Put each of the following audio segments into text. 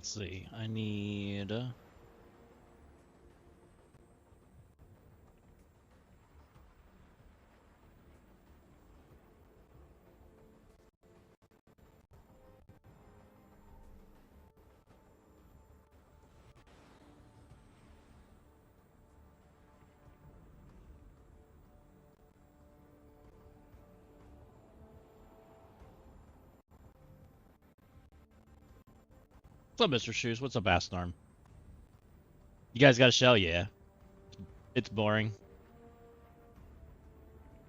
Let's see. I need. What's up, Mr. Shoes? What's up, Asnarm? You guys got a shell? Yeah. It's boring.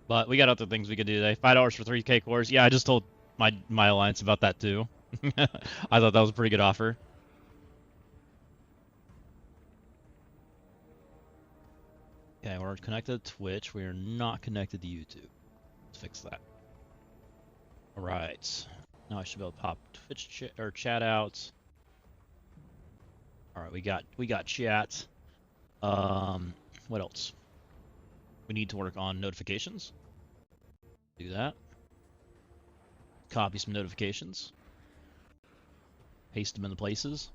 But we got other things we could do today. $5 for 3K cores. Yeah, I just told my alliance about that too. I thought that was a pretty good offer. Okay, we're connected to Twitch. We are not connected to YouTube. Let's fix that. All right. Now I should be able to pop Twitch chat out. All right, we got chat. What else? We need to work on notifications. Do that. Copy some notifications. Paste them in the places.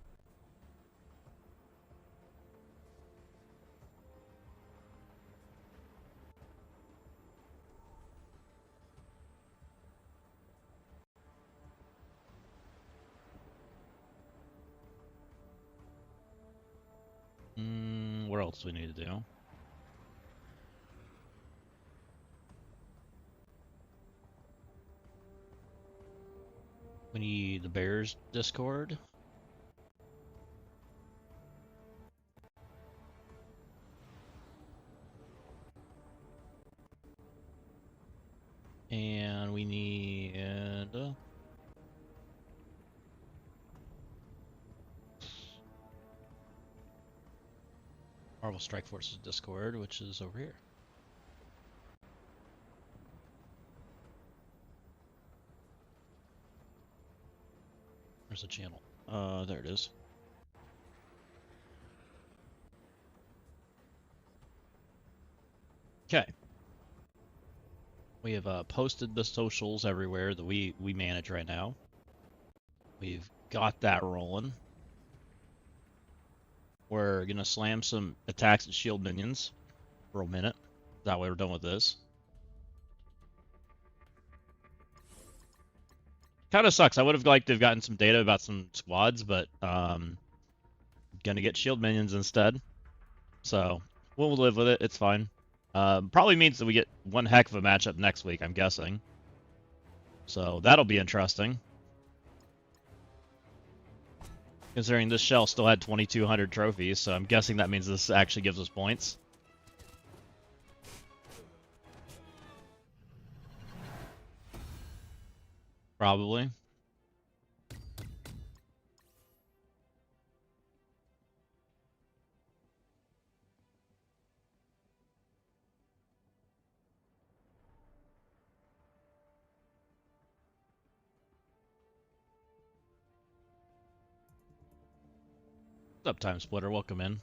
What else do we need to do? We need the Bears Discord. And we need Marvel Strike Forces Discord, which is over here. There's a channel. There it is. Okay. We have posted the socials everywhere that we manage right now. We've got that rolling. We're gonna slam some attacks and shield minions for a minute. That way we're done with this. Kind of sucks. I would have liked to have gotten some data about some squads, but gonna get shield minions instead. So we'll live with it. It's fine. Probably means that we get one heck of a matchup next week, I'm guessing. So that'll be interesting. Considering this shell still had 2,200 trophies, so I'm guessing that means this actually gives us points. Probably. What's up, Time Splitter? Welcome in.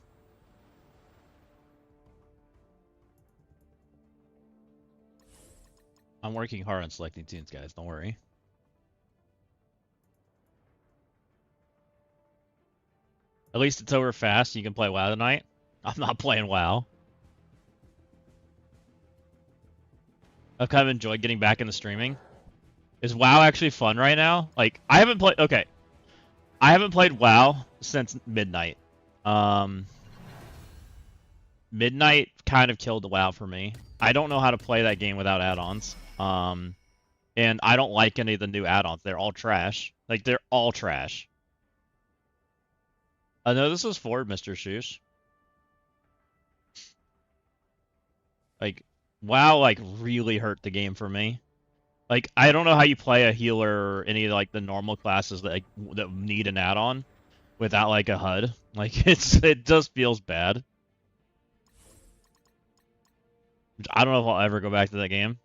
I'm working hard on selecting tunes, guys. Don't worry. At least it's over fast. You can play WoW tonight. I'm not playing WoW. I've kind of enjoyed getting back into streaming. Is WoW actually fun right now? Like, I haven't played... Okay. I haven't played WoW since Midnight. Midnight kind of killed the WoW for me. I don't know how to play that game without add-ons. And I don't like any of the new add-ons. They're all trash. Like, they're all trash. No, this is for Mr. Shoosh. Like, WoW, like, really hurt the game for me. Like, I don't know how you play a healer or any of, like, the normal classes that need an add-on without, like, a HUD. Like, it just feels bad. I don't know if I'll ever go back to that game.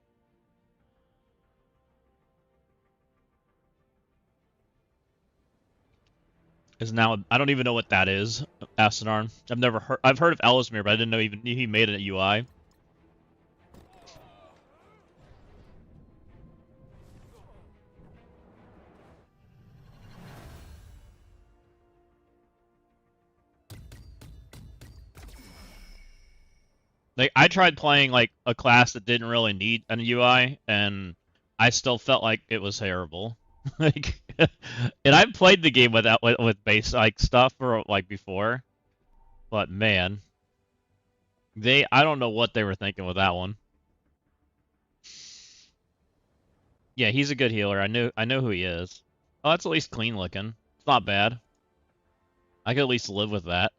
Is now I don't even know what that is. Asinarn. I've heard of Ellesmere, but I didn't know even he made it at UI. Like I tried playing like a class that didn't really need an UI, and I still felt like it was terrible. Like, and I've played the game with base like stuff for like before, but man, I don't know what they were thinking with that one. Yeah, he's a good healer. I know who he is. Oh, that's at least clean looking. It's not bad. I could at least live with that.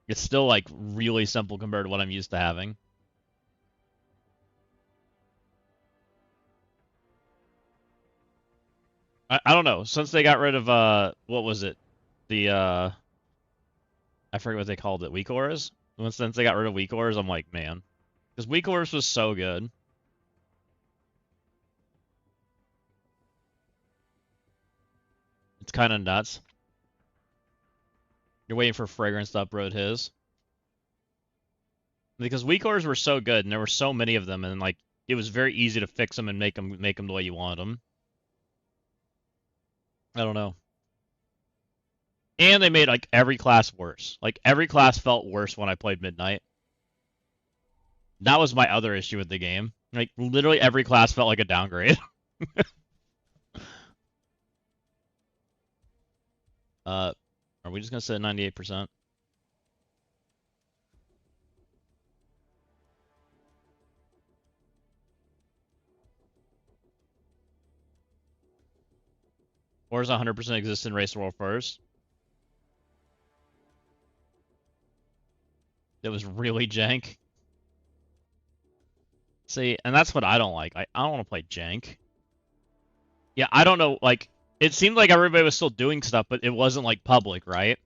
It's still like really simple compared to what I'm used to having. I don't know. Since they got rid of what was it? The I forget what they called it. Weak auras? Since they got rid of weak auras, I'm like, man. Because weak auras was so good. It's kind of nuts. You're waiting for Fragrance to upload his. Because weak auras were so good, and there were so many of them, and like it was very easy to fix them and make them the way you wanted them. I don't know. And they made like every class worse. Like every class felt worse when I played Midnight. That was my other issue with the game. Like literally every class felt like a downgrade. Are we just gonna set 98%? Or does 100% exist in Race World first? It was really jank. See, and that's what I don't like. I don't want to play jank. Yeah, I don't know. Like, it seemed like everybody was still doing stuff, but it wasn't like public, right?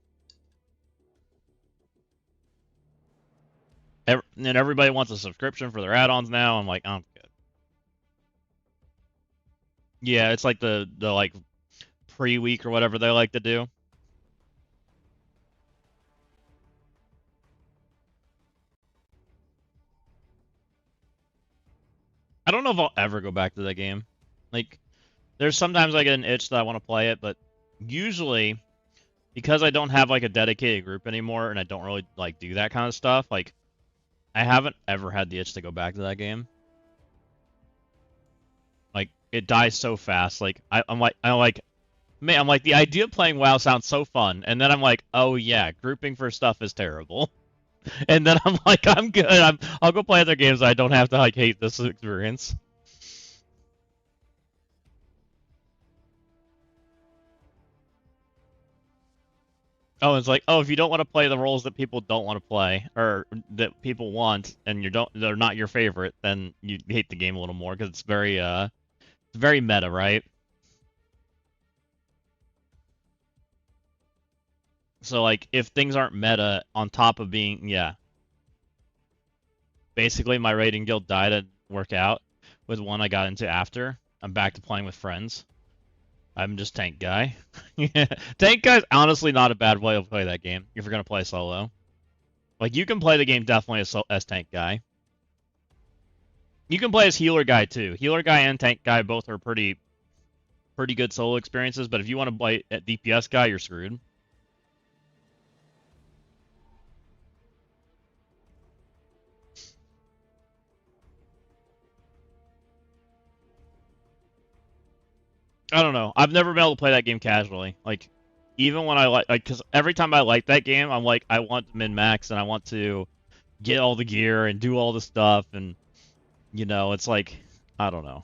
And everybody wants a subscription for their add-ons now. I'm like, I'm good. Yeah, it's like the like pre-week or whatever they like to do. I don't know if I'll ever go back to that game. Like, there's sometimes I get an itch that I want to play it, but usually because I don't have like a dedicated group anymore and I don't really like do that kind of stuff, like I haven't ever had the itch to go back to that game. Like it dies so fast. Like I'm like man, I'm like the idea of playing WoW sounds so fun, and then I'm like, oh yeah, grouping for stuff is terrible. And then I'm like, I'm good. I'll go play other games. I don't have to like hate this experience. Oh, it's like, oh, if you don't want to play the roles that people don't want to play or that people want, and they're not your favorite, then you hate the game a little more because it's very meta, right? So like, if things aren't meta on top of being, yeah, basically my raiding guild died at work out with one I got into after. I'm back to playing with friends. I'm just tank guy. Yeah, tank guy's honestly not a bad way to play that game if you're gonna play solo. Like you can play the game definitely as tank guy. You can play as healer guy too. Healer guy and tank guy both are pretty good solo experiences. But if you want to play at DPS guy, you're screwed. I don't know. I've never been able to play that game casually. Like even when I like, because every time I like that game, I'm like I want min max and I want to get all the gear and do all the stuff and it's like I don't know.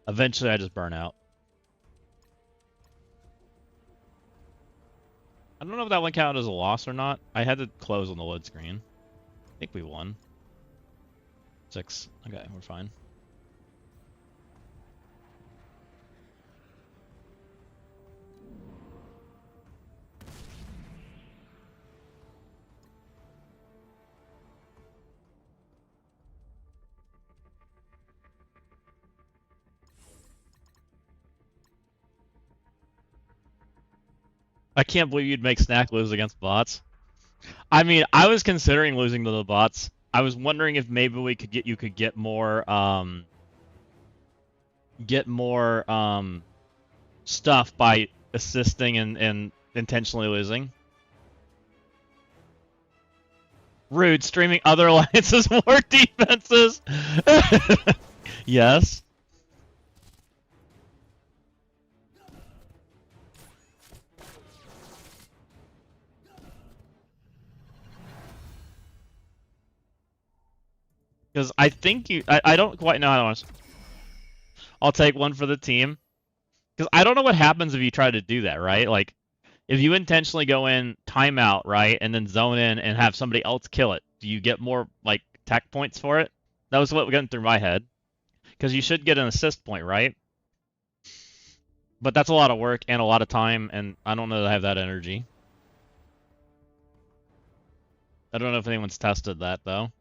Eventually, I just burn out. I don't know if that one counted as a loss or not. I had to close on the load screen. I think we won. 6. Okay, we're fine. I can't believe you'd make Snack lose against bots. I mean, I was considering losing to the bots. I was wondering if maybe you could get more stuff by assisting and intentionally losing. Rude, streaming other alliances more defenses. Yes. Because I think I don't quite know how to honestly. I'll take one for the team. Because I don't know what happens if you try to do that, right? Like, if you intentionally go in timeout, right, and then zone in and have somebody else kill it, do you get more, like, tech points for it? That was what went through my head. Because you should get an assist point, right? But that's a lot of work and a lot of time, and I don't know that I have that energy. I don't know if anyone's tested that, though.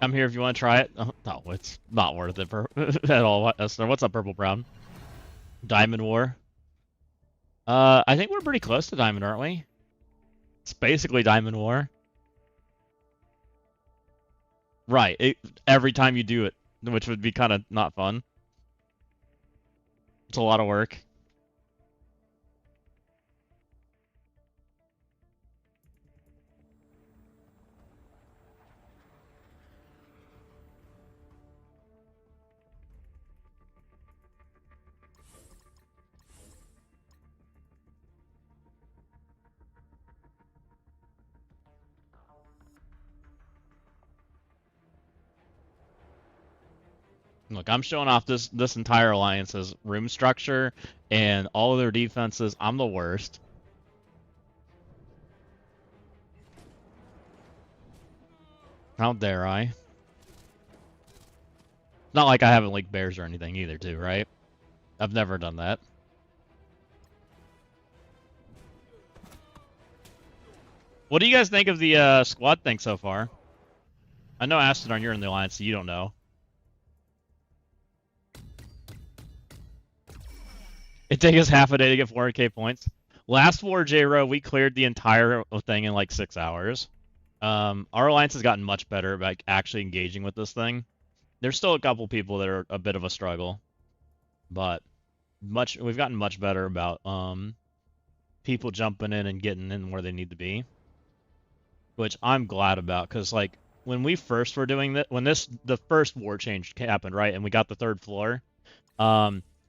I'm here if you want to try it. Oh, no, it's not worth it at all. What's up, Purple Brown? Diamond War. I think we're pretty close to Diamond, aren't we? It's basically Diamond War. Right. Every time you do it, which would be kind of not fun. It's a lot of work. Look, I'm showing off this entire alliance's room structure and all of their defenses. I'm the worst. How dare I? Not like I haven't leaked bears or anything either, too, right? I've never done that. What do you guys think of the squad thing so far? I know Astrodon, you're in the alliance, so you don't know. It takes us half a day to get 400k points. Last war, J-Ro, we cleared the entire thing in like 6 hours. Our alliance has gotten much better about actually engaging with this thing. There's still a couple people that are a bit of a struggle, but we've gotten much better about people jumping in and getting in where they need to be, which I'm glad about, because like when we first were doing that, when the first war change happened, right, and we got the 3rd floor,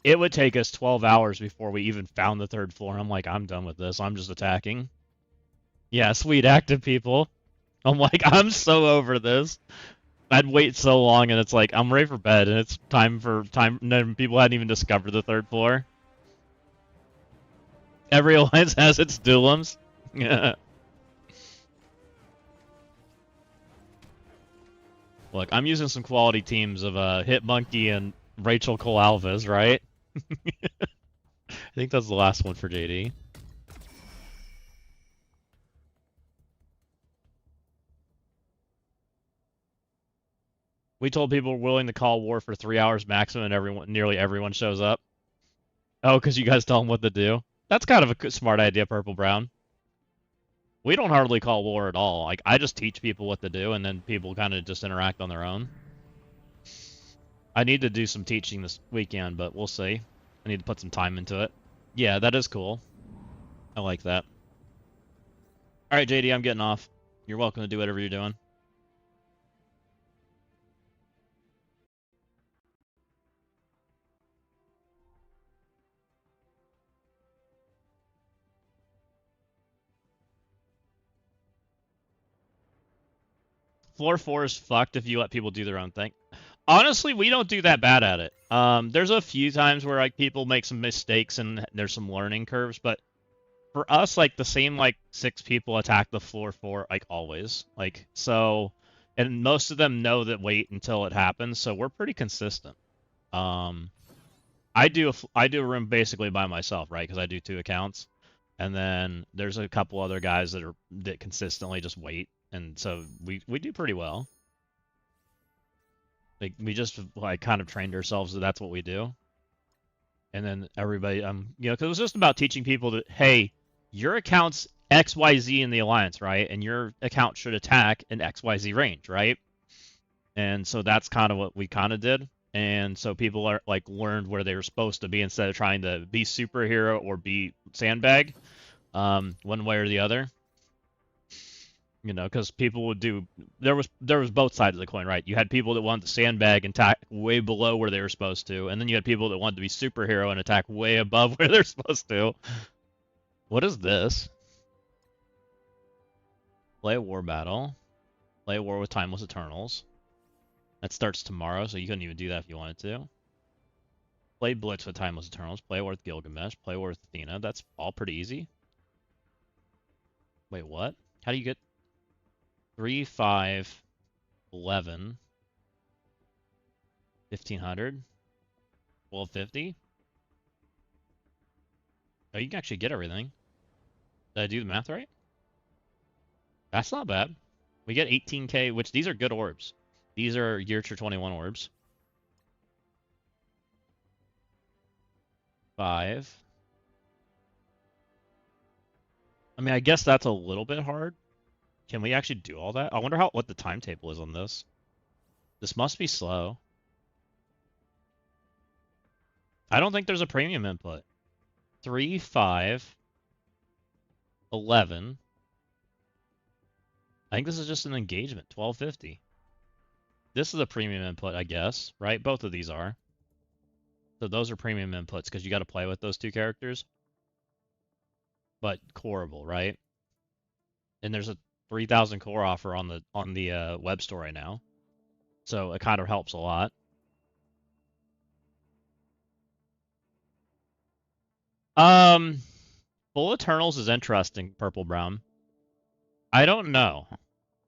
it would take us 12 hours before we even found the 3rd floor. I'm like, I'm done with this. I'm just attacking. Yeah, sweet active people. I'm like, I'm so over this. I'd wait so long, and it's like, I'm ready for bed, and it's time. No, people hadn't even discovered the 3rd floor. Every alliance has its duelums. Yeah. Look, I'm using some quality teams of Hit Monkey and Rachel Cole Alves, right? I think that's the last one for JD. We told people we're willing to call war for 3 hours maximum, and nearly everyone shows up. Oh, because you guys tell them what to do? That's kind of a smart idea, Purple Brown. We don't hardly call war at all. Like, I just teach people what to do, and then people kind of just interact on their own. I need to do some teaching this weekend, but we'll see. I need to put some time into it. Yeah, that is cool. I like that. Alright, JD, I'm getting off. You're welcome to do whatever you're doing. Floor 4 is fucked if you let people do their own thing. Honestly, we don't do that bad at it. There's a few times where like people make some mistakes and there's some learning curves, but for us, like the same like 6 people attack the floor 4 like always. Like so, and most of them know that wait until it happens, so we're pretty consistent. I do a room basically by myself, right? Because I do 2 accounts, and then there's a couple other guys that consistently just wait, and so we do pretty well. Like we just like kind of trained ourselves that that's what we do, and then everybody you know, because it was just about teaching people that hey, your account's XYZ in the alliance, right? And your account should attack in XYZ range, right? And so that's kind of what we kind of did. And so people are like learned where they were supposed to be instead of trying to be superhero or be sandbag, one way or the other. You know, because people would do there was both sides of the coin, right? You had people that wanted to sandbag and attack way below where they were supposed to, and then you had people that wanted to be superhero and attack way above where they're supposed to. What is this? Play a war battle. Play a war with Timeless Eternals. That starts tomorrow, so you couldn't even do that if you wanted to. Play Blitz with Timeless Eternals. Play a war with Gilgamesh. Play a war with Athena. That's all pretty easy. Wait, what? How do you get 3, 5, 11, 1500, 1250? Oh, you can actually get everything. Did I do the math right? That's not bad. We get 18k, which these are good orbs. These are Year 21 orbs. 5. I mean, I guess that's a little bit hard. Can we actually do all that? I wonder what the timetable is on this. This must be slow. I don't think there's a premium input. 3, 5, 11. I think this is just an engagement, 1250. This is a premium input, I guess, right? Both of these are. So those are premium inputs because you got to play with those two characters. But coreable, right? And there's a 3,000 core offer on the web store right now, so it kind of helps a lot. Full Eternals is interesting, Purple Brown. I don't know.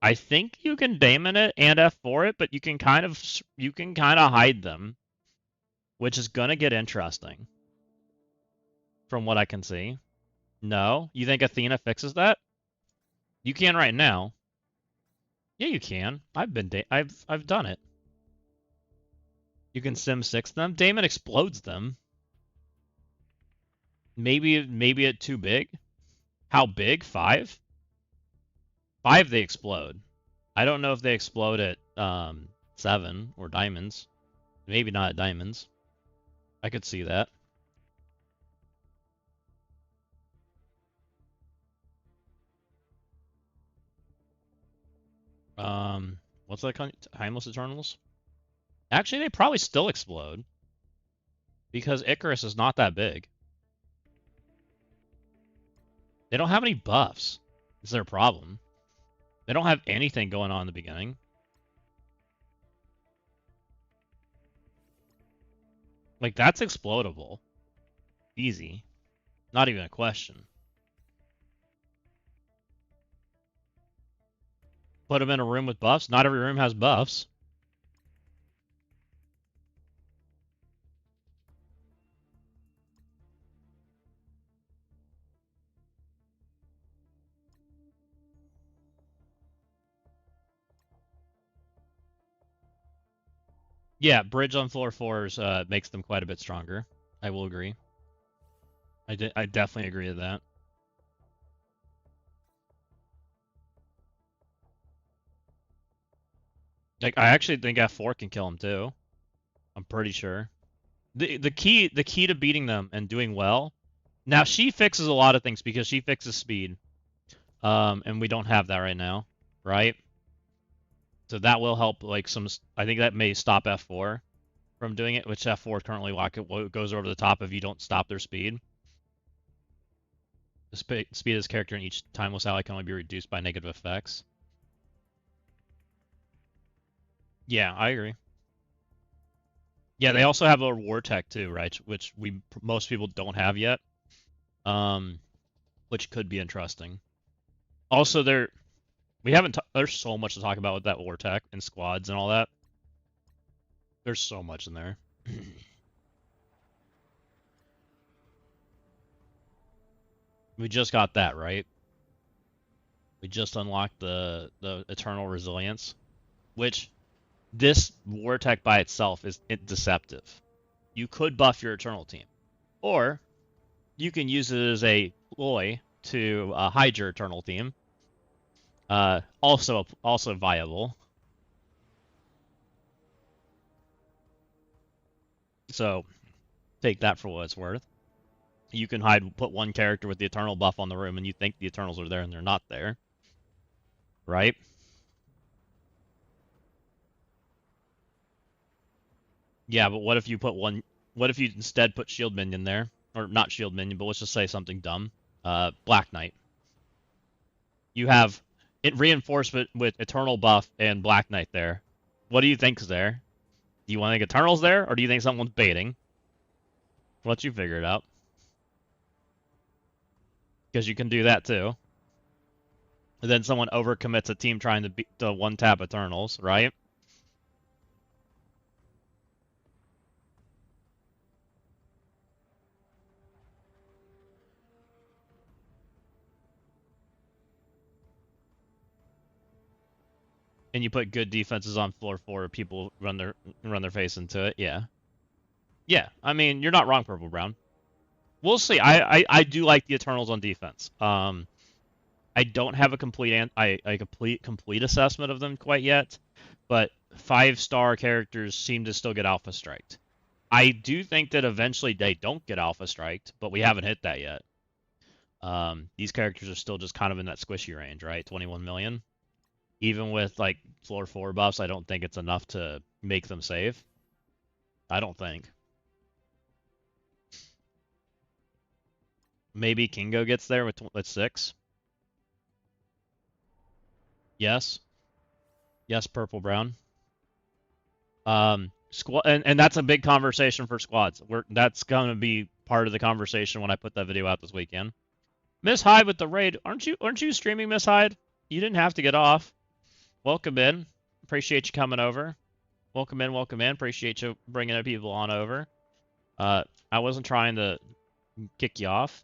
I think you can daemon it and F4 it, but you can kind of hide them, which is gonna get interesting. From what I can see. No, you think Athena fixes that? You can right now. Yeah, you can. I've done it. You can Sim 6 them. Daemon explodes them. Maybe it too big. How big? 5? 5 they explode. I don't know if they explode at 7 or diamonds. Maybe not at diamonds. I could see that. What's that called? Timeless Eternals? Actually, they probably still explode. Because Icarus is not that big. They don't have any buffs. Is their problem? They don't have anything going on in the beginning. Like, that's explodable. Easy. Not even a question. Put them in a room with buffs. Not every room has buffs. Yeah, bridge on floor 4s makes them quite a bit stronger. I will agree. I definitely agree with that. Like, I actually think F4 can kill him too. I'm pretty sure. The key to beating them and doing well. Now she fixes a lot of things because she fixes speed. And we don't have that right now, right? So that will help, like, I think that may stop F4 from doing it, which F4 currently goes over the top if you don't stop their speed. The speed of this character in each timeless ally can only be reduced by negative effects. Yeah, I agree. Yeah, they also have a reward tech too, right? Which most people don't have yet. Which could be interesting. Also, there's so much to talk about with that war tech and squads and all that. There's so much in there. We just got that, right? We just unlocked the Eternal Resilience, which this war tech by itself is deceptive. You could buff your Eternal team, or you can use it as a ploy to hide your Eternal team. Also viable. So take that for what it's worth. You can put one character with the Eternal buff on the room, and you think the Eternals are there, and they're not there, right? Yeah, but what if you put one? What if you instead put Shield Minion there, or not Shield Minion, but let's just say something dumb. Black Knight. You have it reinforcement with Eternal buff and Black Knight there. What do you think's there? Do you want to think Eternal's there, or do you think someone's baiting? Let you figure it out. Because you can do that too. And then someone overcommits a team trying to one-tap Eternals, right? And you put good defenses on floor 4, people run their face into it. Yeah. Yeah, I mean, you're not wrong, Purple Brown. We'll see. I do like the Eternals on defense. I don't have a complete assessment of them quite yet, but 5-star characters seem to still get alpha striked. I do think that eventually they don't get alpha striked, but we haven't hit that yet. These characters are still just kind of in that squishy range, right? 21 million. Even with like floor 4 buffs, I don't think it's enough to make them save. I don't think. Maybe Kingo gets there with 6. Yes. Yes, Purple Brown. Squad, and that's a big conversation for squads. That's going to be part of the conversation when I put that video out this weekend. Miss Hyde with the raid. Aren't you streaming, Miss Hyde? You didn't have to get off. Welcome in. Appreciate you coming over. Welcome in, welcome in. Appreciate you bringing people on over. I wasn't trying to kick you off.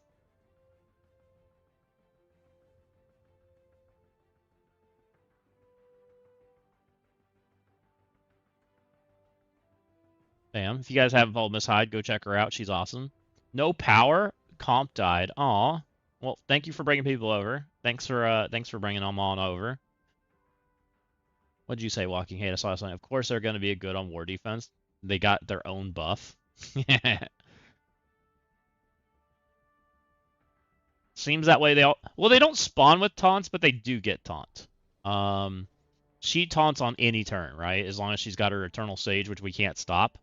Bam. If you guys haven't followed Miss Hyde, go check her out. She's awesome. No power. Comp died. Aw. Well, thank you for bringing people over. Thanks for bringing them on over. What'd you say, Walking Hate? I saw something. Of course they're going to be good on war defense. They got their own buff. Seems that way. They don't spawn with taunts, but they do get taunt. She taunts on any turn, right? As long as she's got her Eternal Sage, which we can't stop.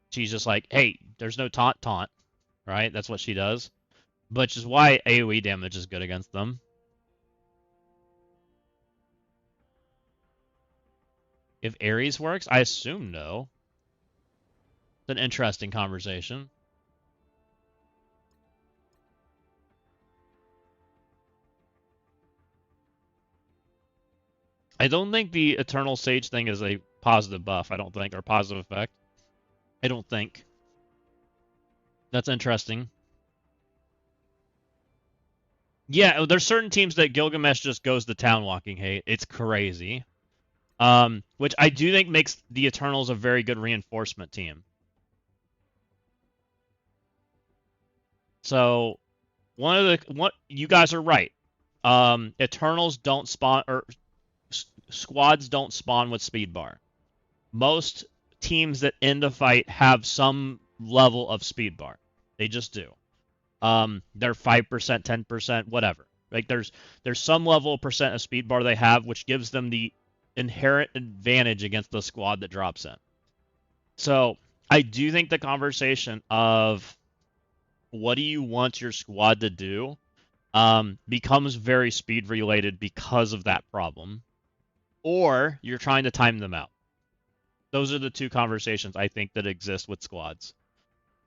She's just like, hey, there's no taunt, right? That's what she does. Which is why AoE damage is good against them. If Ares works, I assume no. It's an interesting conversation. I don't think the Eternal Sage thing is a positive buff, I don't think, or positive effect. I don't think. That's interesting. Yeah, there's certain teams that Gilgamesh just goes to town, Walking Hate. It's crazy. Which I do think makes the Eternals a very good reinforcement team. So, you guys are right. Eternals don't spawn, or squads don't spawn with speed bar. Most teams that end a fight have some level of speed bar. They just do. They're 5%, 10%, whatever. Like there's some level of percent of speed bar they have, which gives them the inherent advantage against the squad that drops in. So I do think the conversation of what do you want your squad to do becomes very speed related because of that problem. Or you're trying to time them out. Those are the two conversations I think that exist with squads.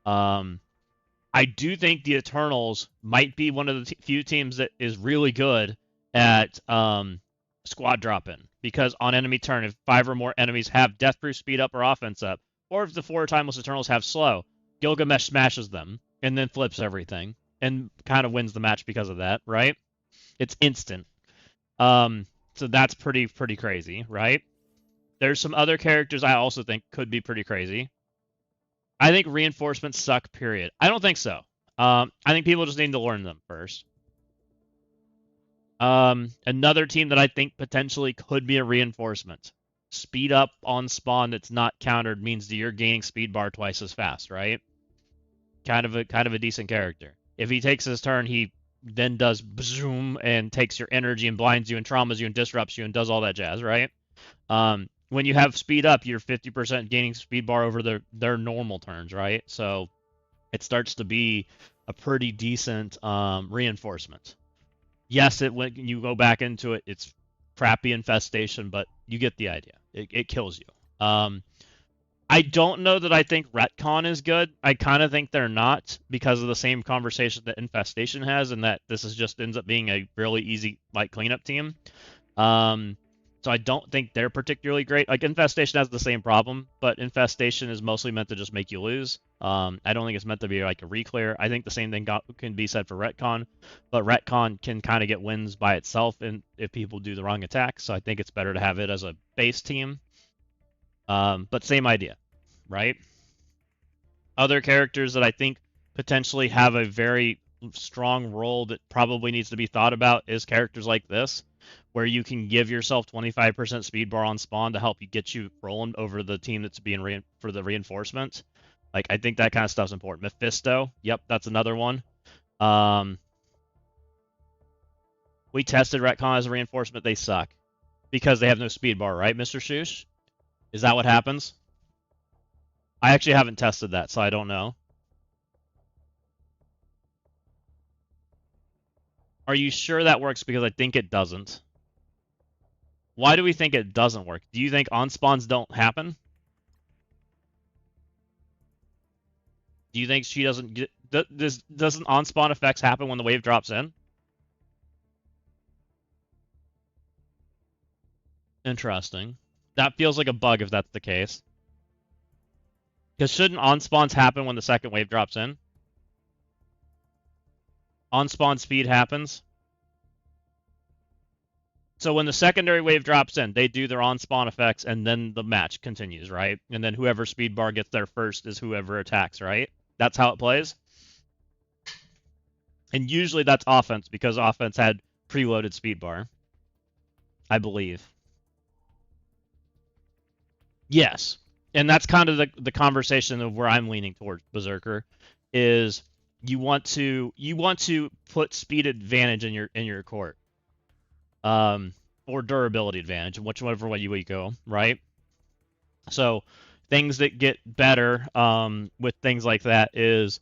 I do think the Eternals might be one of the few teams that is really good at squad drop-in. Because on enemy turn, if 5 or more enemies have Deathproof speed up or offense up, or if the 4 timeless Eternals have slow, Gilgamesh smashes them and then flips everything and kind of wins the match because of that, right? It's instant. So that's pretty crazy, right? There's some other characters I also think could be pretty crazy. I think reinforcements suck, period. I don't think so. I think people just need to learn them first. Another team that I think potentially could be a reinforcement. Speed up on spawn that's not countered means that you're gaining speed bar twice as fast, right? Kind of a decent character. If he takes his turn, he then does zoom and takes your energy and blinds you and traumas you and disrupts you and does all that jazz, right? When you have speed up, you're 50% gaining speed bar over their normal turns, right? So it starts to be a pretty decent reinforcement. Yes, when you go back into it, it's crappy infestation, but you get the idea. It kills you. I don't know that I think retcon is good. I kind of think they're not because of the same conversation that infestation has, and that this is just ends up being a really easy like cleanup team. So I don't think they're particularly great. Like infestation has the same problem, but infestation is mostly meant to just make you lose. I don't think it's meant to be like a reclear. I think the same thing can be said for retcon, but retcon can kind of get wins by itself, and if people do the wrong attacks. So I think it's better to have it as a base team. But same idea, right? Other characters that I think potentially have a very strong role that probably needs to be thought about is characters like this, where you can give yourself 25% speed bar on spawn to help you get you rolling over the team that's being for the reinforcement. Like, I think that kind of stuff's important. Mephisto, yep, that's another one. We tested retcon as a reinforcement. They suck because they have no speed bar, right, Mr. Shoosh? Is that what happens? I actually haven't tested that, so I don't know. Are you sure that works? Because I think it doesn't. Why do we think it doesn't work? Do you think on-spawns don't happen? Do you think she doesn't get... Doesn't on-spawn effects happen when the wave drops in? Interesting. That feels like a bug if that's the case. Because shouldn't on-spawns happen when the second wave drops in? On-spawn speed happens. So when the secondary wave drops in, they do their on-spawn effects, and then the match continues, right? And then whoever speed bar gets there first is whoever attacks, right? That's how it plays. And usually that's offense, because offense had preloaded speed bar, I believe. Yes. And that's kind of the conversation of where I'm leaning towards, Berserker, is you want to put speed advantage in your court. Or durability advantage, whichever way you go, right? So things that get better with things like that is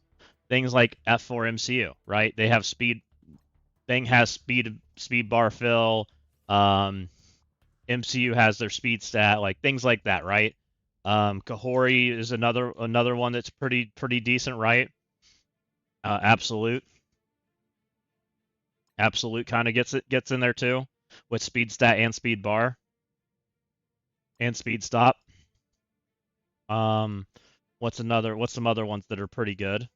things like F4 MCU, right? They have speed. Thing has speed bar fill. MCU has their speed stat, like things like that, right? Kahori is another one that's pretty decent, right? Absolute kind of gets in there too, with speed stat and speed bar and speed stop. What's some other ones that are pretty good?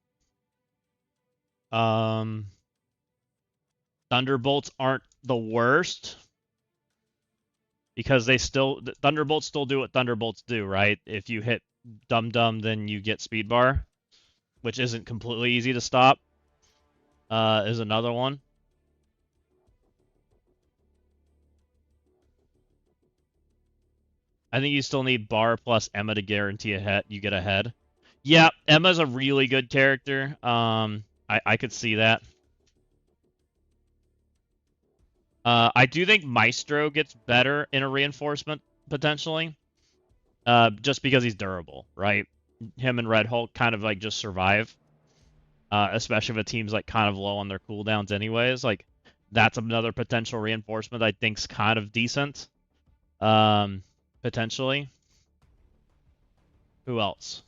Thunderbolts aren't the worst because Thunderbolts still do what Thunderbolts do, right? If you hit Dum Dum, then you get speed bar, which isn't completely easy to stop. Is another one. I think you still need bar plus Emma to guarantee you get ahead. Yeah, Emma's a really good character. I could see that. I do think Maestro gets better in a reinforcement, potentially. Just because he's durable, right? Him and Red Hulk kind of like just survive. Especially if a team's like kind of low on their cooldowns anyways. Like, that's another potential reinforcement I think's kind of decent. Potentially. Who else?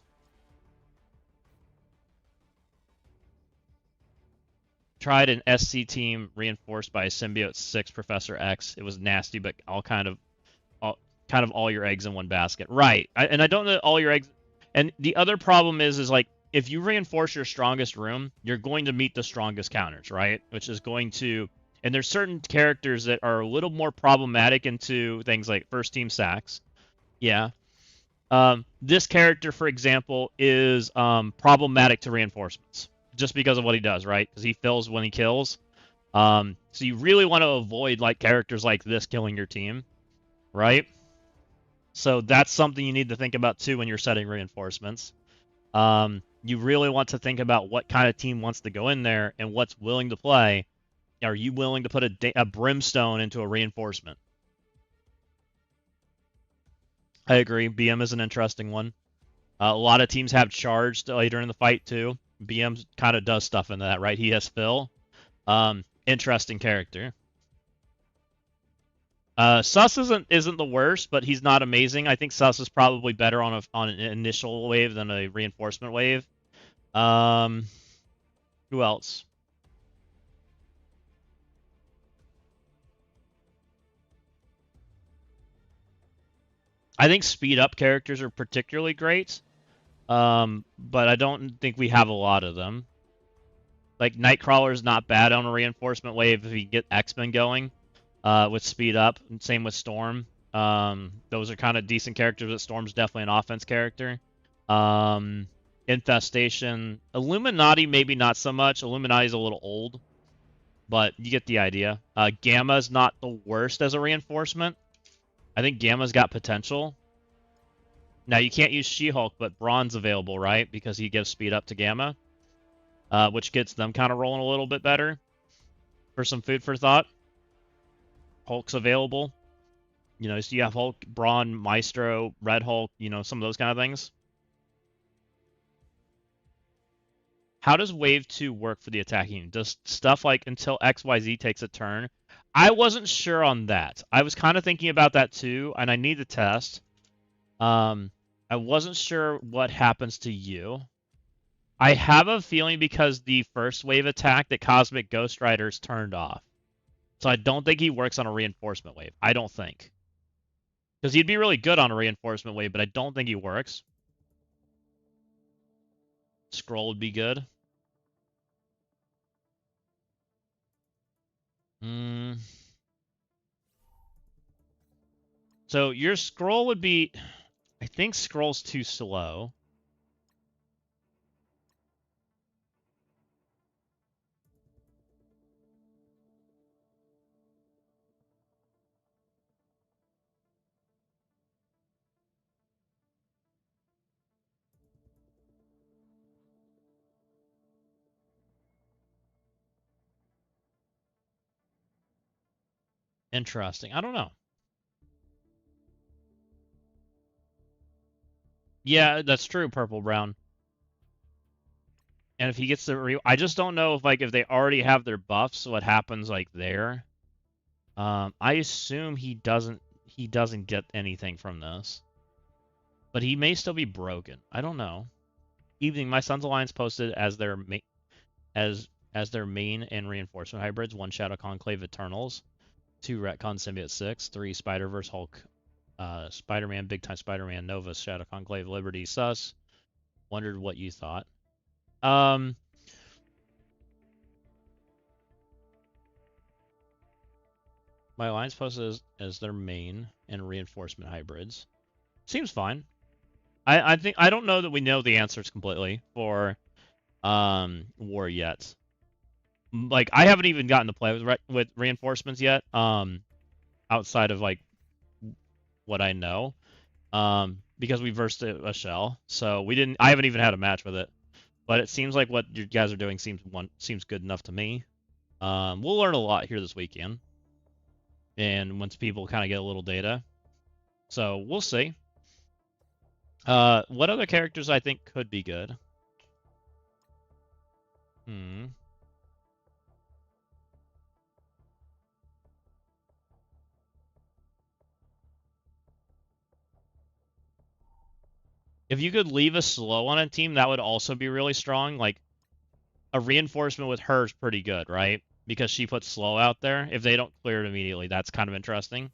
Tried an SC team reinforced by a Symbiote 6 Professor X. It was nasty, but kind of all your eggs in one basket. Right. And I don't know all your eggs. And the other problem is like, if you reinforce your strongest room, you're going to meet the strongest counters, right? Which is going to... And there's certain characters that are a little more problematic into things like first team sacks. Yeah. This character, for example, is problematic to reinforcements just because of what he does, right? Because he fills when he kills. So you really want to avoid like characters like this killing your team, right? So that's something you need to think about too when you're setting reinforcements. You really want to think about what kind of team wants to go in there and what's willing to play. Are you willing to put a brimstone into a reinforcement? I agree. BM is an interesting one. A lot of teams have charged later in the fight too. BM kind of does stuff in that, right? He has Phil. Interesting character. Sus isn't the worst, but he's not amazing. I think Sus is probably better on an initial wave than a reinforcement wave. Who else? I think speed up characters are particularly great. But I don't think we have a lot of them. Like Nightcrawler is not bad on a reinforcement wave if you get X-Men going. With speed up, and same with Storm. Those are kind of decent characters, but Storm's definitely an offense character. Infestation, Illuminati maybe not so much. Illuminati's a little old, but you get the idea. Gamma's not the worst as a reinforcement. I think Gamma's got potential. Now you can't use She-Hulk, but Brawn's available, right? Because he gives speed up to Gamma, which gets them kind of rolling a little bit better. For some food for thought. Hulk's available. You know, so you have Hulk, Brawn, Maestro, Red Hulk, you know, some of those kind of things. How does Wave 2 work for the attacking? Does stuff like until XYZ takes a turn? I wasn't sure on that. I was kind of thinking about that too, and I need to test. I wasn't sure what happens to you. I have a feeling because the first wave attack that Cosmic Ghost Rider's turned off. So I don't think he works on a reinforcement wave. I don't think. Because he'd be really good on a reinforcement wave, but I don't think he works. Scroll would be good. So your scroll would be... I think scroll's too slow. Interesting. I don't know. Yeah, that's true, purple brown. And if he gets the I just don't know if like if they already have their buffs, what happens like there. I assume he doesn't get anything from this. But he may still be broken. I don't know. Evening, my Son's Alliance posted as their as their main and reinforcement hybrids, 1 Shadow Conclave Eternals, 2 Retcon Symbiote 6, 3 Spider-Verse Hulk, Spider-Man, Big Time Spider-Man, Nova, Shadow Conclave, Liberty, Sus. Wondered what you thought. My Alliance posted as their main and reinforcement hybrids. Seems fine. I think I don't know that we know the answers completely for war yet. Like I haven't even gotten to play with reinforcements yet. Outside of like what I know, because we versed a shell, so we didn't. I haven't even had a match with it, but it seems like what you guys are doing seems good enough to me. We'll learn a lot here this weekend, and once people kind of get a little data, so we'll see. What other characters I think could be good? If you could leave a slow on a team, that would also be really strong. Like, a reinforcement with her is pretty good, right? Because she puts slow out there. If they don't clear it immediately, that's kind of interesting.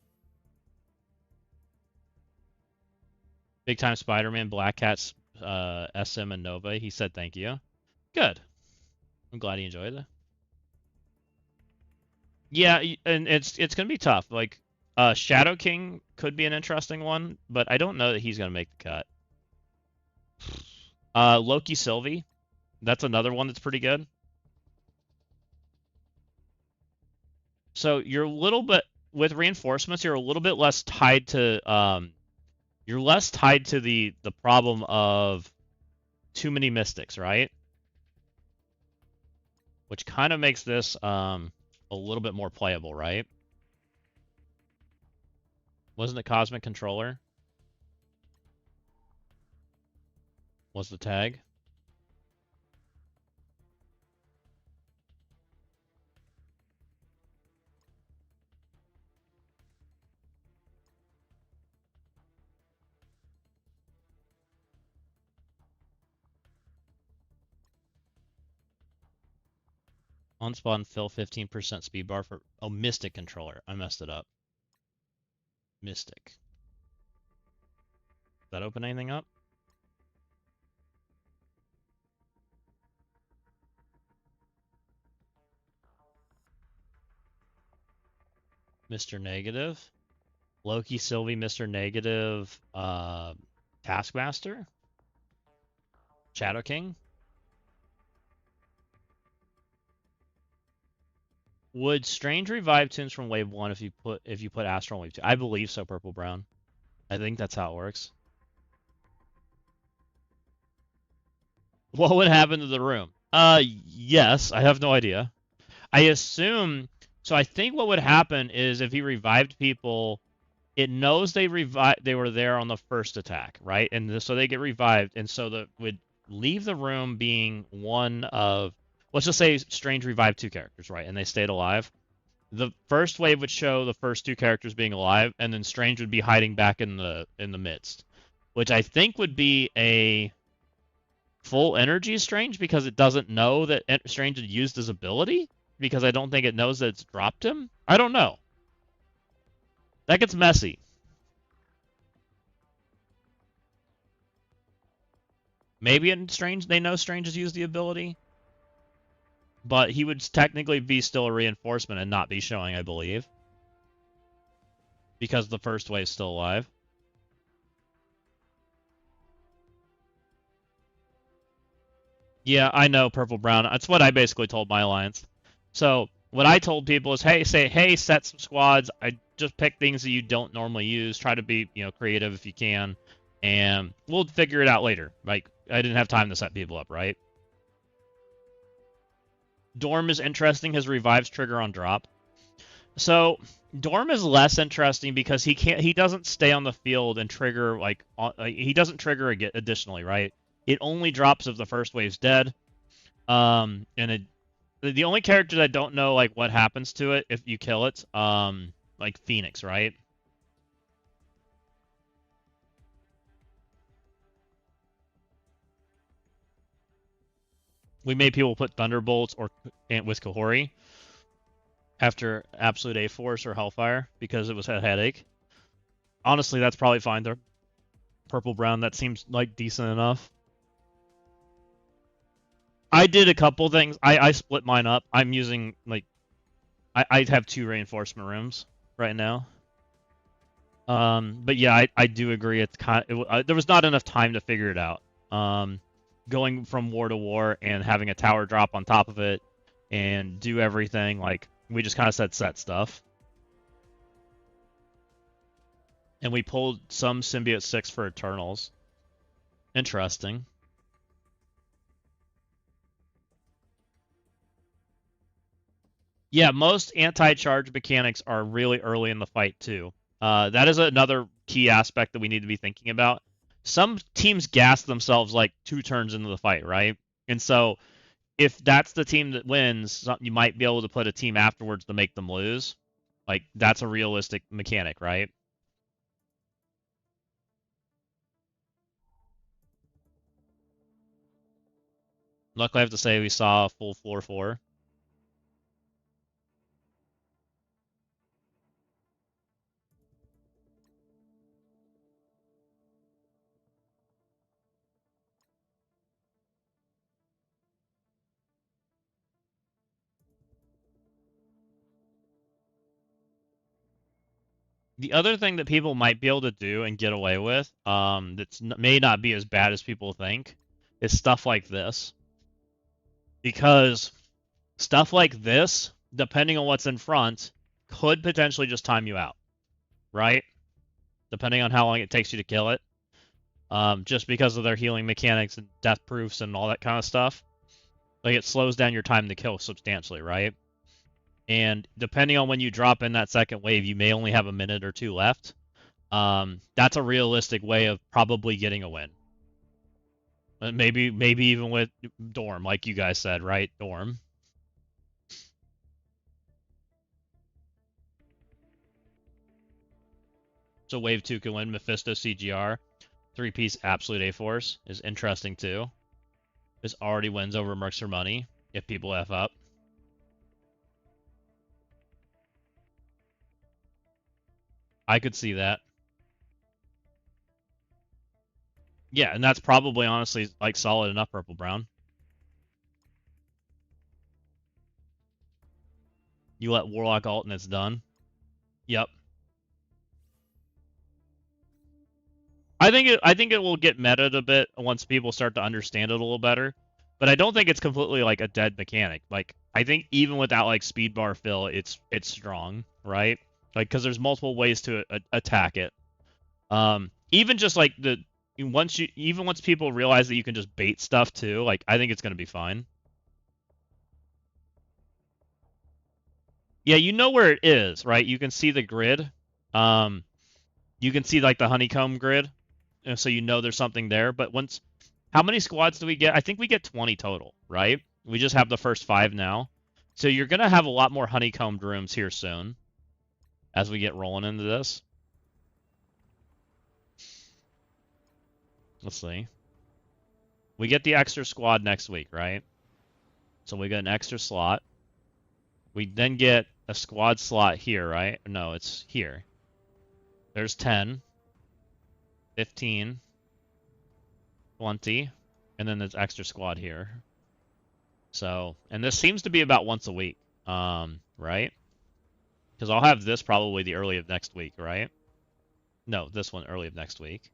Big Time Spider-Man, Black Cat's SM, and Nova. He said thank you. Good. I'm glad he enjoyed it. Yeah, and it's gonna be tough. Like, Shadow King could be an interesting one, but I don't know that he's gonna make the cut. Loki Sylvie, that's another one that's pretty good. So you're a little bit with reinforcements. You're a little bit less tied to you're less tied to the problem of too many mystics, right? Which kind of makes this a little bit more playable, right? Wasn't it Cosmic Controller? Was the tag? On spawn, fill 15% speed bar for... Oh, Mystic Controller. I messed it up. Mystic. Does that open anything up? Mr. Negative. Loki, Sylvie, Mr. Negative, Taskmaster? Shadow King? Would Strange revive tunes from Wave 1 if you put Astral in Wave 2? I believe so, Purple Brown. I think that's how it works. What would happen to the room? Yes, I have no idea. I assume so. I think what would happen is if he revived people, it knows they were there on the first attack, right? And so they get revived, and so that would leave the room being one of, let's just say Strange revived 2 characters, right? And they stayed alive. The first wave would show the first 2 characters being alive, and then Strange would be hiding back in the midst, which I think would be a full energy Strange because it doesn't know that Strange had used his ability, because I don't think it knows that it's dropped him. I don't know. That gets messy. Maybe in Strange, they know Strange has used the ability, but he would technically be still a reinforcement and not be showing, I believe, because the first wave's still alive. Yeah, I know, Purple Brown. That's what I basically told my alliance. So what I told people is, hey, set some squads. I just pick things that you don't normally use. Try to be, creative if you can, and we'll figure it out later. Like, I didn't have time to set people up, right? Dorm is interesting. His revives trigger on drop. So Dorm is less interesting because he doesn't stay on the field and trigger he doesn't trigger additionally, right? It only drops if the first wave's dead. And the only character that I don't know like what happens to it if you kill it, like Phoenix, right? We made people put Thunderbolts with Kahori after Absolute A-Force or Hellfire because it was a headache. Honestly, that's probably fine. They're Purple Brown. That seems like decent enough. I did a couple things. I split mine up. I'm using like I have 2 reinforcement rooms right now. But yeah, I do agree. It's there was not enough time to figure it out. Going from war to war and having a tower drop on top of it and do everything, like we just kind of said set stuff. And we pulled some Symbiote 6 for Eternals. Interesting. Yeah, most anti-charge mechanics are really early in the fight too. That is another key aspect that we need to be thinking about. Some teams gas themselves like 2 turns into the fight, right? And so if that's the team that wins, you might be able to put a team afterwards to make them lose. Like, that's a realistic mechanic, right? Luckily, I have to say we saw a full floor 4. The other thing that people might be able to do and get away with, may not be as bad as people think, is stuff like this. Because stuff like this, depending on what's in front, could potentially just time you out, right? Depending on how long it takes you to kill it. Just because of their healing mechanics and death proofs and all that kind of stuff. Like, it slows down your time to kill substantially, right? And depending on when you drop in that second wave, you may only have a minute or two left. That's a realistic way of probably getting a win. And maybe even with Dorm, like you guys said, right? Dorm. So wave 2 can win. Mephisto CGR. 3-piece Absolute A-Force is interesting too. This already wins over Mercs for Money if people F up. I could see that. Yeah, and that's probably honestly like solid enough purple brown. You let Warlock ult and it's done. Yep. I think it will get metaed a bit once people start to understand it a little better. But I don't think it's completely like a dead mechanic. Like, I think even without like speed bar fill, it's strong, right? Like, because there's multiple ways to attack it. Even just like once people realize that you can just bait stuff too, like, I think it's gonna be fine. Yeah, you know where it is, right? You can see the grid. You can see like the honeycomb grid, and so you know there's something there. But how many squads do we get? I think we get 20 total, right? We just have the first 5 now. So you're gonna have a lot more honeycombed rooms here soon as we get rolling into this. Let's see. We get the extra squad next week, right? So we get an extra slot. We then get a squad slot here, right? No, it's here. There's 10, 15, 20, and then there's extra squad here. So, and this seems to be about once a week, right? Because I'll have this probably the early of next week, right? No, this one early of next week.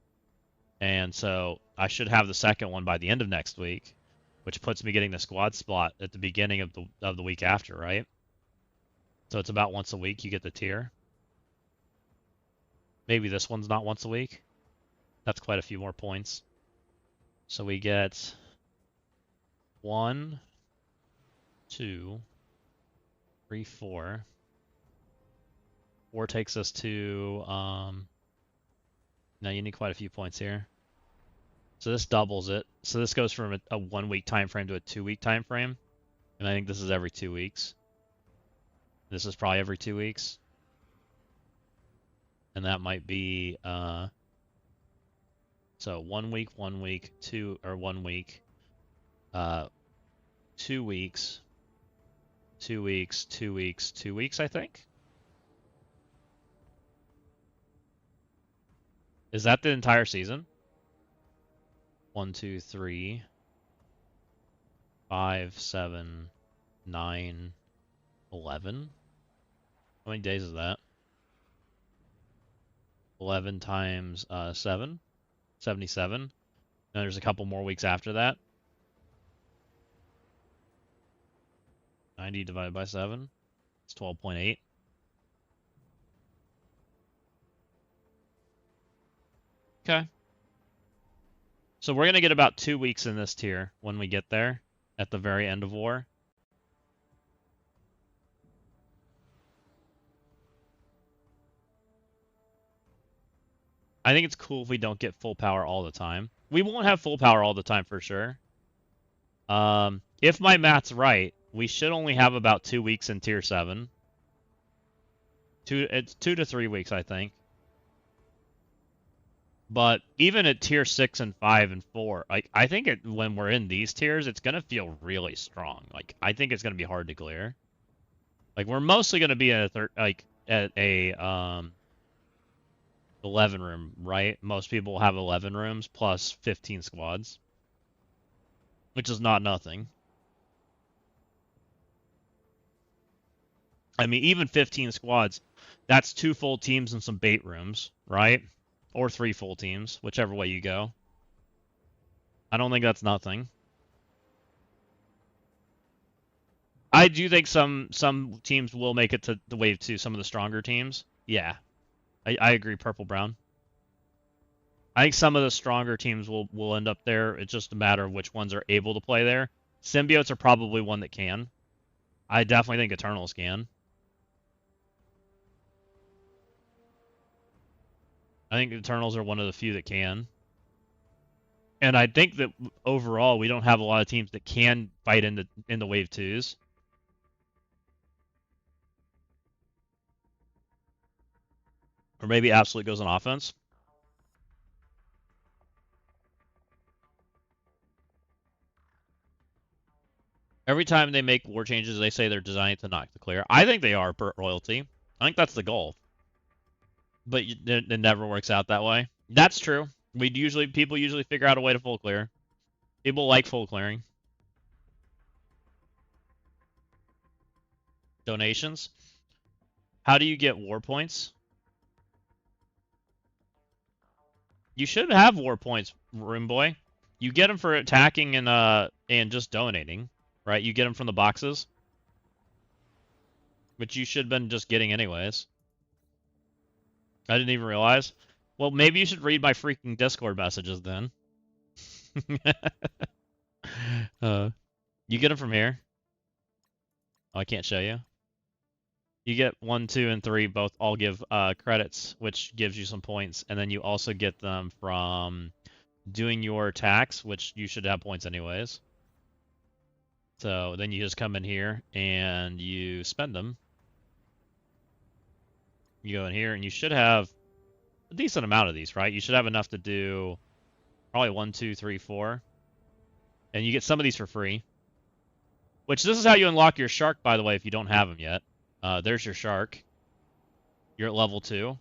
And so I should have the second one by the end of next week, which puts me getting the squad spot at the beginning of the week after, right? So it's about once a week you get the tier. Maybe this one's not once a week. That's quite a few more points. So we get 1, 2, 3, 4. 4 takes us to no, you need quite a few points here. So this doubles it. So this goes from a 1 week time frame to a 2 week time frame. And I think this is every 2 weeks. This is probably every 2 weeks. And that might be so 1 week, 1 week, 2 or 1 week, 2 weeks, 2 weeks, 2 weeks, 2 weeks, I think. Is that the entire season? 1, 2, 3, 5, 7, 9, 11. How many days is that? 11 times 7, 77. And there's a couple more weeks after that. 90 divided by 7. It's 12.8. Okay. So we're going to get about 2 weeks in this tier when we get there at the very end of war. I think it's cool if we don't get full power all the time. We won't have full power all the time for sure. If my math's right, we should only have about 2 weeks in tier 7. It's 2 to 3 weeks, I think. But even at tier 6 and 5 and 4, like, I think when we're in these tiers, it's gonna feel really strong. Like, I think it's gonna be hard to clear. Like, we're mostly gonna be at a 11 room, right? Most people have 11 rooms plus 15 squads, which is not nothing. I mean, even 15 squads, that's 2 full teams and some bait rooms, right? Or 3 full teams, whichever way you go. I don't think that's nothing. I do think some teams will make it to the wave 2, some of the stronger teams. Yeah. I agree, purple brown. I think some of the stronger teams will end up there. It's just a matter of which ones are able to play there. Symbiotes are probably one that can. I definitely think Eternals can. I think Eternals are one of the few that can. And I think that overall we don't have a lot of teams that can fight in the wave 2s. Or maybe Absolute goes on offense. Every time they make war changes, they say they're designed to knock the clear. I think they are per royalty. I think that's the goal. But it never works out that way. That's true. People usually figure out a way to full clear. People like full clearing. Donations. How do you get war points? You should have war points, Room Boy. You get them for attacking and just donating, right? You get them from the boxes, which you should have been just getting anyways. I didn't even realize. Well, maybe you should read my freaking Discord messages then. You get them from here. Oh, I can't show you. You get 1, 2, and 3 both all give credits, which gives you some points, and then you also get them from doing your attacks, which you should have points anyways. So then you just come in here and you spend them. You go in here and you should have a decent amount of these, right? You should have enough to do probably 1, 2, 3, 4. And you get some of these for free. Which this is how you unlock your shark, by the way, if you don't have them yet. There's your shark. You're at level 2.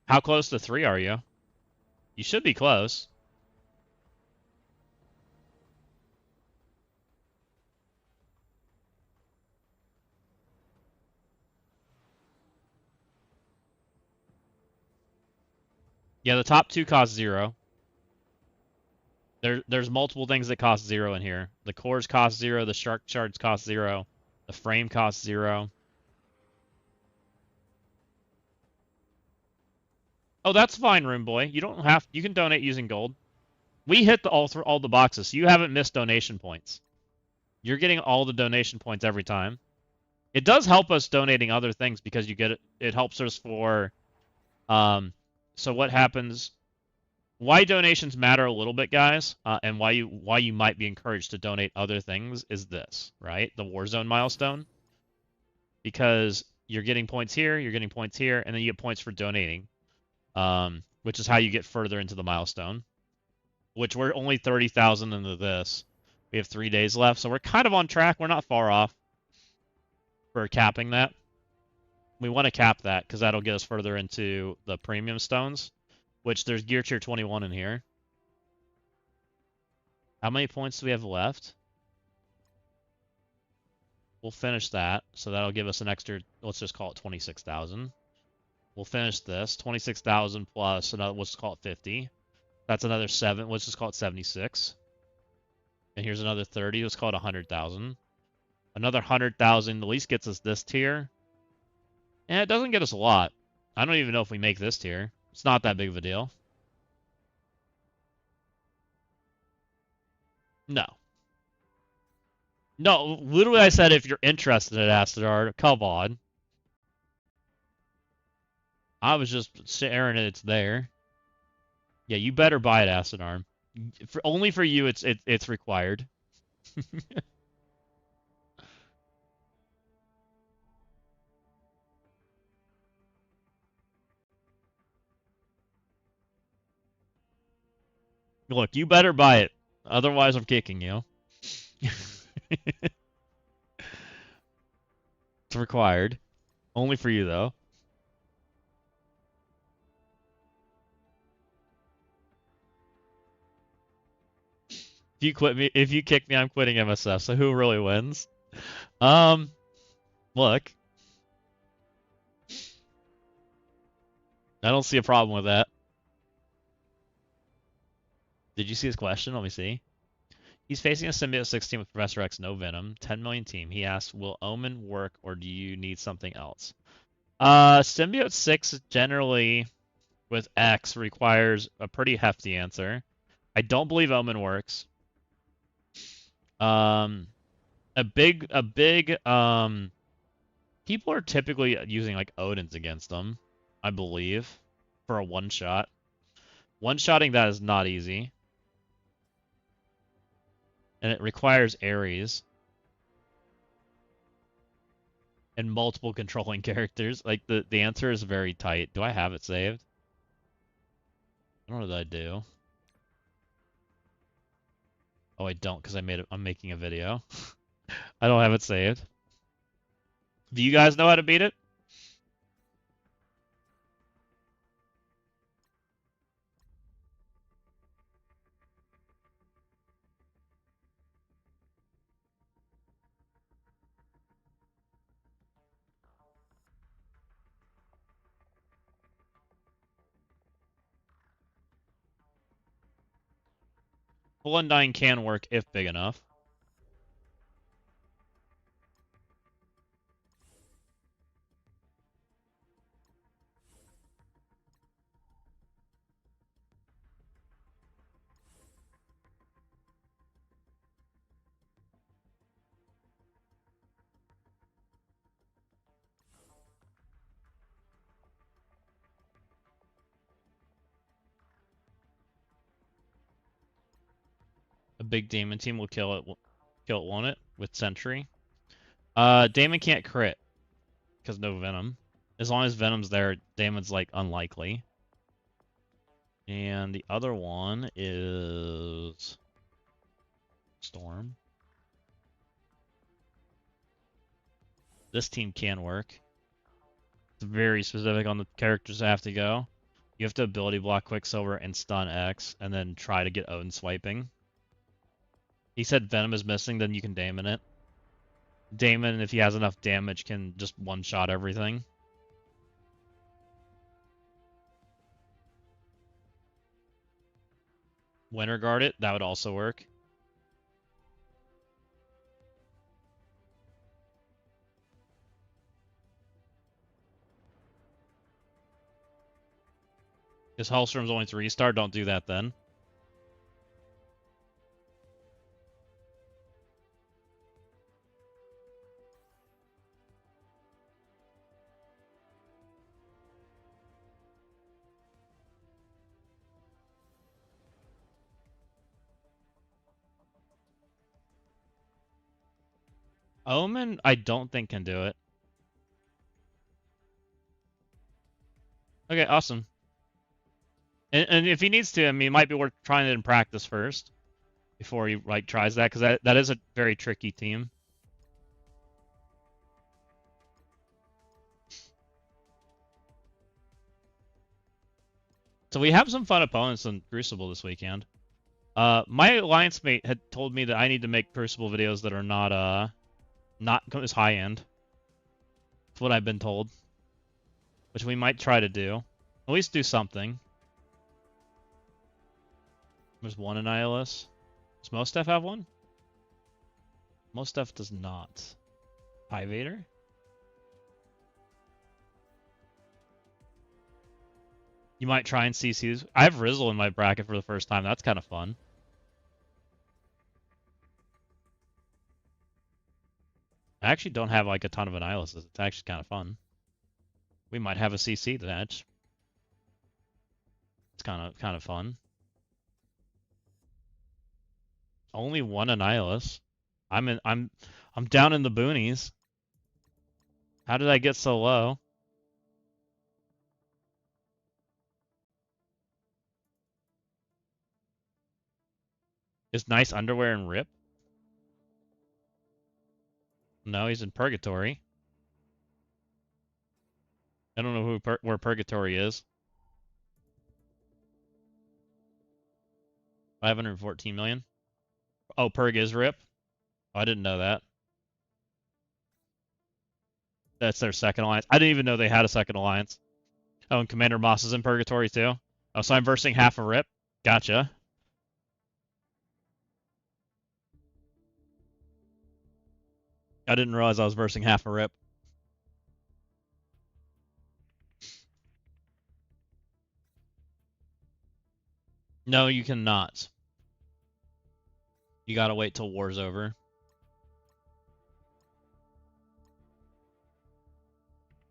How close to 3 are you? You should be close. Yeah, the top 2 cost 0. There's multiple things that cost 0 in here. The cores cost 0, the shark shards cost 0, the frame costs 0. Oh, that's fine, Room Boy. You can donate using gold. We hit all the boxes, so you haven't missed donation points. You're getting all the donation points every time. It does help us donating other things because you get it. It helps us for. So what happens? Why donations matter a little bit, guys, and why you might be encouraged to donate other things is this, right? The Warzone milestone, because you're getting points here, you're getting points here, and then you get points for donating, which is how you get further into the milestone. Which we're only 30,000 into this. We have 3 days left, so we're kind of on track. We're not far off for capping that. We want to cap that because that'll get us further into the premium stones, which there's gear tier 21 in here. How many points do we have left? We'll finish that, so that'll give us an extra, let's just call it 26,000. We'll finish this, 26,000 plus another, let's call it 50. That's another 7, let's just call it 76. And here's another 30, let's call it 100,000. Another 100,000 at least gets us this tier. And it doesn't get us a lot. I don't even know if we make this tier. It's not that big of a deal. No. No, literally I said if you're interested in Astrodart, come on. I was just sharing it's there. Yeah, you better buy it, Acid Arm. Only for you, it's required. Look, you better buy it. Otherwise, I'm kicking you. It's required. Only for you, though. If you kick me, I'm quitting MSF. So who really wins? Look. I don't see a problem with that. Did you see his question? Let me see. He's facing a Symbiote 16 with Professor X, no Venom, 10 million team. He asks, will Omen work or do you need something else? Symbiote 6 generally with X requires a pretty hefty answer. I don't believe Omen works. A big people are typically using like Odin's against them, I believe, for a one shot. One-shotting that is not easy. And it requires Ares. And multiple controlling characters. Like the answer is very tight. Do I have it saved? I don't know what I do. Oh, I don't because I'm making a video. I don't have it saved. Do you guys know how to beat it? Full Undying can work if big enough. A big Demon team will kill it, won't it? With Sentry. Damon can't crit because no Venom. As long as Venom's there, Damon's like unlikely. And the other one is Storm. This team can work. It's very specific on the characters that have to go. You have to ability block Quicksilver and stun X, and then try to get Odin swiping. He said Venom is missing, then you can Damon it. Damon, if he has enough damage, can just one-shot everything. Winter Guard it, that would also work. Because Hellstorm's only 3-star, don't do that then. Omen, I don't think can do it. Okay, awesome. And if he needs to, I mean, it might be worth trying it in practice first before he like tries that, because that is a very tricky team. So we have some fun opponents in Crucible this weekend. My alliance mate had told me that I need to make Crucible videos that are not as high end. That's what I've been told. Which we might try to do. At least do something. There's one Annihilus. Does most stuff have one? Most stuff does not. High Vader? You might try and CC these. I have Rizzle in my bracket for the first time. That's kind of fun. I actually don't have like a ton of Annihiluses. It's actually kind of fun. We might have a CC match. It's kind of fun. Only one Annihilus. I'm down in the boonies. How did I get so low? Is Nice Underwear in Rip? No, he's in Purgatory. I don't know where Purgatory is. 514 million. Oh, Purg is Rip? Oh, I didn't know that. That's their second alliance. I didn't even know they had a second alliance. Oh, and Commander Moss is in Purgatory too? Oh, so I'm versing half a Rip? Gotcha. I didn't realize I was versing half a rip. No, you cannot. You gotta wait till war's over.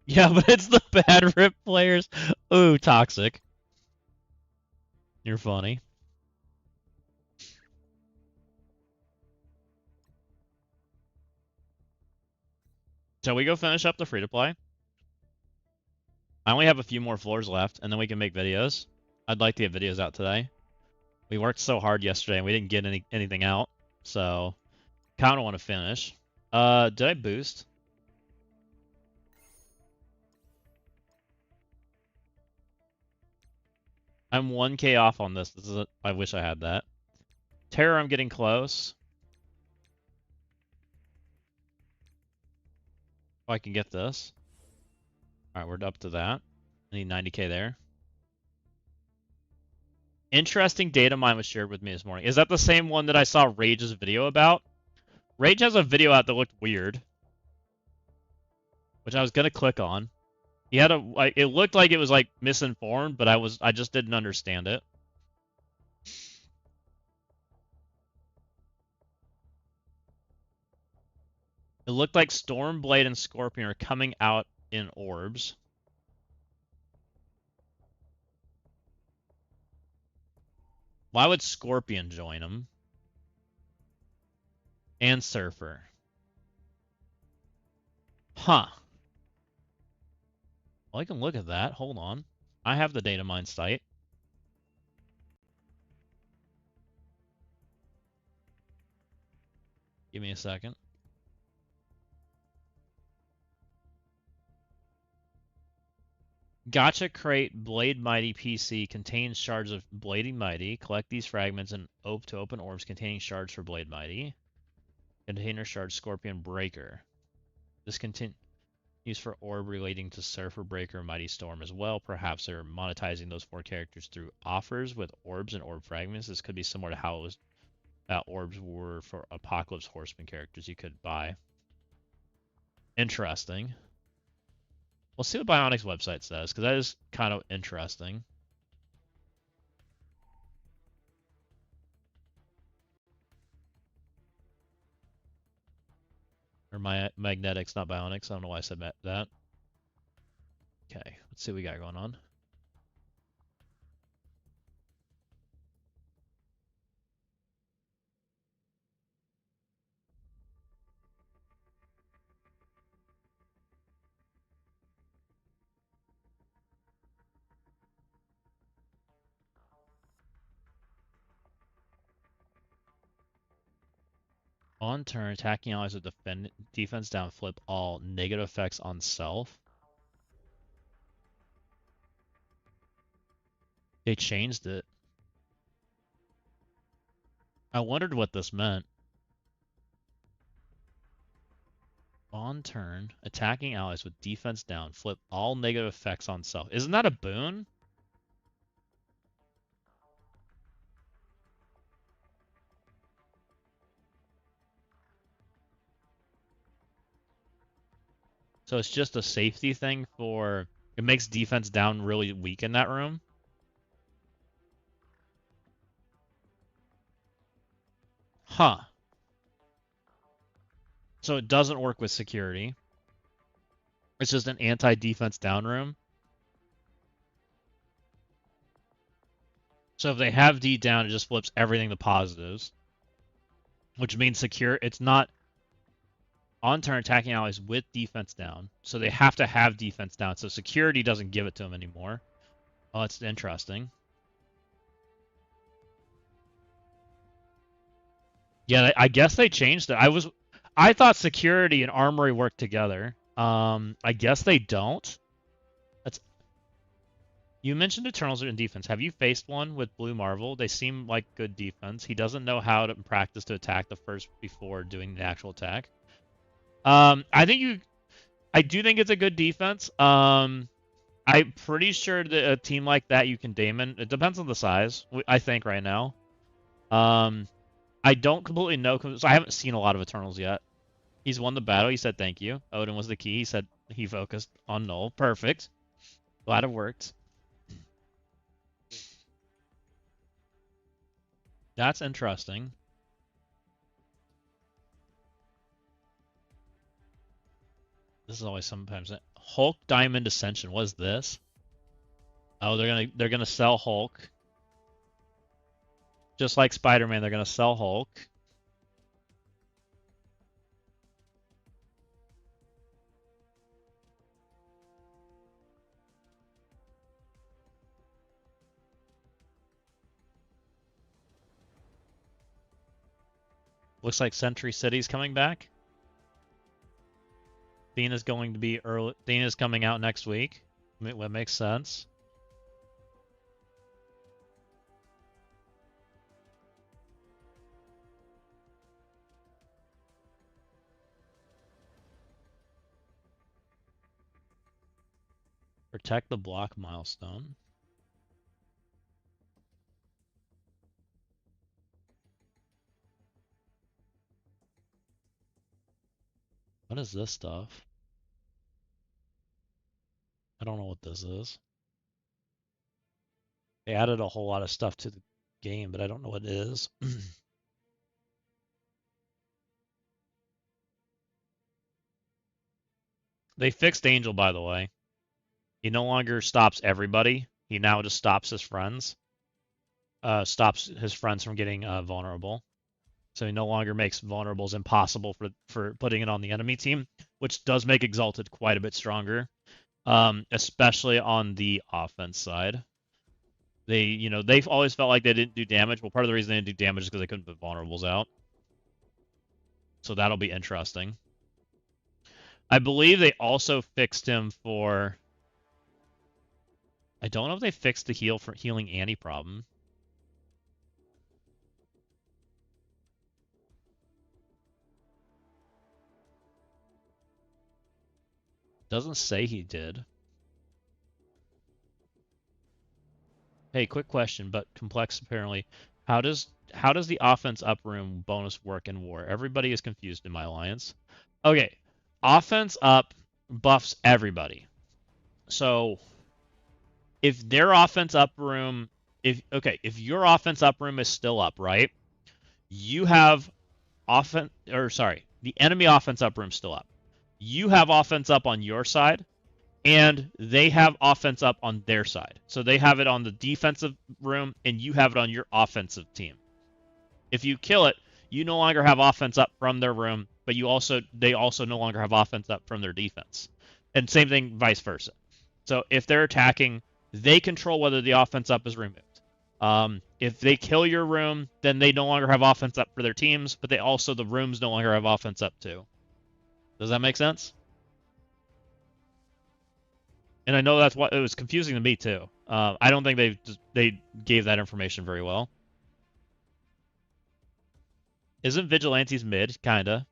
Yeah, but it's the bad rip players. Ooh, toxic. You're funny. Shall we go finish up the free-to-play? I only have a few more floors left, and then we can make videos. I'd like to get videos out today. We worked so hard yesterday, and we didn't get anything out, so kind of want to finish. Did I boost? I'm 1K off on this. I wish I had that. Terror, I'm getting close. Oh, I can get this. All right, we're up to that. I need 90K there. Interesting data mine was shared with me this morning. Is that the same one that I saw Rage's video about? Rage has a video out that looked weird, which I was gonna click on. He had it looked like it was like misinformed, but I just didn't understand it. It looked like Stormblade and Scorpion are coming out in orbs. Why would Scorpion join them? And Surfer. Huh. Well, I can look at that. Hold on. I have the data mine site. Give me a second. Gotcha crate Blade Mighty PC contains shards of Blading Mighty. Collect these fragments and to open orbs containing shards for Blade Mighty. Container shard Scorpion Breaker. This continues for orb relating to Surfer, Breaker, Mighty Storm as well. Perhaps they're monetizing those 4 characters through offers with orbs and orb fragments. This could be similar to how it was orbs were for Apocalypse Horseman characters you could buy. Interesting. We'll see what Bionic's website says, because that is kind of interesting. Or Magnetics, not Bionics. I don't know why I said that. Okay, let's see what we got going on. On turn, attacking allies with defense down, flip all negative effects on self. They changed it. I wondered what this meant. On turn, attacking allies with defense down, flip all negative effects on self. Isn't that a boon? So it's just a safety thing for... It makes defense down really weak in that room. Huh. So it doesn't work with security. It's just an anti-defense down room. So if they have D down, it just flips everything to positives. Which means it's not on turn attacking allies with defense down. So they have to have defense down. So security doesn't give it to them anymore. Oh, that's interesting. Yeah, I guess they changed it. I thought security and armory worked together. I guess they don't. You mentioned Eternals are in defense. Have you faced one with Blue Marvel? They seem like good defense. He doesn't know how to practice to attack the first before doing the actual attack. I do think it's a good defense. I'm pretty sure that a team like that you can Daemon. It depends on the size, I think, right now. I don't completely know, because I haven't seen a lot of Eternals yet. He's won the battle. He said thank you. Odin was the key. He said he focused on Null. Perfect. Glad it worked. That's interesting. This is always sometimes Hulk Diamond Ascension. What is this? Oh, they're gonna sell Hulk. Just like Spider-Man, they're gonna sell Hulk. Looks like Sentry City's coming back. Thena's going to be early. Thena's coming out next week. What makes sense. Protect the block milestone. What is this stuff? I don't know what this is. They added a whole lot of stuff to the game, but I don't know what it is. They fixed Angel, by the way. He no longer stops everybody. He now just stops his friends. Stops his friends from getting vulnerable. So he no longer makes vulnerables impossible for putting it on the enemy team, which does make Exalted quite a bit stronger, especially on the offense side. They've always felt like they didn't do damage. Well, part of the reason they didn't do damage is because they couldn't put vulnerables out. So that'll be interesting. I believe they also fixed him for... I don't know if they fixed the heal for healing Annie problem. Doesn't say he did. Hey, quick question, but complex apparently. How does the offense up room bonus work in war? Everybody is confused in my alliance. Okay, offense up buffs everybody. So if their offense up room, if your offense up room is still up, right? You have the enemy offense up room still up. You have offense up on your side, and they have offense up on their side. So they have it on the defensive room, and you have it on your offensive team. If you kill it, you no longer have offense up from their room, but they also no longer have offense up from their defense. And same thing vice versa. So if they're attacking, they control whether the offense up is removed. If they kill your room, then they no longer have offense up for their teams, but the rooms no longer have offense up too. Does that make sense? And I know that's what it was confusing to me too. I don't think they gave that information very well. Isn't Vigilantes mid? Kinda.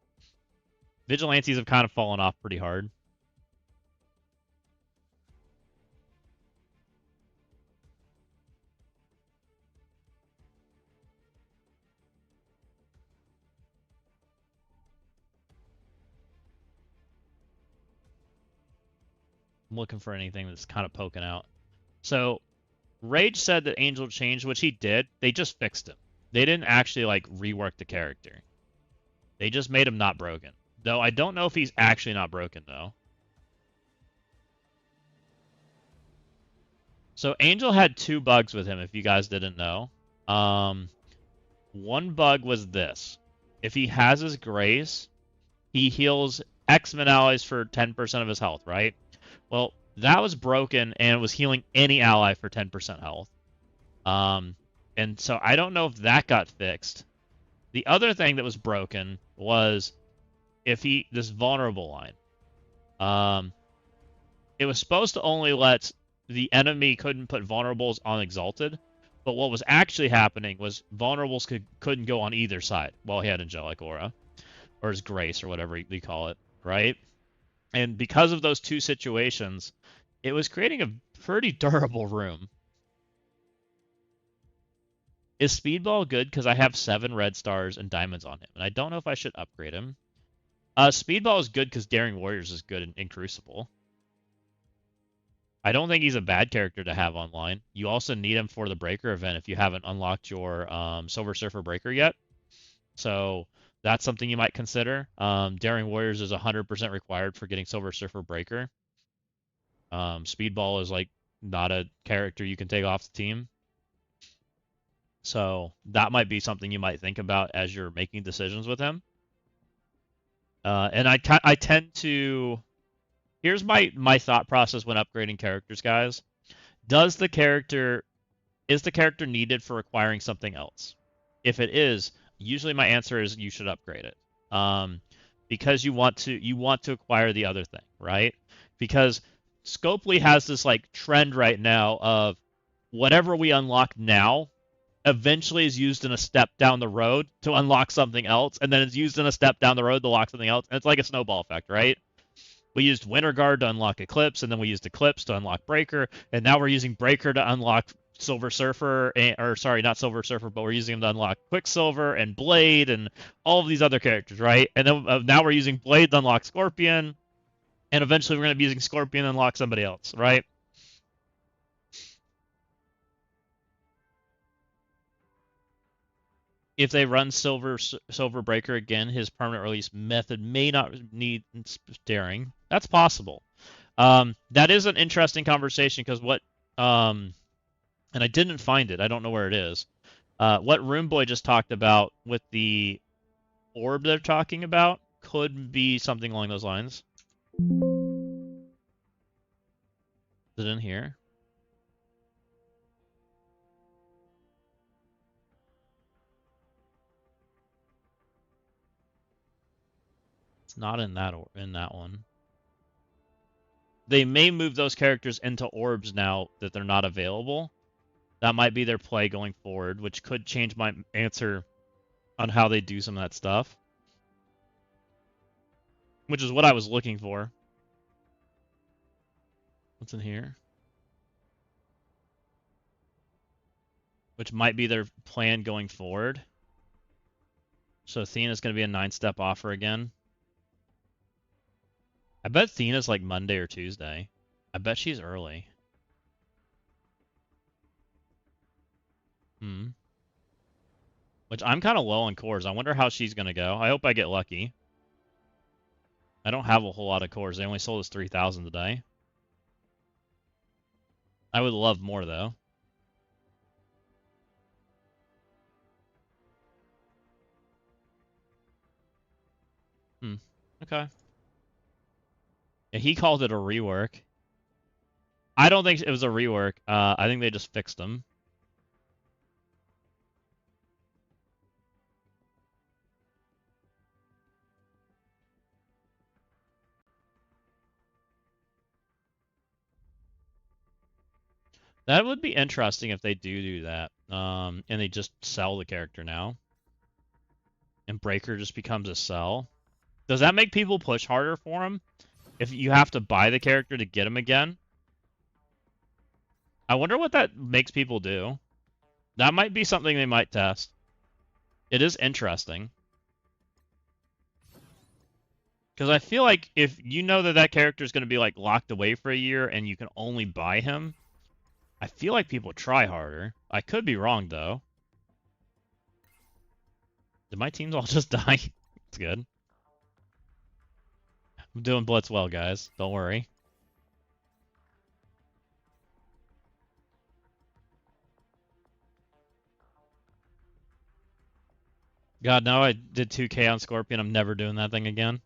Vigilantes have kind of fallen off pretty hard. I'm looking for anything that's kind of poking out. So, Rage said that Angel changed, which he did. They just fixed him. They didn't actually like rework the character. They just made him not broken. Though I don't know if he's actually not broken though. So Angel had 2 bugs with him, if you guys didn't know. One bug was this. If he has his Grace, he heals X-Men allies for 10% of his health, right? Well, that was broken and was healing any ally for 10% health. And so I don't know if that got fixed. The other thing that was broken was this vulnerable line. It was supposed to only let the enemy couldn't put vulnerables on Exalted, but what was actually happening was vulnerables couldn't go on either side while he had Angelic Aura, or his Grace, or whatever you call it, right? And because of those 2 situations, it was creating a pretty durable room. Is Speedball good? Because I have 7 red stars and diamonds on him, and I don't know if I should upgrade him. Speedball is good because Daring Warriors is good in Crucible. I don't think he's a bad character to have online. You also need him for the Breaker event if you haven't unlocked your Silver Surfer Breaker yet. So that's something you might consider. Daring Warriors is 100% required for getting Silver Surfer Breaker. Speedball is like not a character you can take off the team. So that might be something you might think about as you're making decisions with him. And I tend to... Here's my thought process when upgrading characters, guys. Is the character needed for acquiring something else? If it is, usually my answer is you should upgrade it. Because you want to acquire the other thing, right? Because Scopely has this like trend right now of whatever we unlock now eventually is used in a step down the road to unlock something else, and then it's used in a step down the road to unlock something else. And it's like a snowball effect, right? We used Winter Guard to unlock Eclipse, and then we used Eclipse to unlock Breaker, and now we're using Breaker to unlock Silver Surfer, or sorry, not Silver Surfer, but we're using him to unlock Quicksilver and Blade and all of these other characters, right? And then now we're using Blade to unlock Scorpion, and eventually we're going to be using Scorpion to unlock somebody else, right? If they run Silver Breaker again, his permanent release method may not need Daring. That's possible. That is an interesting conversation because and I didn't find it. I don't know where it is. What Roomboy just talked about with the orb they're talking about could be something along those lines. Is it in here? It's not in that one. They may move those characters into orbs now that they're not available. That might be their play going forward, which could change my answer on how they do some of that stuff. Which is what I was looking for. What's in here? Which might be their plan going forward. So Athena's going to be a 9-step offer again. I bet Athena's like Monday or Tuesday. I bet she's early. Which I'm kind of low on cores. I wonder how she's going to go. I hope I get lucky. I don't have a whole lot of cores. They only sold us 3,000 today. I would love more, though. Okay. Yeah, he called it a rework. I don't think it was a rework. I think they just fixed them. That would be interesting if they do that. And they just sell the character now. And Breaker just becomes a sell. Does that make people push harder for him? If you have to buy the character to get him again? I wonder what that makes people do. That might be something they might test. It is interesting. Because I feel like if you know that character is going to be like locked away for a year and you can only buy him, I feel like people try harder. I could be wrong, though. Did my teams all just die? It's good. I'm doing Blitz well, guys. Don't worry. God, now I did 2K on Scorpion. I'm never doing that thing again.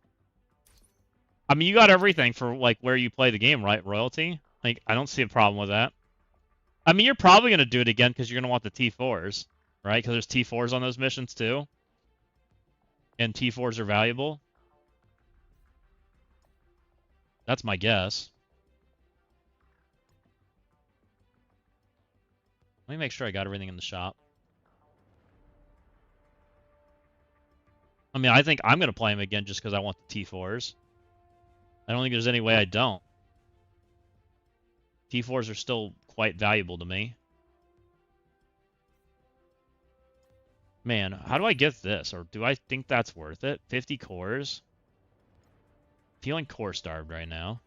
I mean, you got everything for like where you play the game, right? Royalty? Like, I don't see a problem with that. I mean, you're probably going to do it again because you're going to want the T4s, right? Because there's T4s on those missions too. And T4s are valuable. That's my guess. Let me make sure I got everything in the shop. I mean, I think I'm going to play him again just because I want the T4s. I don't think there's any way I don't. T4s are still quite valuable to me. Man, how do I get this? Or do I think that's worth it? 50 cores? Feeling core starved right now.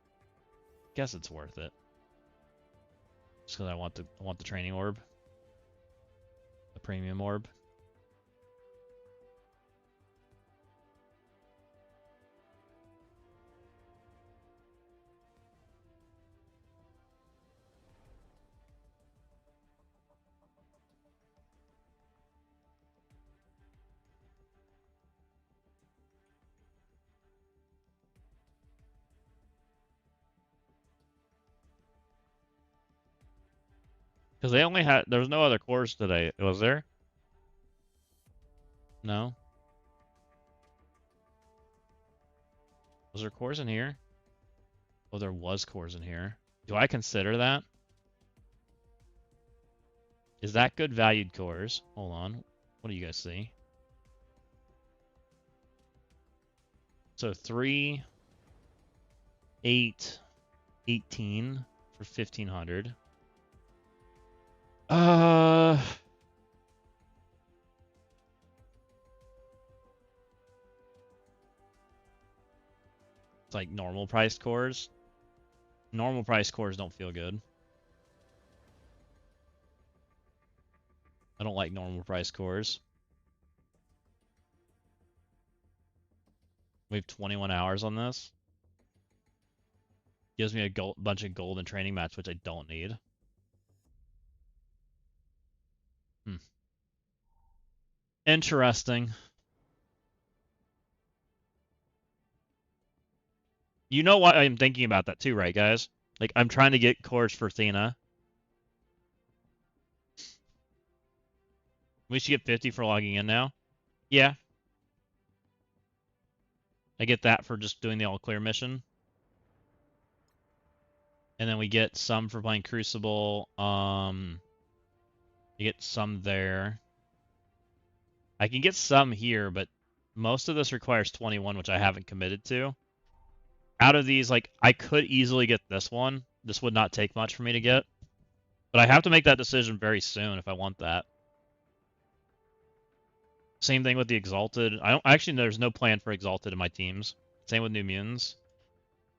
Guess it's worth it. Just because I want the training orb. The premium orb. Because they only had, there was no other cores today, was there? No? Was there cores in here? Oh, there was cores in here. Do I consider that? Is that good valued cores? Hold on. What do you guys see? So 3, 8, 18 for 1,500. It's like normal priced cores. Normal price cores don't feel good. I don't like normal price cores. We have 21 hours on this. Gives me a bunch of gold and training mats, which I don't need. Interesting. You know why I'm thinking about that too, right, guys? Like, I'm trying to get cores for Athena. We should get 50 for logging in now. Yeah. I get that for just doing the all clear mission. And then we get some for playing Crucible. You get some there. I can get some here, but most of this requires 21, which I haven't committed to. Out of these, like, I could easily get this one. This would not take much for me to get. But I have to make that decision very soon if I want that. Same thing with the Exalted. Actually, there's no plan for Exalted in my teams. Same with New Mutants.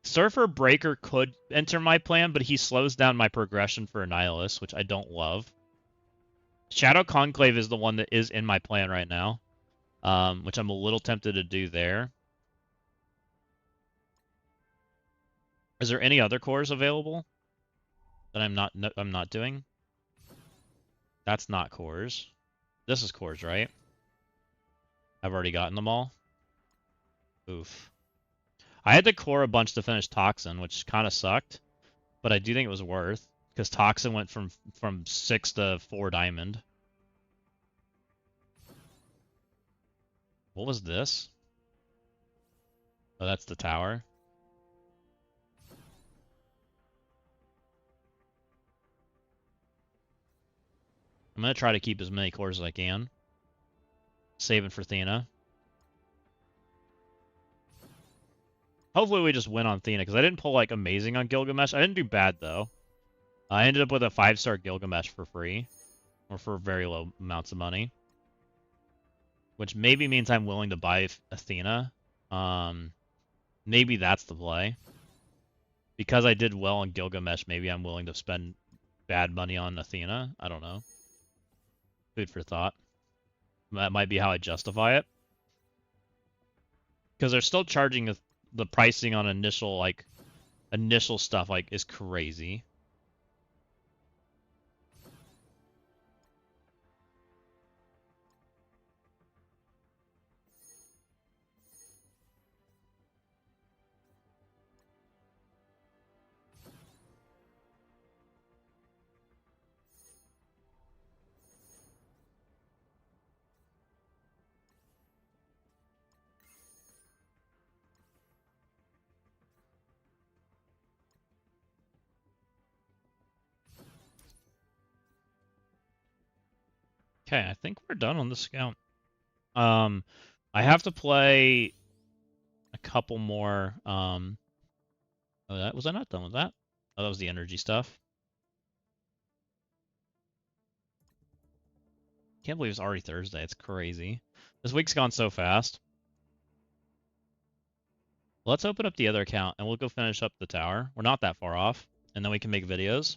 Surfer Breaker could enter my plan, but he slows down my progression for Annihilus, which I don't love. Shadow Conclave is the one that is in my plan right now, which I'm a little tempted to do there. Is there any other cores available that I'm not doing? That's not cores. This is cores, right? I've already gotten them all. Oof. I had to core a bunch to finish Toxin, which kind of sucked, but I do think it was worth, because Toxin went from 6 to 4 diamond. What was this? Oh, that's the tower. I'm going to try to keep as many cores as I can. Saving for Athena. Hopefully we just win on Athena, because I didn't pull, like, amazing on Gilgamesh. I didn't do bad, though. I ended up with a 5-star Gilgamesh for free. Or for very low amounts of money. Which maybe means I'm willing to buy Athena. Maybe that's the play. Because I did well on Gilgamesh, maybe I'm willing to spend bad money on Athena. I don't know. Food for thought. That might be how I justify it. Because they're still charging the pricing on initial stuff is crazy. Okay, I think we're done on the scout. I have to play a couple more. Oh, was I not done with that? Oh, that was the energy stuff. Can't believe it's already Thursday. It's crazy. This week's gone so fast. Let's open up the other account and we'll go finish up the tower. We're not that far off, and then we can make videos.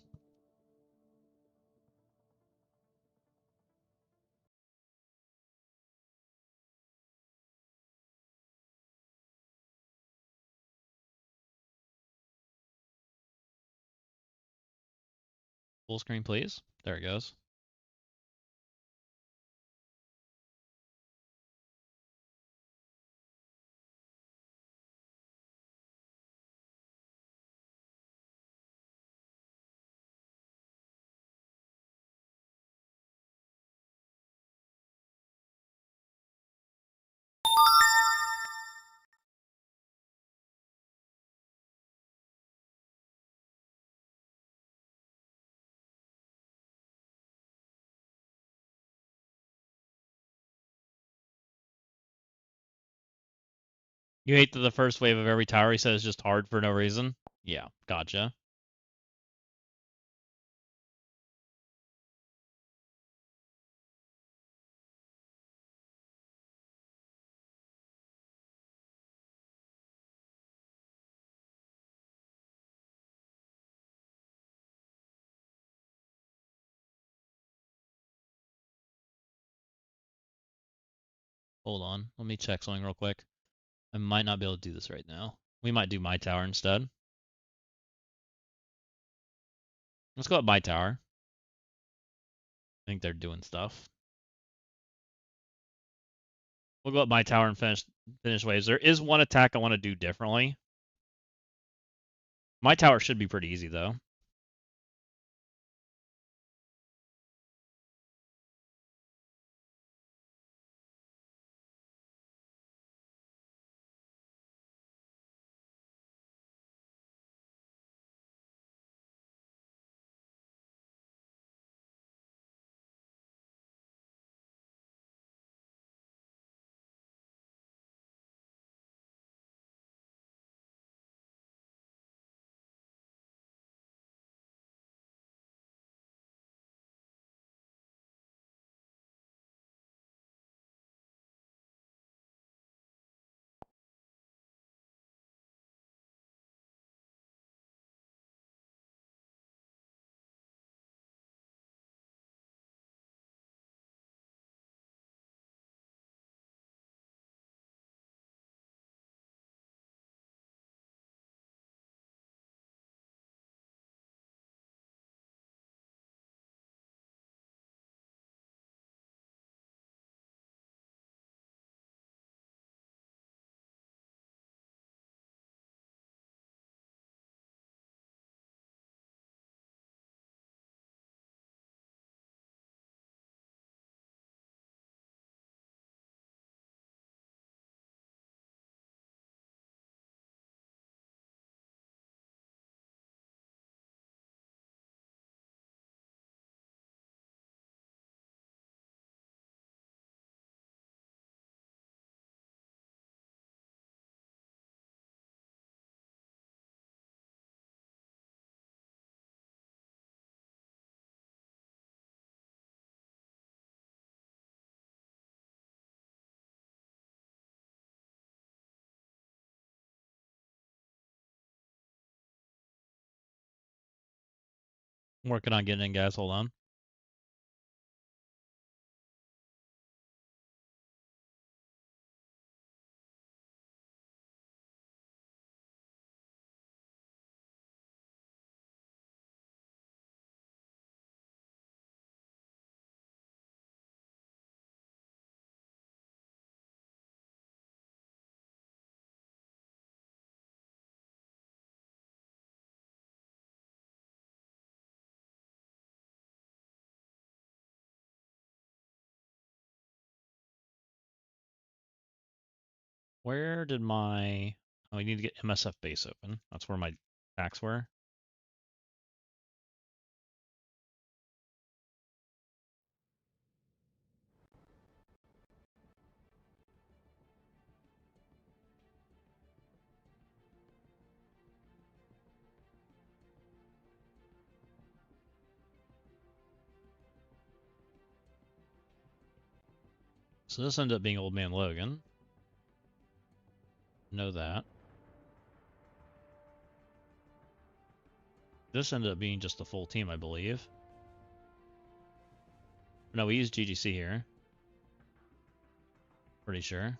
Full screen, please. There it goes. You hate that the first wave of every tower he says is just hard for no reason? Yeah, gotcha. Hold on. Let me check something real quick. I might not be able to do this right now. We might do my tower instead. Let's go up my tower. I think they're doing stuff. We'll go up my tower and finish waves. There is one attack I want to do differently. My tower should be pretty easy though. I'm working on getting in, guys. Hold on. Where did my... Oh, we need to get MSF base open. That's where my attacks were. So this ended up being Old Man Logan. Know that. This ended up being just the full team, I believe. No, we used GGC here. Pretty sure.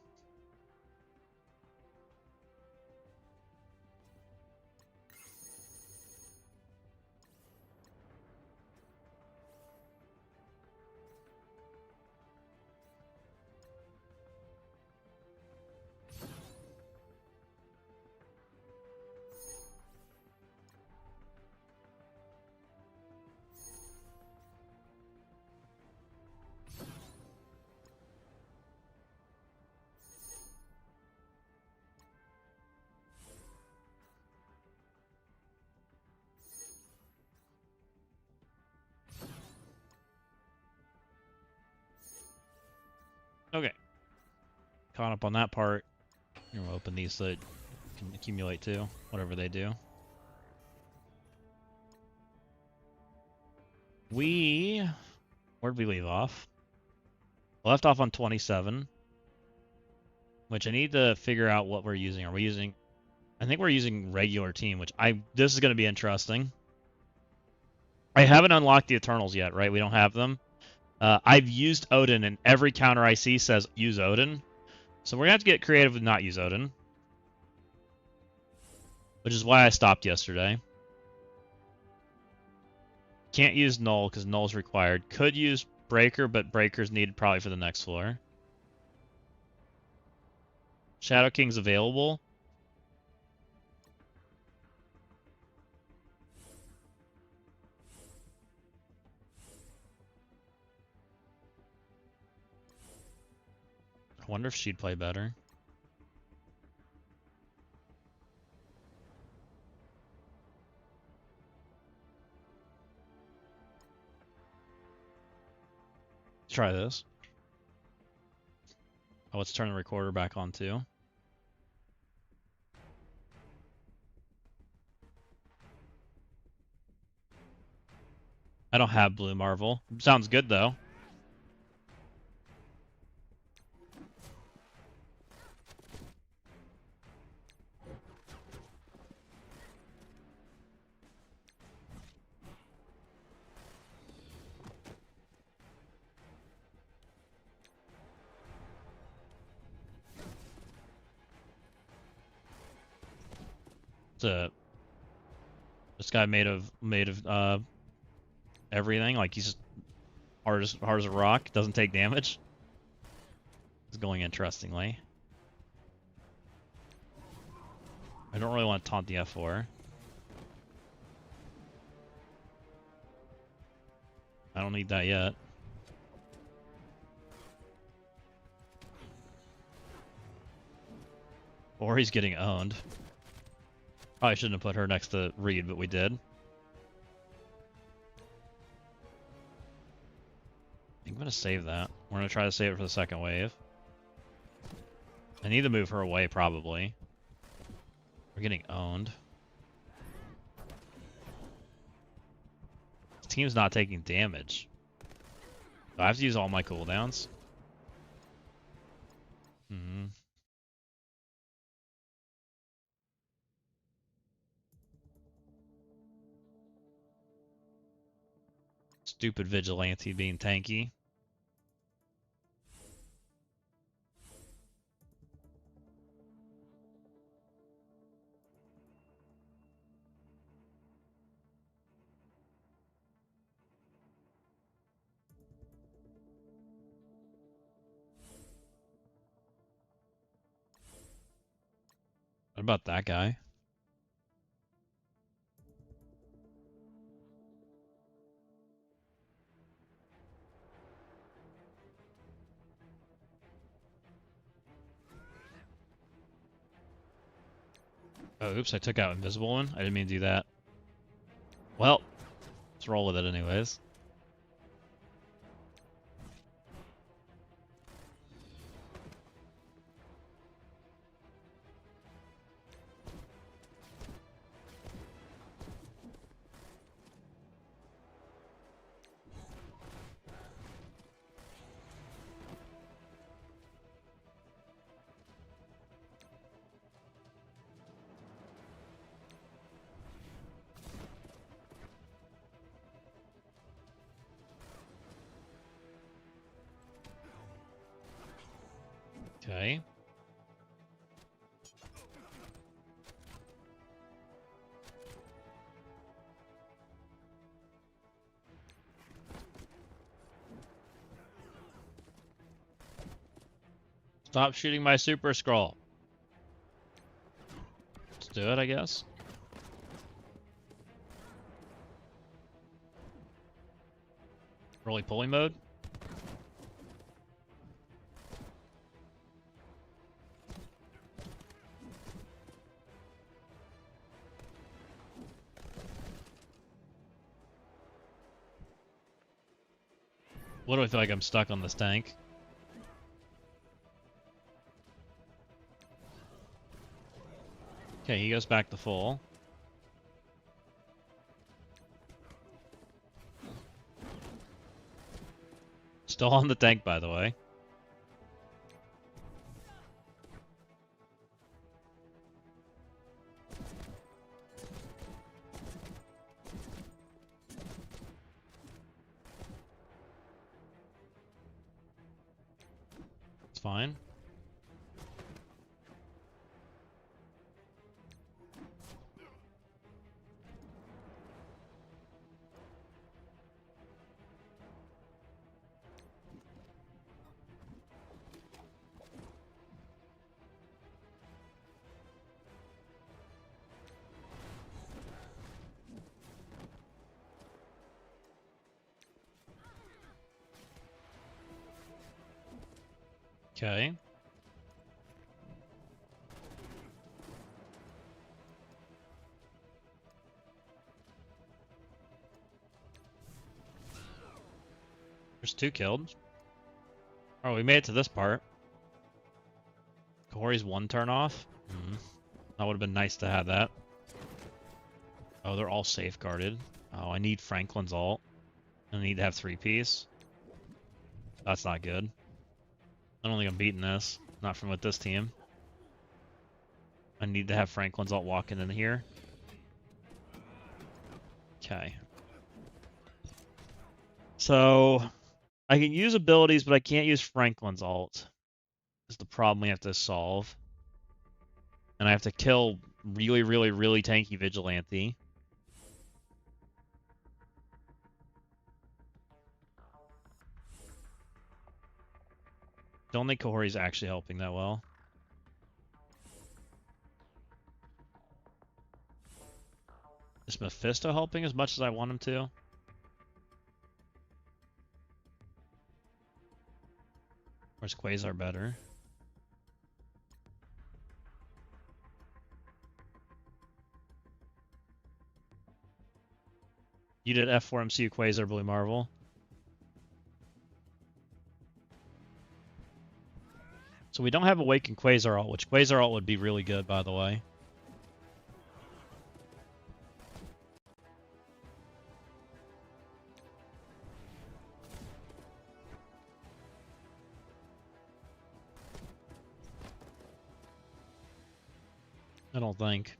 Okay. Caught up on that part. Here, we'll open these so it can accumulate too, whatever they do. Where'd we leave off? Left off on 27, which I need to figure out what we're using. Are we using... I think we're using regular team, which this is going to be interesting. I haven't unlocked the Eternals yet, right? We don't have them. I've used Odin, and every counter I see says use Odin. So we're going to have to get creative and not use Odin. Which is why I stopped yesterday. Can't use Null, because Null's required. Could use Breaker, but Breaker's needed probably for the next floor. Shadow King's available. I wonder if she'd play better. Let's try this. Oh, let's turn the recorder back on too. I don't have Blue Marvel. Sounds good though. This guy made of everything. Like he's just hard as a rock. Doesn't take damage. It's going interestingly. I don't really want to taunt the F4. I don't need that yet. Or he's getting owned. Probably shouldn't have put her next to Reed, but we did. I'm going to save that. We're going to try to save it for the second wave. I need to move her away, probably. We're getting owned. This team's not taking damage. Do I have to use all my cooldowns? Mm-hmm. Stupid Vigilante being tanky. What about that guy? Oh, oops, I took out Invisible One. I didn't mean to do that. Well, let's roll with it anyways. Okay. Stop shooting my super scroll. Let's do it, I guess. Roly-poly mode. What do I feel like I'm stuck on this tank? Okay, he goes back to full. Still on the tank, by the way. It's fine. Okay. There's 2 killed. Oh, we made it to this part. Kahori's 1 turn off. That would have been nice to have that. Oh, they're all safeguarded. Oh, I need Franklin's ult. I need to have 3-piece. That's not good. I don't think I'm beating this. Not from with this team. I need to have Franklin's ult walking in here. Okay. So, I can use abilities, but I can't use Franklin's ult. Is the problem we have to solve. And I have to kill really, really, really tanky Vigilante. Don't think Kahori's actually helping that well. Is Mephisto helping as much as I want him to? Or is Quasar better? You did F4MCU Quasar Blue Marvel. So we don't have Awaken Quasar ult, which Quasar ult would be really good, by the way. I don't think.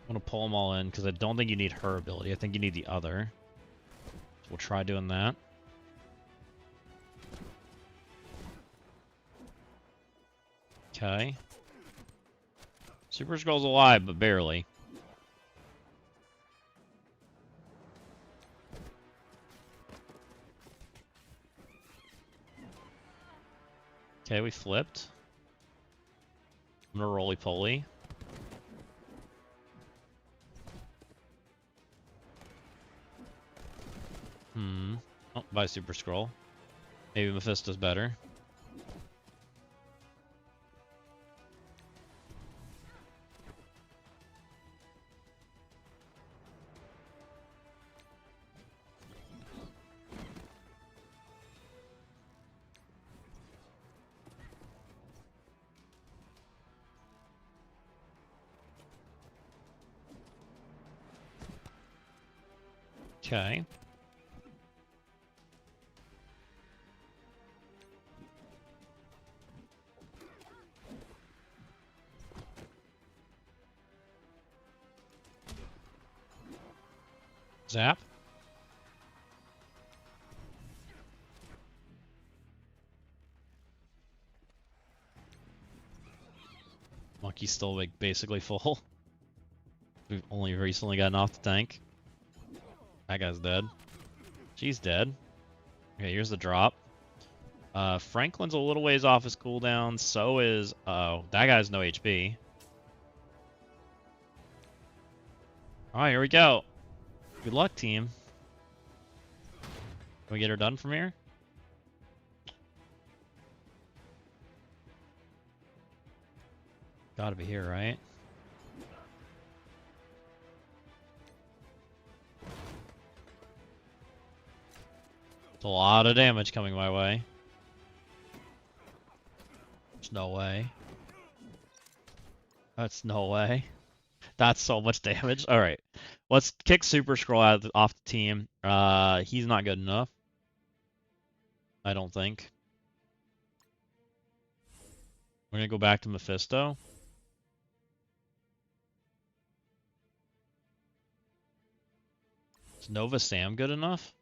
I'm going to pull them all in, because I don't think you need her ability. I think you need the other. So we'll try doing that. Okay. Super Skrull's alive, but barely. Okay, we flipped. I'm gonna roly-poly. Oh, buy Super Skrull. Maybe Mephisto's better. Okay. Zap. Monkey's still like basically full. We've only recently gotten off the tank. That guy's dead. She's dead. Okay, here's the drop. Franklin's a little ways off his cooldown. So is that guy's no HP. Alright, here we go. Good luck, team. Can we get her done from here? Gotta be here, right? It's a lot of damage coming my way. There's no way. That's no way. That's so much damage. Alright. Let's kick Super Scroll off the team. He's not good enough. I don't think. We're gonna go back to Mephisto. Is Nova Sam good enough?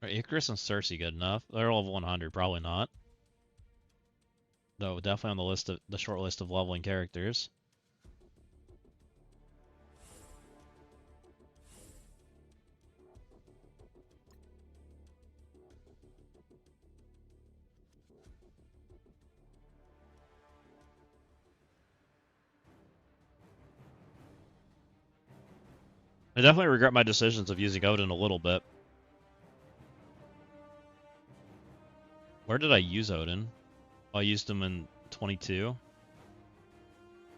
Are Icarus and Cersei good enough? They're level 100, probably not. Though definitely on the list of the short list of leveling characters. I definitely regret my decisions of using Odin a little bit. Where did I use Odin? Oh, I used him in 22.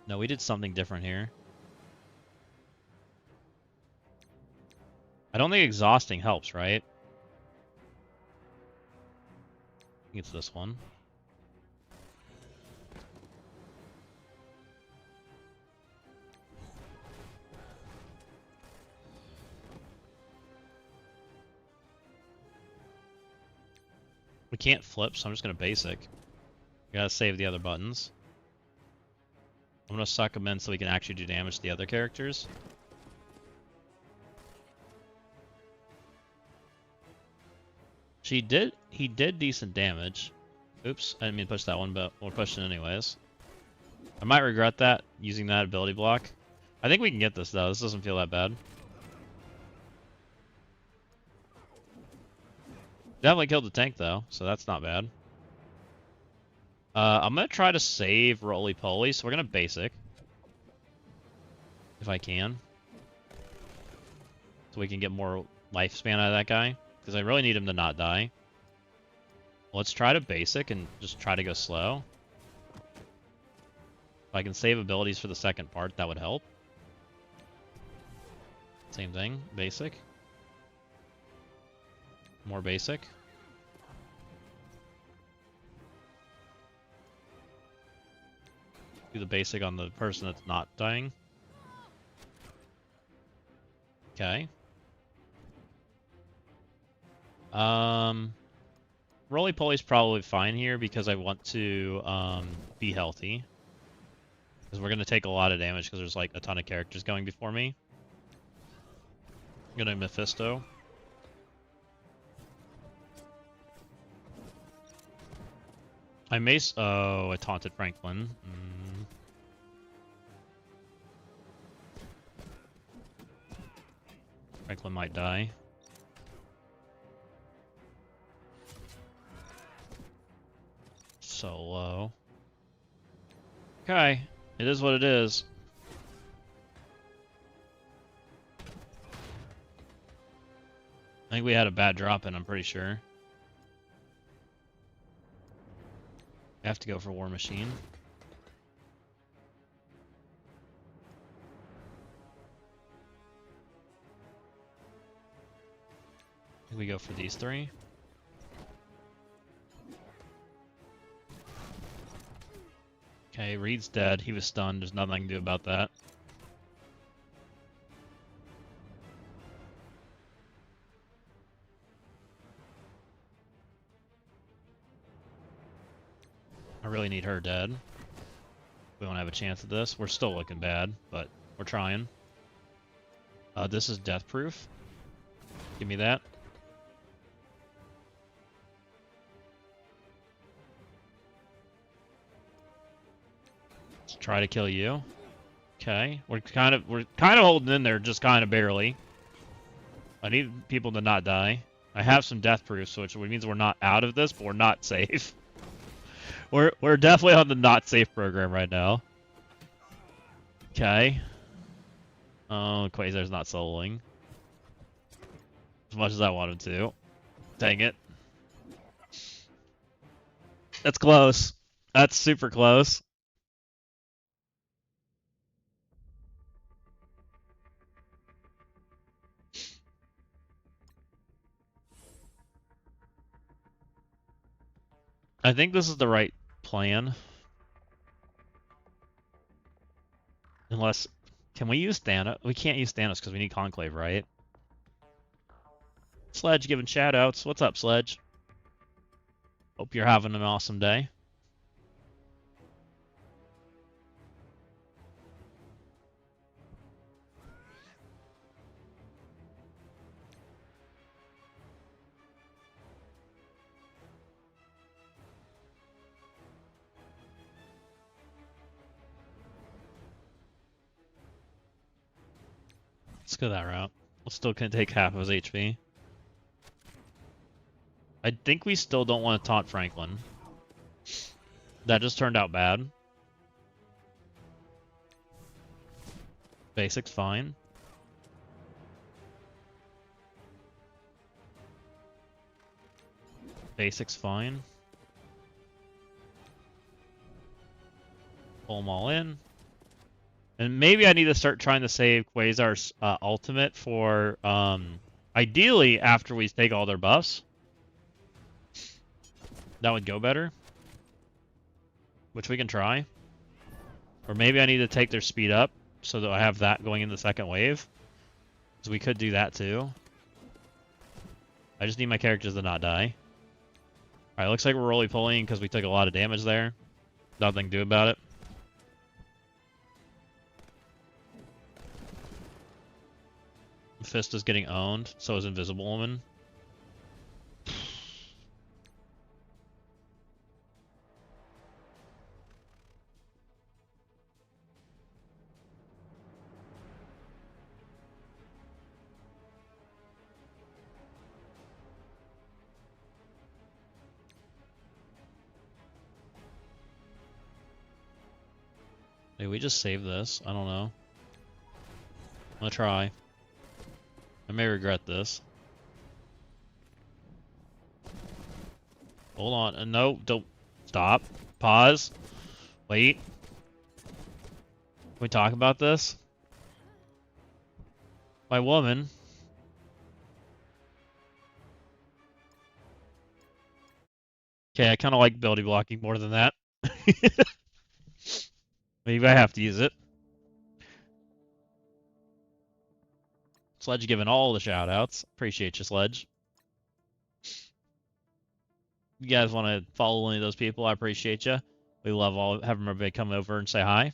No, we did something different here. I don't think exhausting helps, right? I think it's this one. We can't flip, so I'm just gonna basic. We gotta save the other buttons. I'm gonna suck them in so we can actually do damage to the other characters. He did decent damage. Oops, I didn't mean to push that one, but we're pushing anyways. I might regret that, using that ability block. I think we can get this though, this doesn't feel that bad. Definitely killed the tank though, so that's not bad. I'm gonna try to save Roly-Poly, so we're gonna basic. If I can. So we can get more lifespan out of that guy. Because I really need him to not die. Let's try to basic and just try to go slow. If I can save abilities for the second part, that would help. Same thing, basic. More basic. Do the basic on the person that's not dying. Okay. Roly-Poly's probably fine here because I want to be healthy. Because we're going to take a lot of damage because there's like a ton of characters going before me. I'm going to Mephisto. I may... Oh, I taunted Franklin. Franklin might die. So low. Okay, it is what it is. I think we had a bad drop in, I'm pretty sure. I have to go for War Machine. I think we go for these three. Okay, Reed's dead. He was stunned. There's nothing I can do about that. I really need her dead. We don't have a chance at this. We're still looking bad, but we're trying. This is death proof. Give me that. Let's try to kill you. Okay, we're kind of holding in there, just kind of barely. I need people to not die. I have some death proofs, which means we're not out of this, but we're not safe. We're definitely on the not safe program right now. Okay. Oh, Quasar's not soloing. As much as I want him to. Dang it. That's close. That's super close. I think this is the right plan. Unless... Can we use Thanos? We can't use Thanos because we need Conclave, right? Sledge giving shoutouts. What's up, Sledge? Hope you're having an awesome day. Let's go that route. We'll still can take half of his HP. I think we still don't want to taunt Franklin. That just turned out bad. Basic's fine. Basic's fine. Pull them all in. And maybe I need to start trying to save Quasar's ultimate for, ideally, after we take all their buffs. That would go better. Which we can try. Or maybe I need to take their speed up, so that I have that going in the second wave. So we could do that too. I just need my characters to not die. Alright, looks like we're really pulling because we took a lot of damage there. Nothing to do about it. Fist is getting owned, so is Invisible Woman. Maybe we just save this. I don't know. I'm gonna try. I may regret this. Hold on. No, don't. Stop. Pause. Wait. Can we talk about this? My woman. Okay, I kind of like ability blocking more than that. Maybe I have to use it. Sledge giving all the shoutouts. Appreciate you, Sledge. You guys want to follow any of those people? I appreciate you. We love having everybody come over and say hi.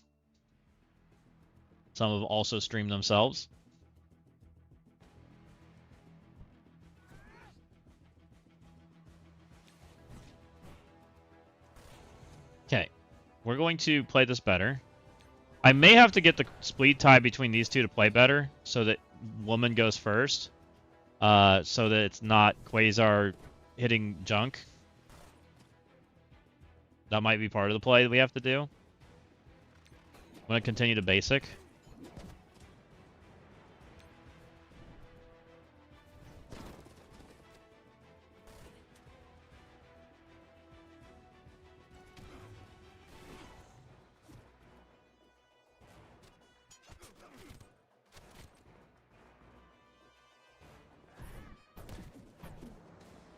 Some have also streamed themselves. Okay, we're going to play this better. I may have to get the speed tie between these two to play better, so that woman goes first, so that it's not Quasar hitting junk. That might be part of the play that we have to do. I'm going to continue to basic.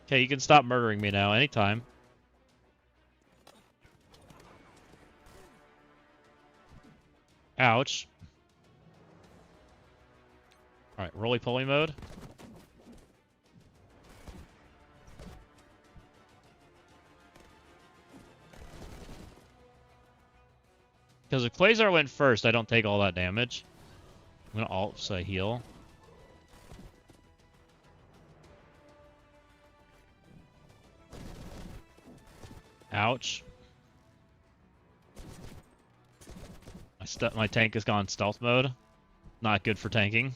Okay, you can stop murdering me now, anytime. Ouch. Alright, roly-poly mode. Because if Quasar went first, I don't take all that damage. I'm gonna alt so I heal. Ouch. My tank has gone stealth mode. Not good for tanking.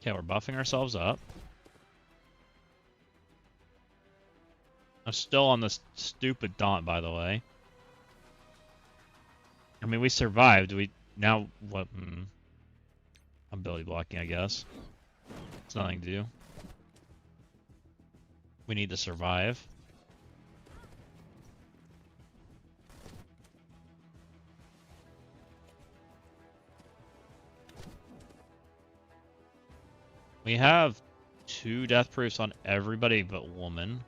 Okay, we're buffing ourselves up. I'm still on this stupid daunt, by the way. I mean, we survived. We now what? Ability blocking, I guess. It's nothing to do. We need to survive. We have 2 death proofs on everybody but woman.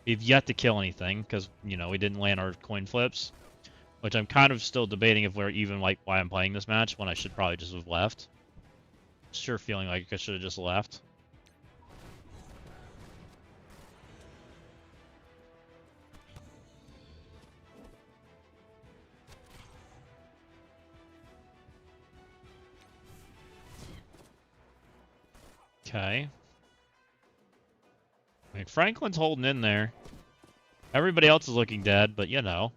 We've yet to kill anything because, you know, we didn't land our coin flips. Which I'm kind of still debating if we're even like why I'm playing this match when I should probably just have left. Sure feeling like I should have just left. Okay. I mean, Franklin's holding in there. Everybody else is looking dead, but you know.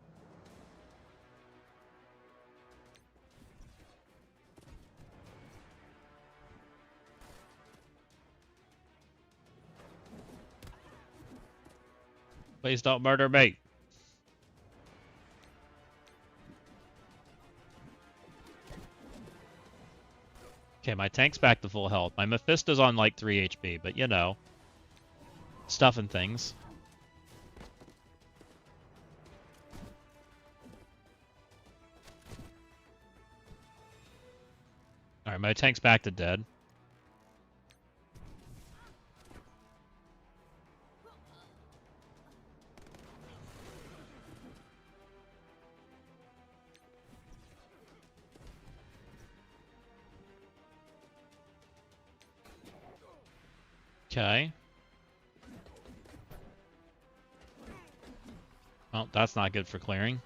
Please don't murder me. Okay, my tank's back to full health. My Mephisto's on like 3 HP, but you know. Stuff and things. Alright, my tank's back to dead. Okay. Well, that's not good for clearing.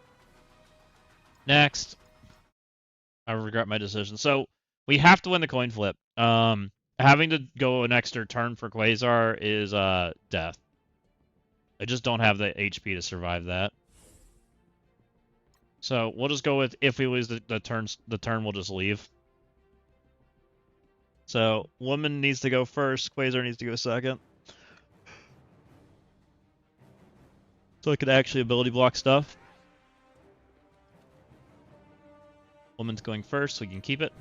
Next. I regret my decision. So, we have to win the coin flip. Having to go an extra turn for Quasar is death. I just don't have the HP to survive that. So we'll just go with if we lose the turn we'll just leave. So woman needs to go first, Quasar needs to go second. So I could actually ability block stuff. Woman's going first, so we can keep it.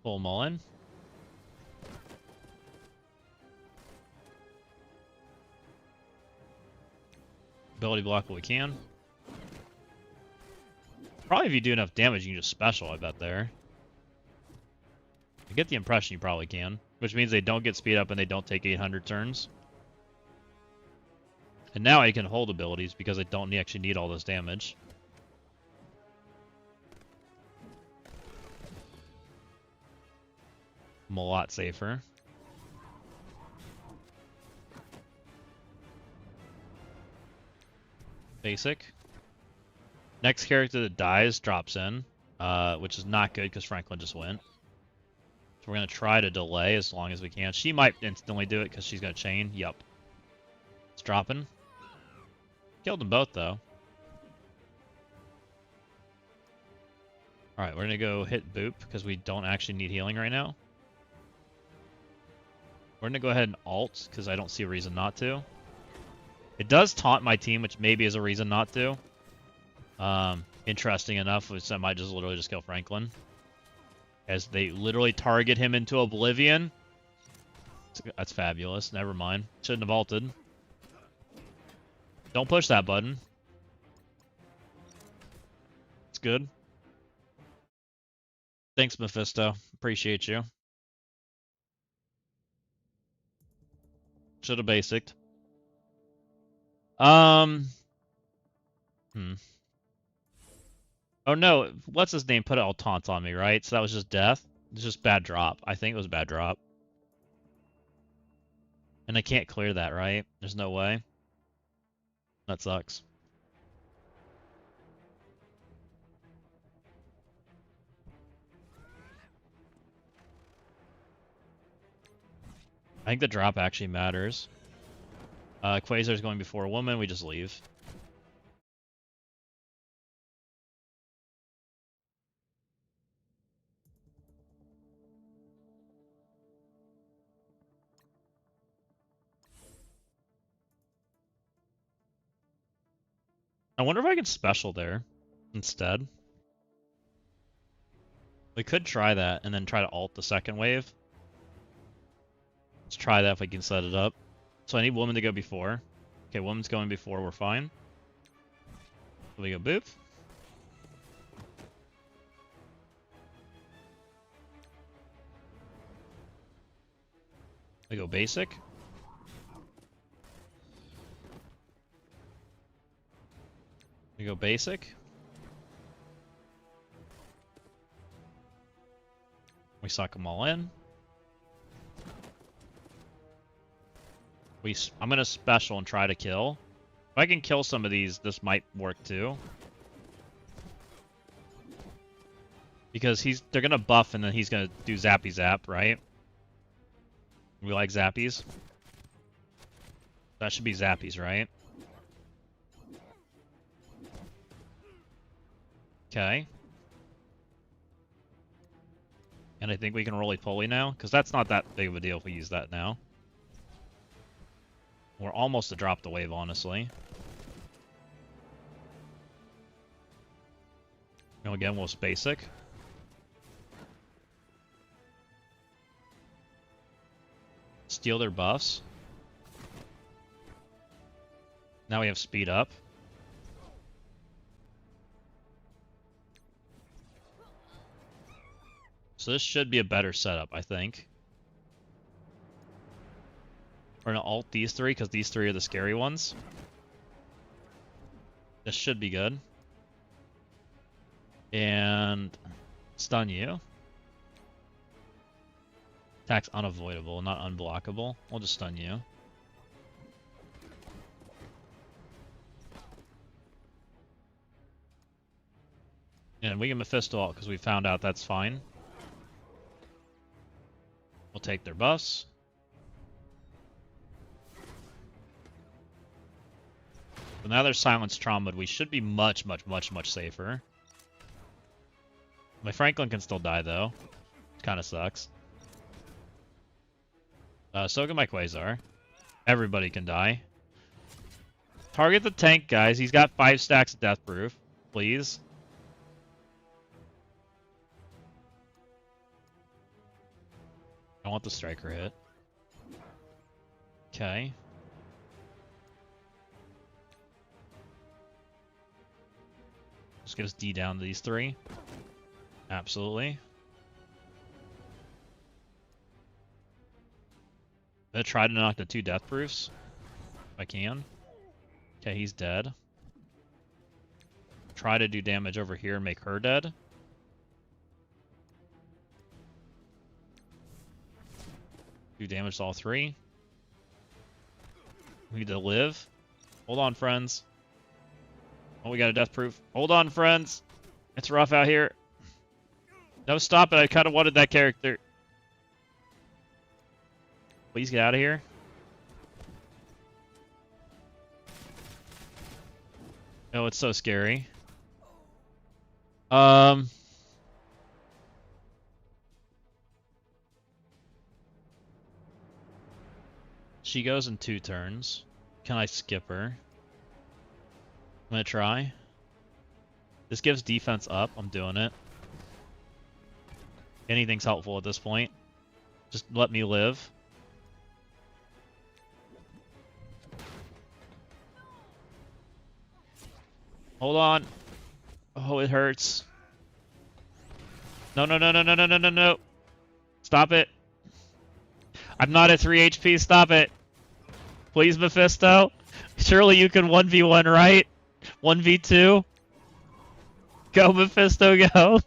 Full Mullen. Ability block what we can. Probably if you do enough damage, you can just special, I bet there. I get the impression you probably can. Which means they don't get speed up and they don't take 800 turns. And now I can hold abilities because I don't actually need all this damage. I'm a lot safer. Basic. Next character that dies drops in, which is not good because Franklin just went. So we're going to try to delay as long as we can. She might instantly do it because she's going to chain. Yup. It's dropping. Killed them both, though. Alright, we're going to go hit Boop because we don't actually need healing right now. We're going to go ahead and alt because I don't see a reason not to. It does taunt my team, which maybe is a reason not to. Interesting enough, which I might just literally just kill Franklin. As they literally target him into oblivion. That's fabulous. Never mind. Shouldn't have ulted. Don't push that button. It's good. Thanks, Mephisto. Appreciate you. Should have basicked. Hmm. Oh no, what's his name? Put all taunts on me, right? So that was just death? It's just bad drop. I think it was bad drop. And I can't clear that, right? There's no way. That sucks. I think the drop actually matters. Quasar's going before a woman, we just leave. I wonder if I can special there instead. We could try that and then try to ult the second wave. Let's try that if we can set it up. So I need woman to go before. Okay, woman's going before, we're fine. So we go boop. We go basic. We go basic. We suck them all in. I'm gonna special and try to kill. If I can kill some of these, this might work too. Because they're gonna buff and then he's gonna do zappy zap, right? We like zappies. That should be zappies, right? Okay. And I think we can roly-poly now, because that's not that big of a deal if we use that now. We're almost to drop the wave, honestly. And again, we'll basic. Steal their buffs. Now we have speed up. So this should be a better setup, I think. We're gonna ult these three, because these three are the scary ones. This should be good. And stun you. Attack's unavoidable, not unblockable. We'll just stun you. And we can Mephisto ult because we found out that's fine. We'll take their buffs. So now they're silenced trauma. We should be much safer. My Franklin can still die though. Kind of sucks. So can my Quasar. Everybody can die. Target the tank, guys. He's got 5 stacks of death proof. Please. I want the striker hit. Okay. Just get us D down to these 3. Absolutely. I'm gonna try to knock the 2 death proofs. If I can. Okay, he's dead. Try to do damage over here and make her dead. Do damage to all 3. We need to live. Hold on, friends. Oh, we got a death proof. Hold on, friends. It's rough out here. No, stop it. I kind of wanted that character. Please get out of here. Oh, it's so scary. She goes in 2 turns. Can I skip her? I'm gonna try. This gives defense up. I'm doing it. Anything's helpful at this point. Just let me live. Hold on. Oh, it hurts. No, no, no, no, no, no, no, no, no. Stop it. I'm not at 3 HP. Stop it. Please, Mephisto. Surely you can 1v1, right? 1v2? Go, Mephisto, go.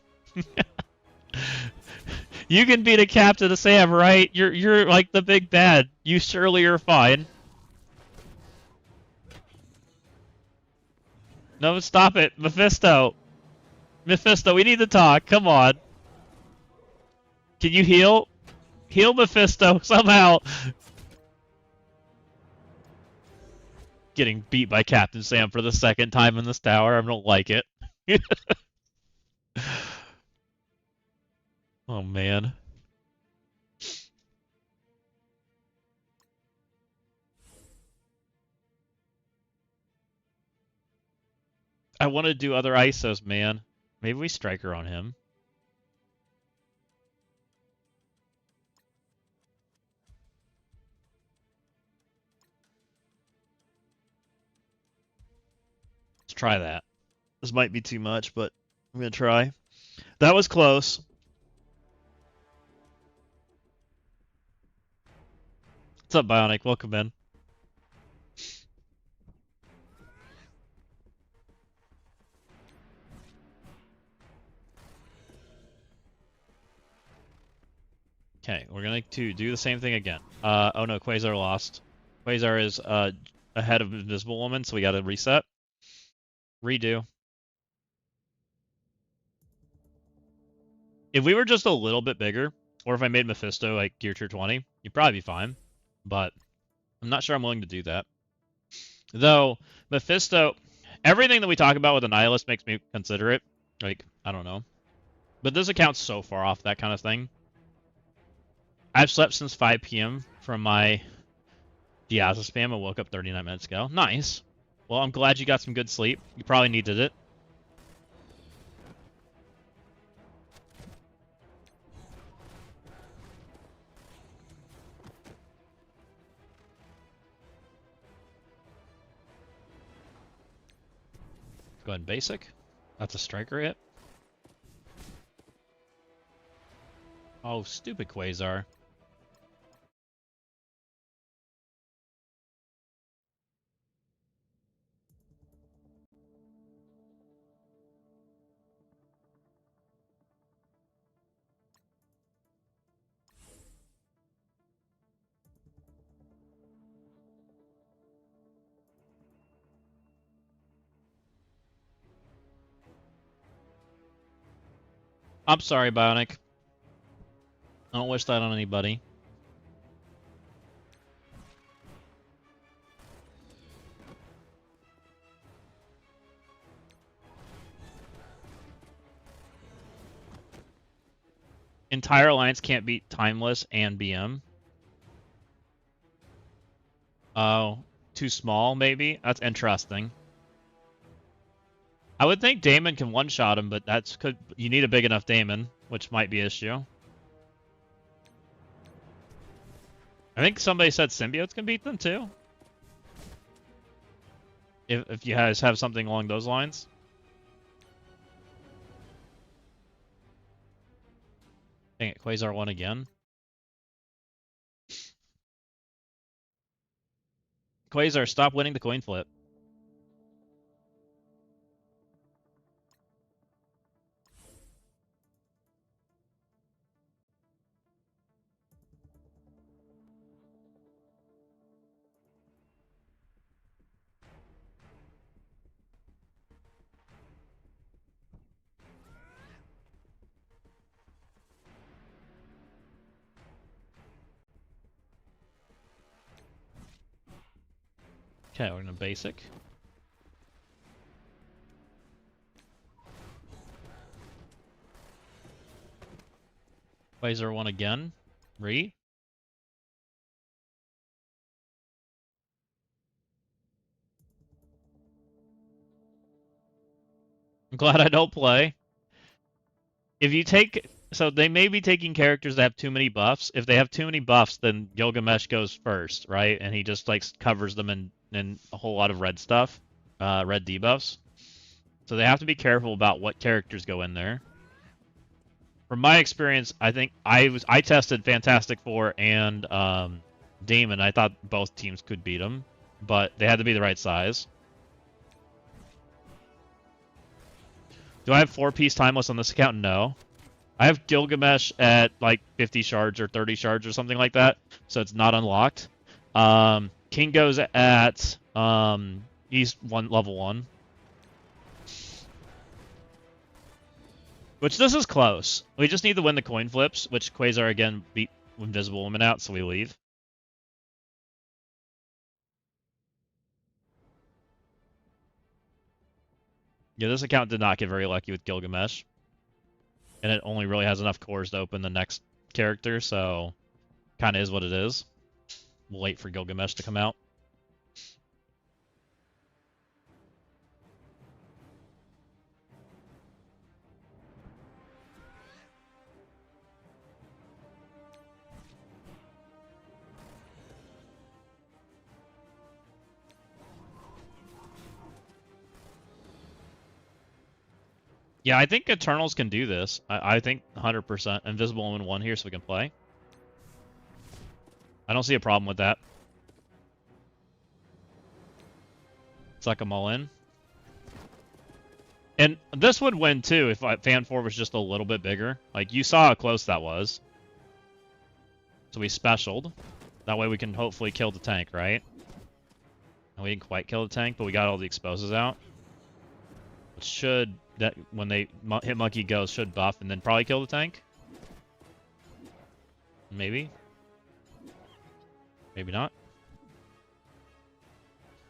You can beat a Captain of Sam, right? You're like the big bad. You surely are fine. No, stop it. Mephisto. Mephisto, we need to talk. Come on. Can you heal? Heal Mephisto somehow. Getting beat by Captain Sam for the second time in this tower. I don't like it. Oh, man. I want to do other ISOs, man. Maybe we striker on him. Let's try that. This might be too much, but I'm going to try. That was close. What's up, Bionic? Welcome in. Okay, we're going to do the same thing again. Oh no, Quasar lost. Quasar is ahead of Invisible Woman, so we got to reset. Redo. If we were just a little bit bigger, or if I made Mephisto like gear tier 20, you'd probably be fine. But I'm not sure I'm willing to do that. Though, Mephisto, everything that we talk about with Annihilus makes me consider it. Like, I don't know. But this account's so far off that kind of thing. I've slept since 5 p.m. from my Diaza spam. I woke up 39 minutes ago. Nice. Well, I'm glad you got some good sleep. You probably needed it. Go ahead and basic. That's a striker hit. Oh, stupid Quasar. I'm sorry, Bionic. I don't wish that on anybody. Entire Alliance can't beat Timeless and BM. Oh, too small, maybe? That's interesting. I would think Damon can one-shot him, but you need a big enough Damon, which might be an issue. I think somebody said symbiotes can beat them too. If you guys have something along those lines. Dang it, Quasar won again. Quasar, stop winning the coin flip. Okay, we're gonna basic. Quasar won again. Re. I'm glad I don't play. If you take... So they may be taking characters that have too many buffs. If they have too many buffs, then Gilgamesh goes first, right? And he just like covers them in a whole lot of red stuff. Red debuffs. So they have to be careful about what characters go in there. From my experience, I think I tested Fantastic Four and Demon. I thought both teams could beat them, but they had to be the right size. Do I have 4-piece timeless on this account? No. I have Gilgamesh at like 50 shards or 30 shards or something like that, so it's not unlocked. Kingo's at he's level 1. Which this is close. We just need to win the coin flips, which Quasar again beat Invisible Woman out, so we leave. Yeah, this account did not get very lucky with Gilgamesh. And it only really has enough cores to open the next character, so kind of is what it is. We'll wait for Gilgamesh to come out. Yeah, I think Eternals can do this. I think 100% Invisible Woman 1 here so we can play. I don't see a problem with that. Suck them all in. And this would win too if Fan 4 was just a little bit bigger. Like, you saw how close that was. So we specialed. That way we can hopefully kill the tank, right? And we didn't quite kill the tank, but we got all the exposes out. Which should, that when they hit Monkey Ghost, should buff and then probably kill the tank. Maybe. Maybe not.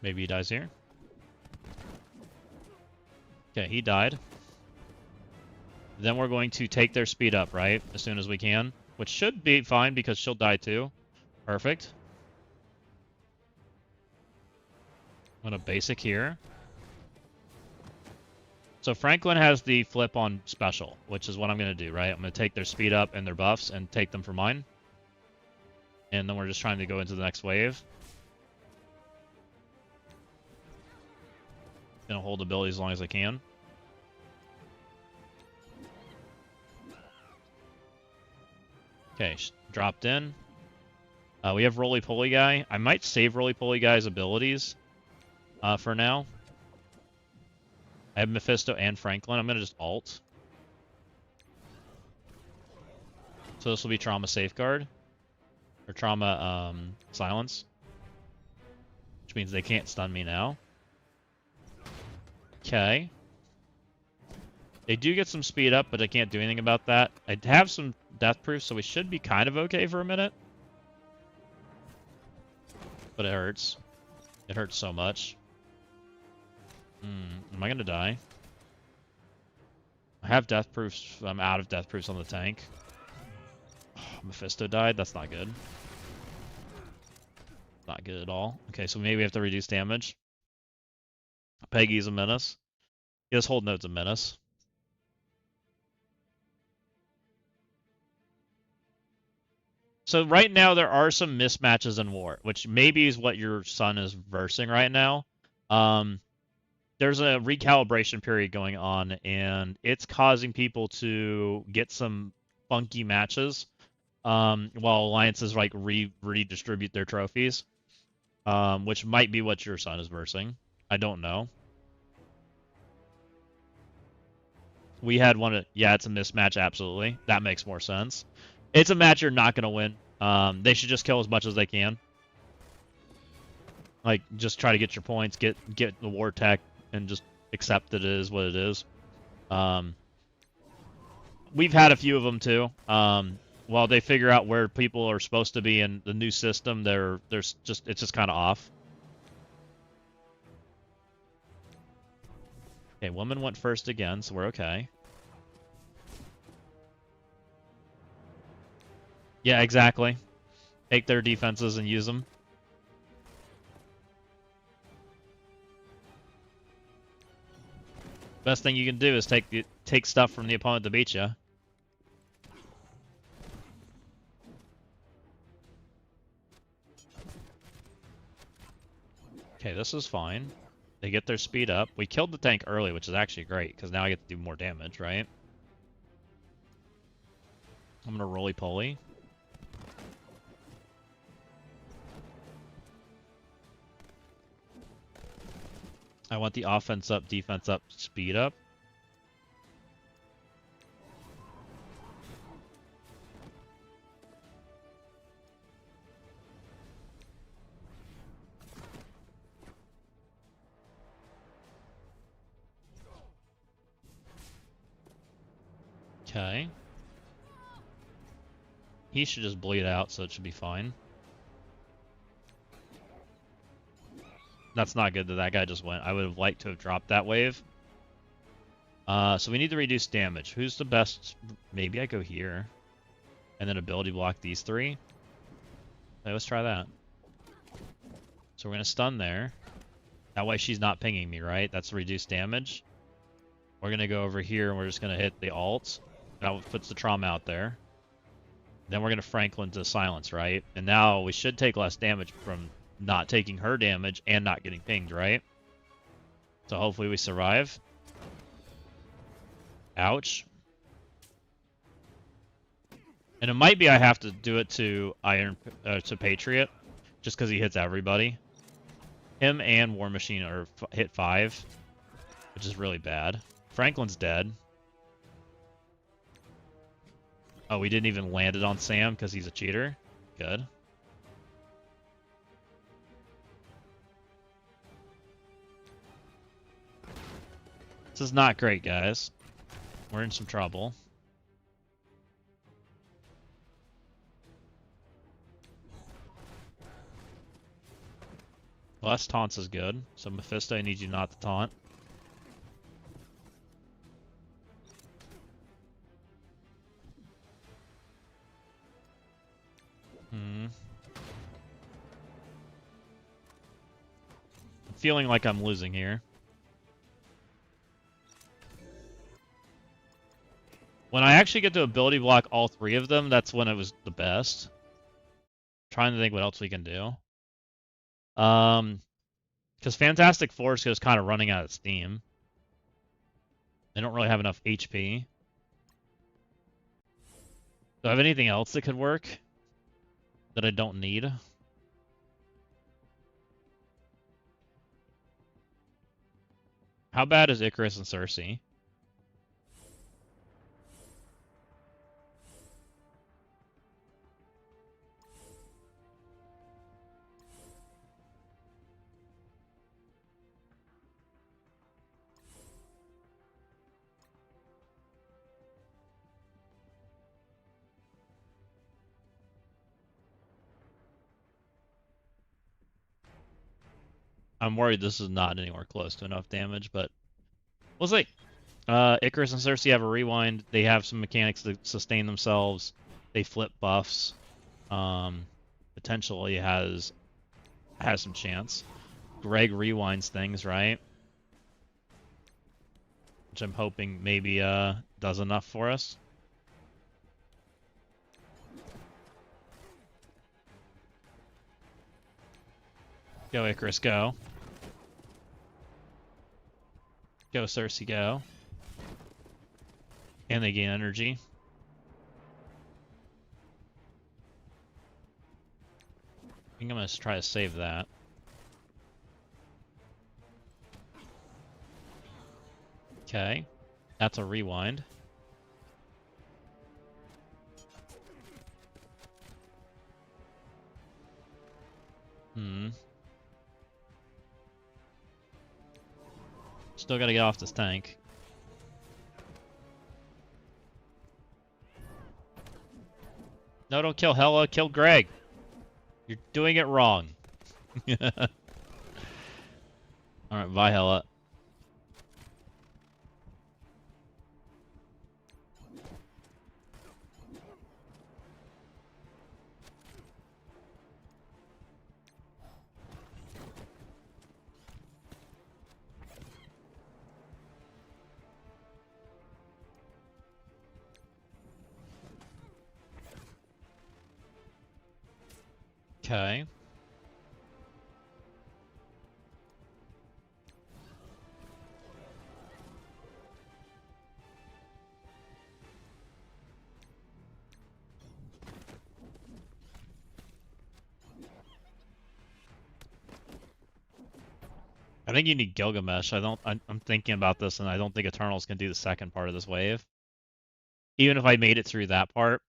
Maybe he dies here. Okay, he died. Then we're going to take their speed up, right? As soon as we can. Which should be fine because she'll die too. Perfect. I'm going to basic here. So Franklin has the flip on special, which is what I'm going to do, right? I'm going to take their speed up and their buffs and take them for mine. And then we're just trying to go into the next wave. Gonna hold ability as long as I can. Okay, dropped in. We have Roly Poly Guy. I might save Roly Poly Guy's abilities for now. I have Mephisto and Franklin. I'm gonna just alt. So this will be Trauma Safeguard. Or Trauma Silence. Which means they can't stun me now. Okay. They do get some speed up, but I can't do anything about that. I have some death proof, so we should be kind of okay for a minute. But it hurts. It hurts so much. Am I gonna die? I have death proofs. I'm out of death proofs on the tank. Oh, Mephisto died. That's not good. Not good at all. Okay, so maybe we have to reduce damage. Peggy's a menace. Yeah, this hold node's a menace. So right now there are some mismatches in war, which maybe is what your son is versing right now. There's a recalibration period going on, and it's causing people to get some funky matches, while alliances like redistribute their trophies, which might be what your son is versing. I don't know. We had one. Yeah, it's a mismatch. Absolutely, that makes more sense. It's a match you're not gonna win. They should just kill as much as they can. Like, just try to get your points, get the war tech, and just accept that it is what it is. We've had a few of them too. While they figure out where people are supposed to be in the new system, it's just kind of off. Okay, woman went first again, so we're okay. Yeah, exactly. Take their defenses and use them. Best thing you can do is take stuff from the opponent to beat you. Okay, this is fine. They get their speed up. We killed the tank early, which is actually great, because now I get to do more damage, right? I'm gonna roly-poly. I want the offense up, defense up, speed up. Okay. He should just bleed out, so it should be fine. That's not good that that guy just went. I would have liked to have dropped that wave. So we need to reduce damage. Who's the best? Maybe I go here. And then ability block these three. Okay, let's try that. So we're going to stun there. That way she's not pinging me, right? That's reduced damage. We're going to go over here and we're just going to hit the alt. That puts the trauma out there. Then we're going to Franklin to silence, right? And now we should take less damage from not taking her damage and not getting pinged, right? So hopefully we survive. Ouch. And it might be I have to do it to to Patriot, just because he hits everybody. Him and War Machine are hit 5, which is really bad. Franklin's dead. Oh, we didn't even land it on Sam because he's a cheater. Good. This is not great, guys. We're in some trouble. Less taunts is good. So Mephisto, I need you not to taunt. I'm feeling like I'm losing here. When I actually get to ability block all 3 of them, that's when it was the best. Trying to think what else we can do. Because Fantastic Four is kind of running out of steam. They don't really have enough HP. Do I have anything else that could work that I don't need? How bad is Icarus and Cersei? I'm worried this is not anywhere close to enough damage, but we'll see. Icarus and Cersei have a rewind. They have some mechanics to sustain themselves. They flip buffs. Potentially has some chance. Greg rewinds things, right? Which I'm hoping maybe does enough for us. Go Icarus, go. Go Cersei, go. And they gain energy. I think I'm going to try to save that. Okay. That's a rewind. Still gotta get off this tank. No, don't kill Hela, kill Greg. You're doing it wrong. Alright, bye Hela. Okay. I think you need Gilgamesh. I'm thinking about this, and I don't think Eternals can do the second part of this wave. Even if I made it through that part,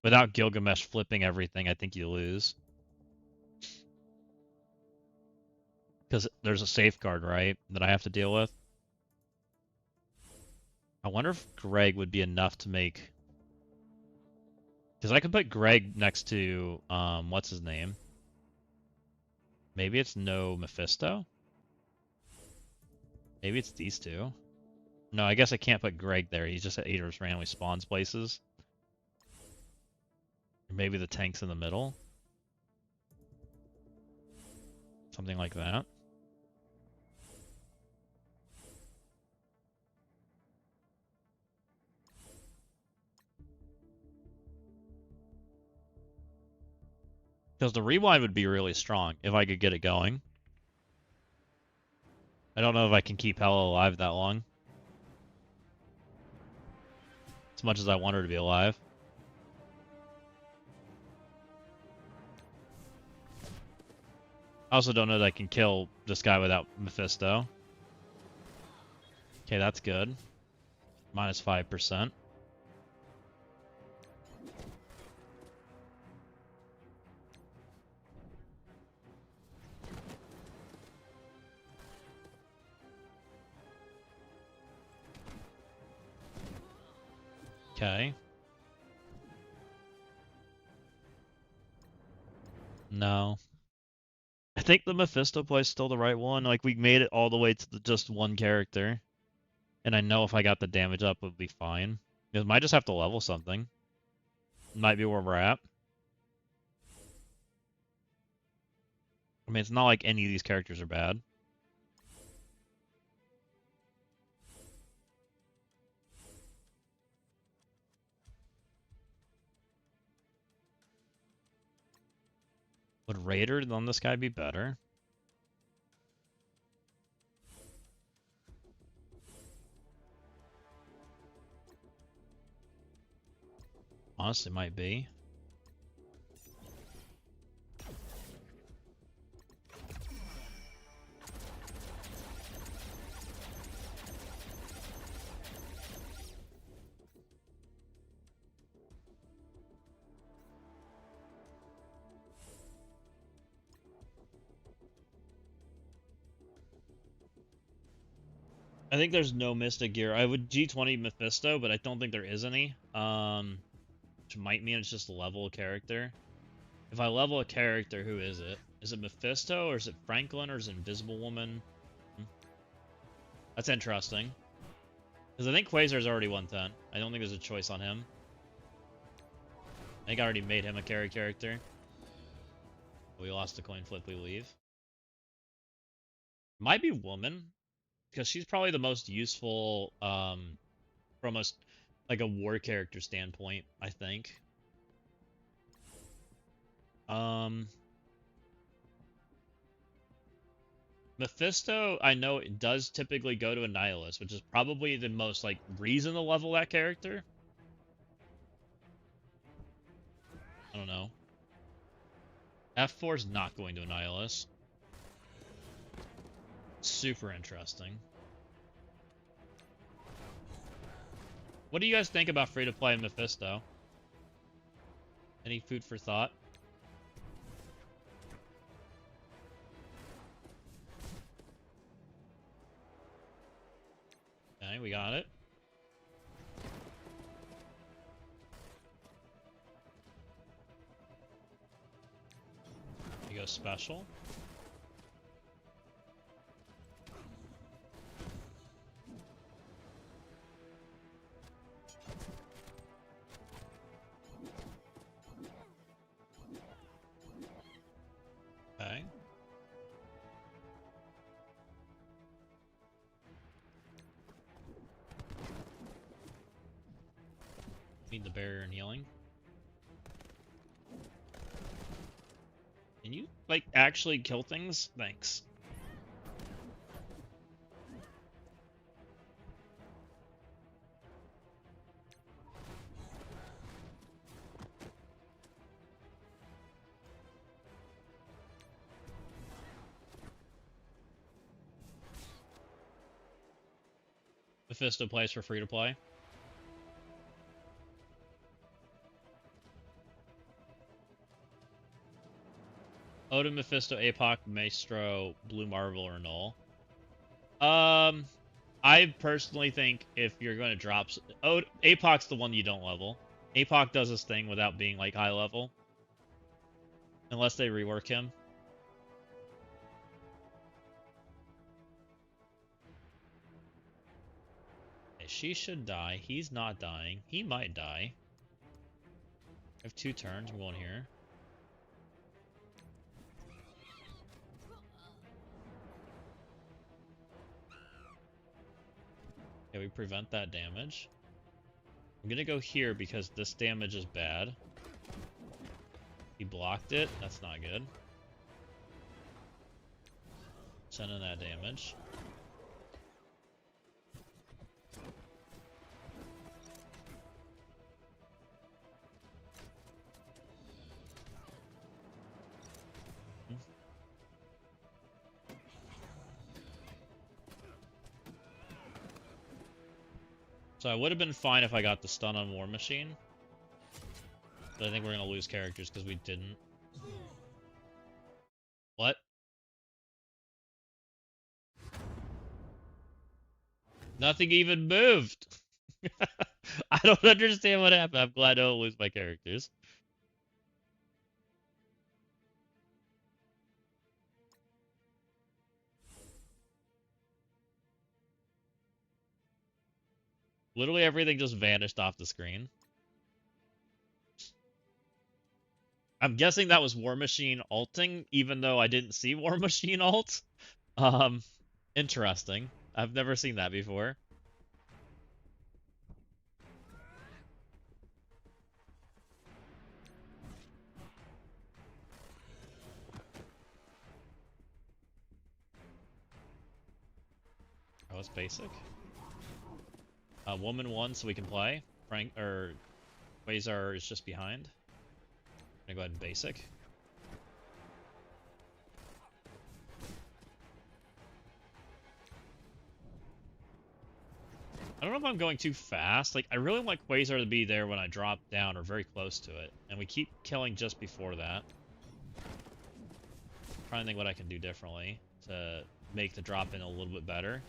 without Gilgamesh flipping everything, I think you lose. Because there's a safeguard, right, that I have to deal with. I wonder if Greg would be enough to make... Because I could put Greg next to, what's his name? Maybe it's no Mephisto? Maybe it's these two. No, I guess I can't put Greg there. He's just just randomly spawns places. Or maybe the tank's in the middle. Something like that. Because the rewind would be really strong if I could get it going. I don't know if I can keep Hela alive that long. As much as I want her to be alive. I also don't know that I can kill this guy without Mephisto. Okay, that's good. Minus 5%. Okay. No. I think the Mephisto play is still the right one. Like, we made it all the way to just one character. And I know if I got the damage up, it would be fine. It might just have to level something. Might be where we're at. I mean, it's not like any of these characters are bad. Would Raider on this guy be better? Honestly, might be. I think there's no Mystic gear. I would G20 Mephisto, but I don't think there is any. Which might mean it's just a level character. If I level a character, who is it? Is it Mephisto, or is it Franklin, or is it Invisible Woman? That's interesting. Because I think Quasar's already 110. I don't think there's a choice on him. I think I already made him a carry character. We lost the coin flip, we leave. Might be Woman, because she's probably the most useful from a, like a war character standpoint, I think. Mephisto, I know it does typically go to a Nihilist, which is probably the most like reason to level that character. I don't know. F4 is not going to a Nihilist. Super interesting. What do you guys think about free-to-play Mephisto? Any food for thought? Okay, we got it. We go special. Okay. Need the barrier and healing. Can you, like, actually kill things? Thanks. Mephisto plays for free to play. Odin, Mephisto, Apoc, Maestro, Blue Marvel, or Null. I personally think if you're going to drop... Apoc's the one you don't level. Apoc does his thing without being, like, high level. Unless they rework him. She should die. He's not dying. He might die. I have 2 turns. I'm going here. Okay, we prevent that damage. I'm gonna go here because this damage is bad. He blocked it. That's not good. Send in that damage. So I would have been fine if I got the stun on War Machine. But I think we're going to lose characters because we didn't. What? Nothing even moved! I don't understand what happened. I'm glad I don't lose my characters. Literally everything just vanished off the screen. I'm guessing that was War Machine ulting, even though I didn't see War Machine ult. Interesting. I've never seen that before. Oh, it's basic. Woman 1, so we can play. Frank or Quasar is just behind. I'm gonna go ahead and basic. I don't know if I'm going too fast. Like, I really want Quasar to be there when I drop down or very close to it. And we keep killing just before that. I'm trying to think what I can do differently to make the drop in a little bit better.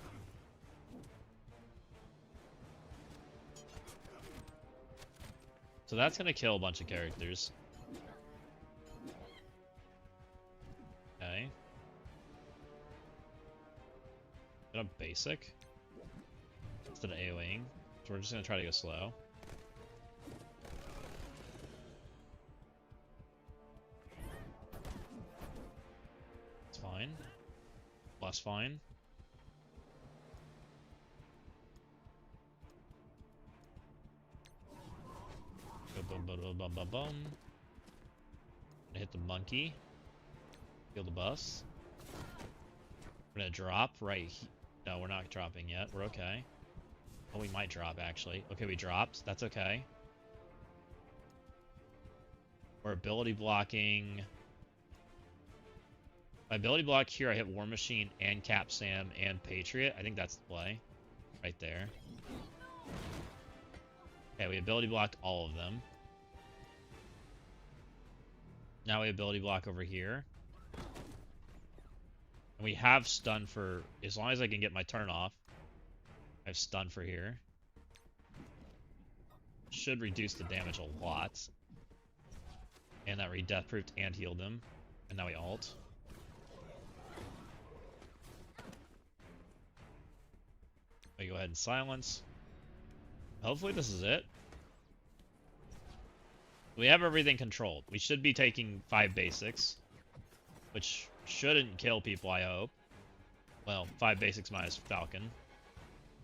So that's gonna kill a bunch of characters. Okay. Get a basic instead of AoEing. So we're just gonna try to go slow. It's fine. Less fine. Boom, boom, boom, boom, boom, boom. Gonna hit the monkey. Kill the bus. We're gonna drop right here. No, we're not dropping yet. We're okay. Oh, we might drop, actually. Okay, we dropped. That's okay. We're ability blocking. My ability block here, I hit War Machine and Cap Sam and Patriot. I think that's the play. Right there. Okay, we ability blocked all of them. Now we ability block over here. And we have stun for, as long as I can get my turn off. I have stun for here. Should reduce the damage a lot. And that re-death proofed and healed him. And now we ult. We go ahead and silence. Hopefully this is it. We have everything controlled. We should be taking 5 basics. Which shouldn't kill people, I hope. Well, 5 basics minus Falcon.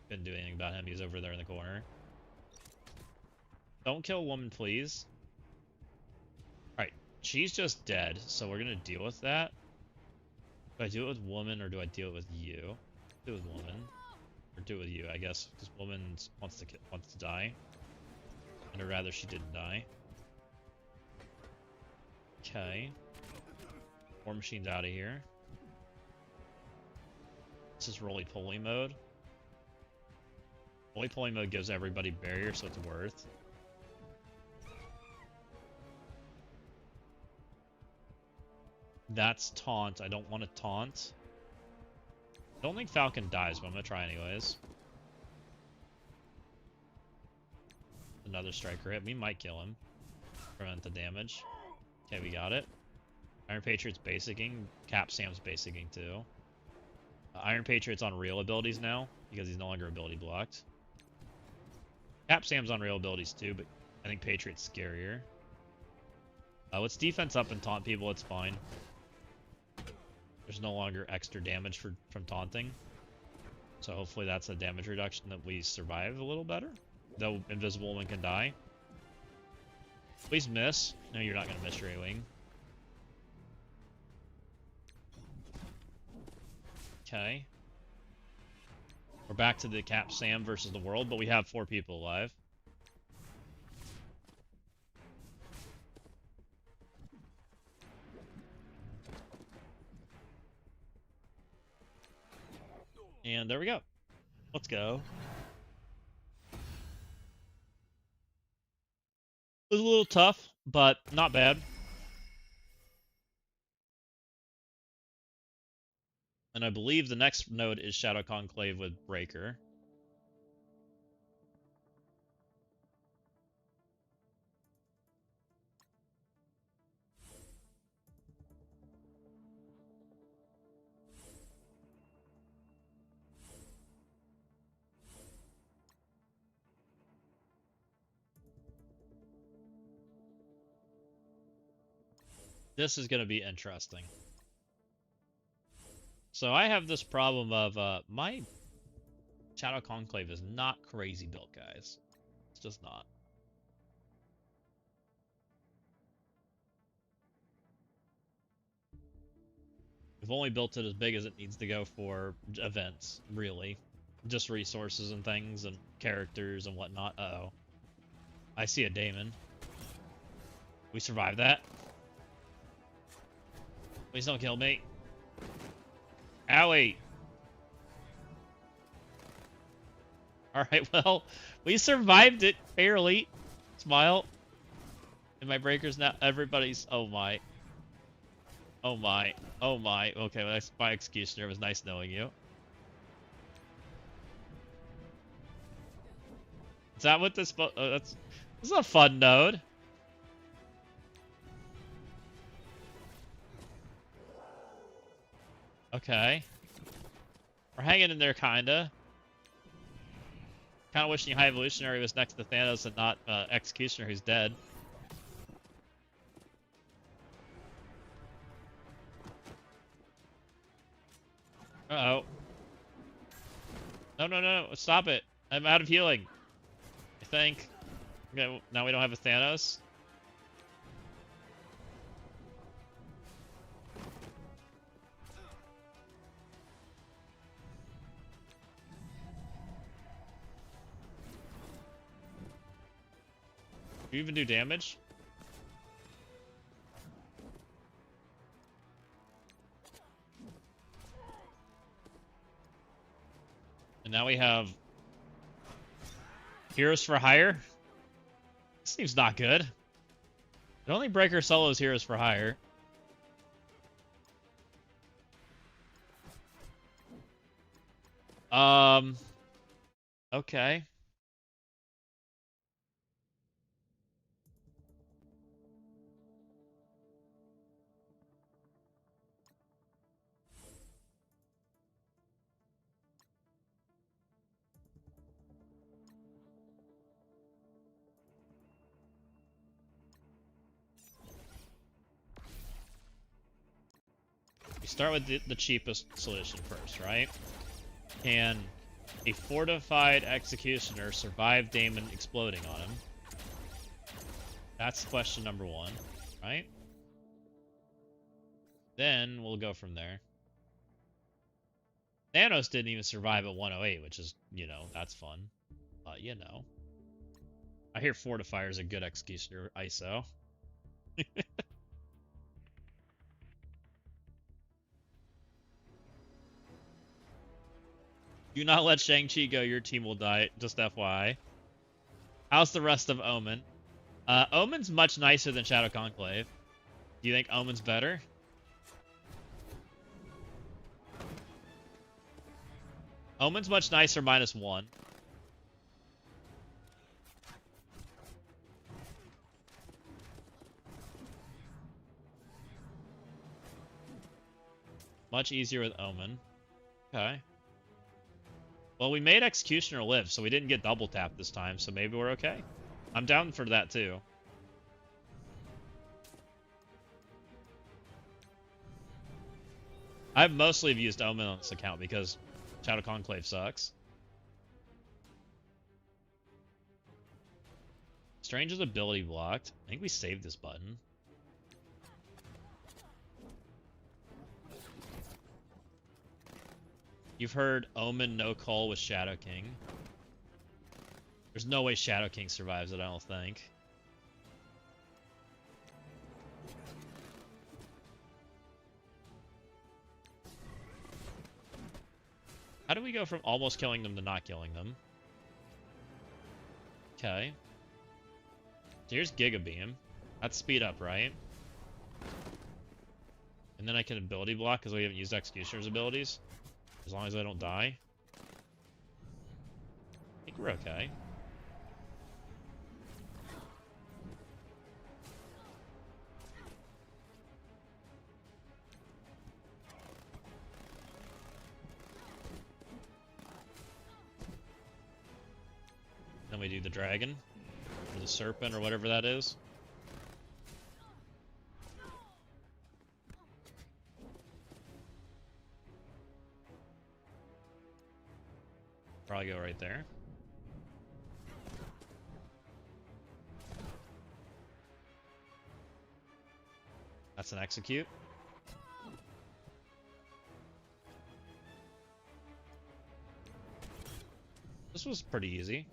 Couldn't do anything about him. He's over there in the corner. Don't kill woman, please. Alright, she's just dead, so we're gonna deal with that. Do I do it with woman, or do I deal it with you? Do it with woman. Or do it with you, I guess, because woman wants to die. And I'd rather she didn't die. Okay. War Machine's out of here. This is roly-poly mode. Bully pulling mode gives everybody barrier, so it's worth. That's taunt. I don't want to taunt. I don't think Falcon dies, but I'm gonna try anyways. Another striker hit. We might kill him. Prevent the damage. Okay, we got it. Iron Patriot's basicing. Cap Sam's basicing too. Iron Patriot's on real abilities now because he's no longer ability blocked. Cap Sam's on real abilities too, but I think Patriot's scarier. Let's defense up and taunt people. It's fine. There's no longer extra damage from taunting. So hopefully that's a damage reduction that we survive a little better. Though Invisible Woman can die. Please miss. No, you're not going to miss your A-Wing. Okay. We're back to the Cap Sam versus the world, but we have 4 people alive. And there we go. Let's go. It was a little tough, but not bad. And I believe the next node is Shadow Conclave with Breaker. This is going to be interesting. So I have this problem of my Shadow Conclave is not crazy built, guys. It's just not. We've only built it as big as it needs to go for events, really. Just resources and things and characters and whatnot. Uh-oh. I see a Daemon. We survived that. Please don't kill me. Owie. Alright, well, we survived it, barely. Smile. And my breaker's now, everybody's, oh my. Oh my. Oh my. Okay, my Executioner. It was nice knowing you. Is that what this, this is a fun node. Okay. We're hanging in there, kinda. Kinda wishing High Evolutionary was next to Thanos and not Executioner, who's dead. Uh-oh. No, no, no, no, stop it. I'm out of healing. I think. Okay, now we don't have a Thanos. Do you even do damage? And now we have Heroes for Hire. This seems not good. The only breaker solo is Heroes for Hire. Okay. We start with the cheapest solution first, right? Can a fortified Executioner survive Daemon exploding on him? That's question number 1, right? Then we'll go from there. Thanos didn't even survive at 108, which is, you know, that's fun. You know. I hear Fortifier's a good Executioner ISO. Do not let Shang-Chi go. Your team will die. Just FYI. How's the rest of Omen? Omen's much nicer than Shadow Conclave. Do you think Omen's better? Omen's much nicer, -1. Much easier with Omen. Okay. Well, we made Executioner live, so we didn't get double tap this time, so maybe we're okay. I'm down for that, too. I mostly have used Omen on this account because Shadow Conclave sucks. Strange's ability blocked. I think we saved this button. You've heard Omen no call with Shadow King. There's no way Shadow King survives it, I don't think. How do we go from almost killing them to not killing them? Okay. So here's Giga Beam. That's speed up, right? And then I can ability block because we haven't used Executioner's abilities. As long as I don't die. I think we're okay. Then we do the dragon. Or the serpent, or whatever that is. Probably go right there. That's an execute. This was pretty easy.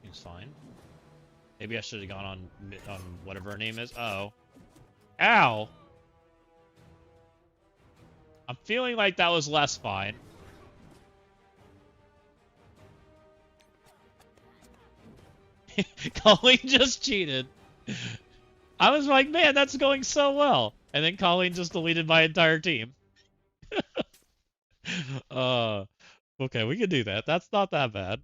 Seems fine. Maybe I should have gone on whatever her name is. Oh. Ow! I'm feeling like that was less fine. Colleen just cheated. I was like, man, that's going so well. And then Colleen just deleted my entire team. Okay, we can do that. That's not that bad.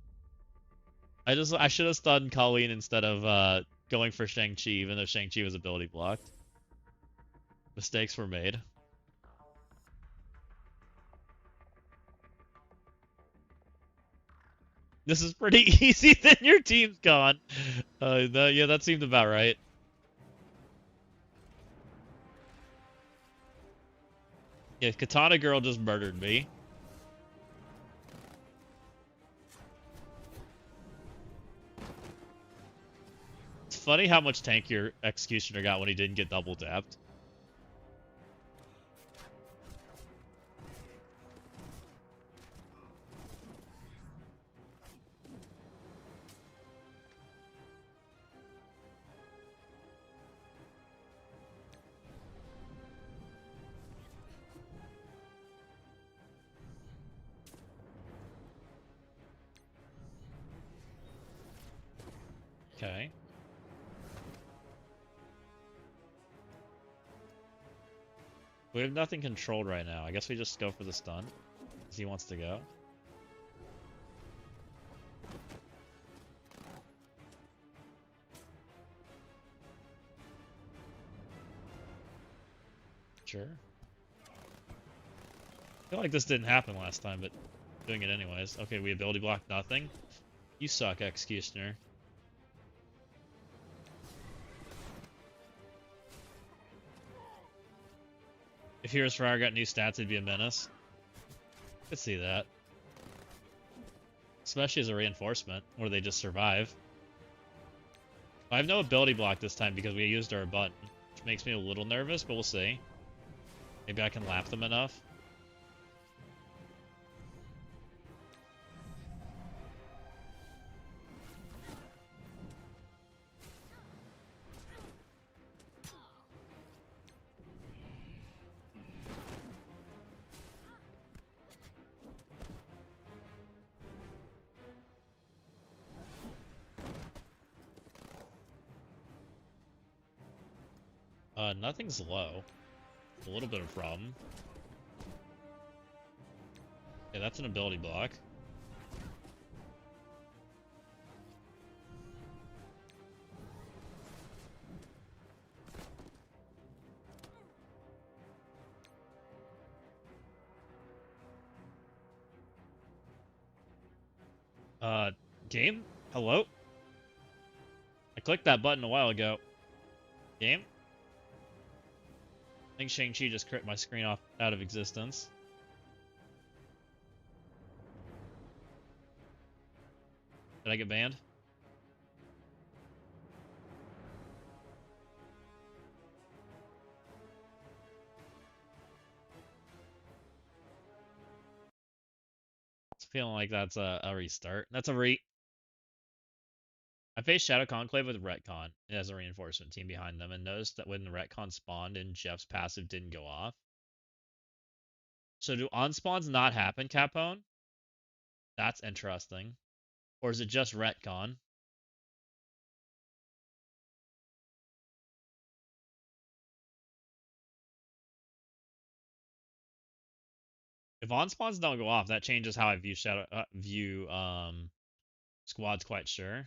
I should have stunned Colleen instead of going for Shang-Chi, even though Shang-Chi was ability blocked. Mistakes were made. This is pretty easy, then your team's gone. Yeah, that seemed about right. Yeah, Katana Girl just murdered me. It's funny how much tank your Executioner got when he didn't get double tapped. Okay. We have nothing controlled right now. I guess we just go for the stun. Because he wants to go. Sure. I feel like this didn't happen last time, but doing it anyways. Okay, we ability block nothing. You suck, Executioner. If Heroes for Hire got new stats, it'd be a menace. Could see that. Especially as a reinforcement, where they just survive. I have no ability block this time because we used our button, which makes me a little nervous, but we'll see. Maybe I can lap them enough. Nothing's low. A little bit of a problem. Yeah, that's an ability block. Game? Hello? I clicked that button a while ago. Game? I think Shang-Chi just crit my screen off out of existence. Did I get banned? It's feeling like that's a restart. That's a I faced Shadow Conclave with Retcon as a reinforcement team behind them and noticed that when the Retcon spawned and Jeff's passive didn't go off. So do on-spawns not happen, Capone? That's interesting. Or is it just Retcon? If on-spawns don't go off, that changes how I view squads, quite sure.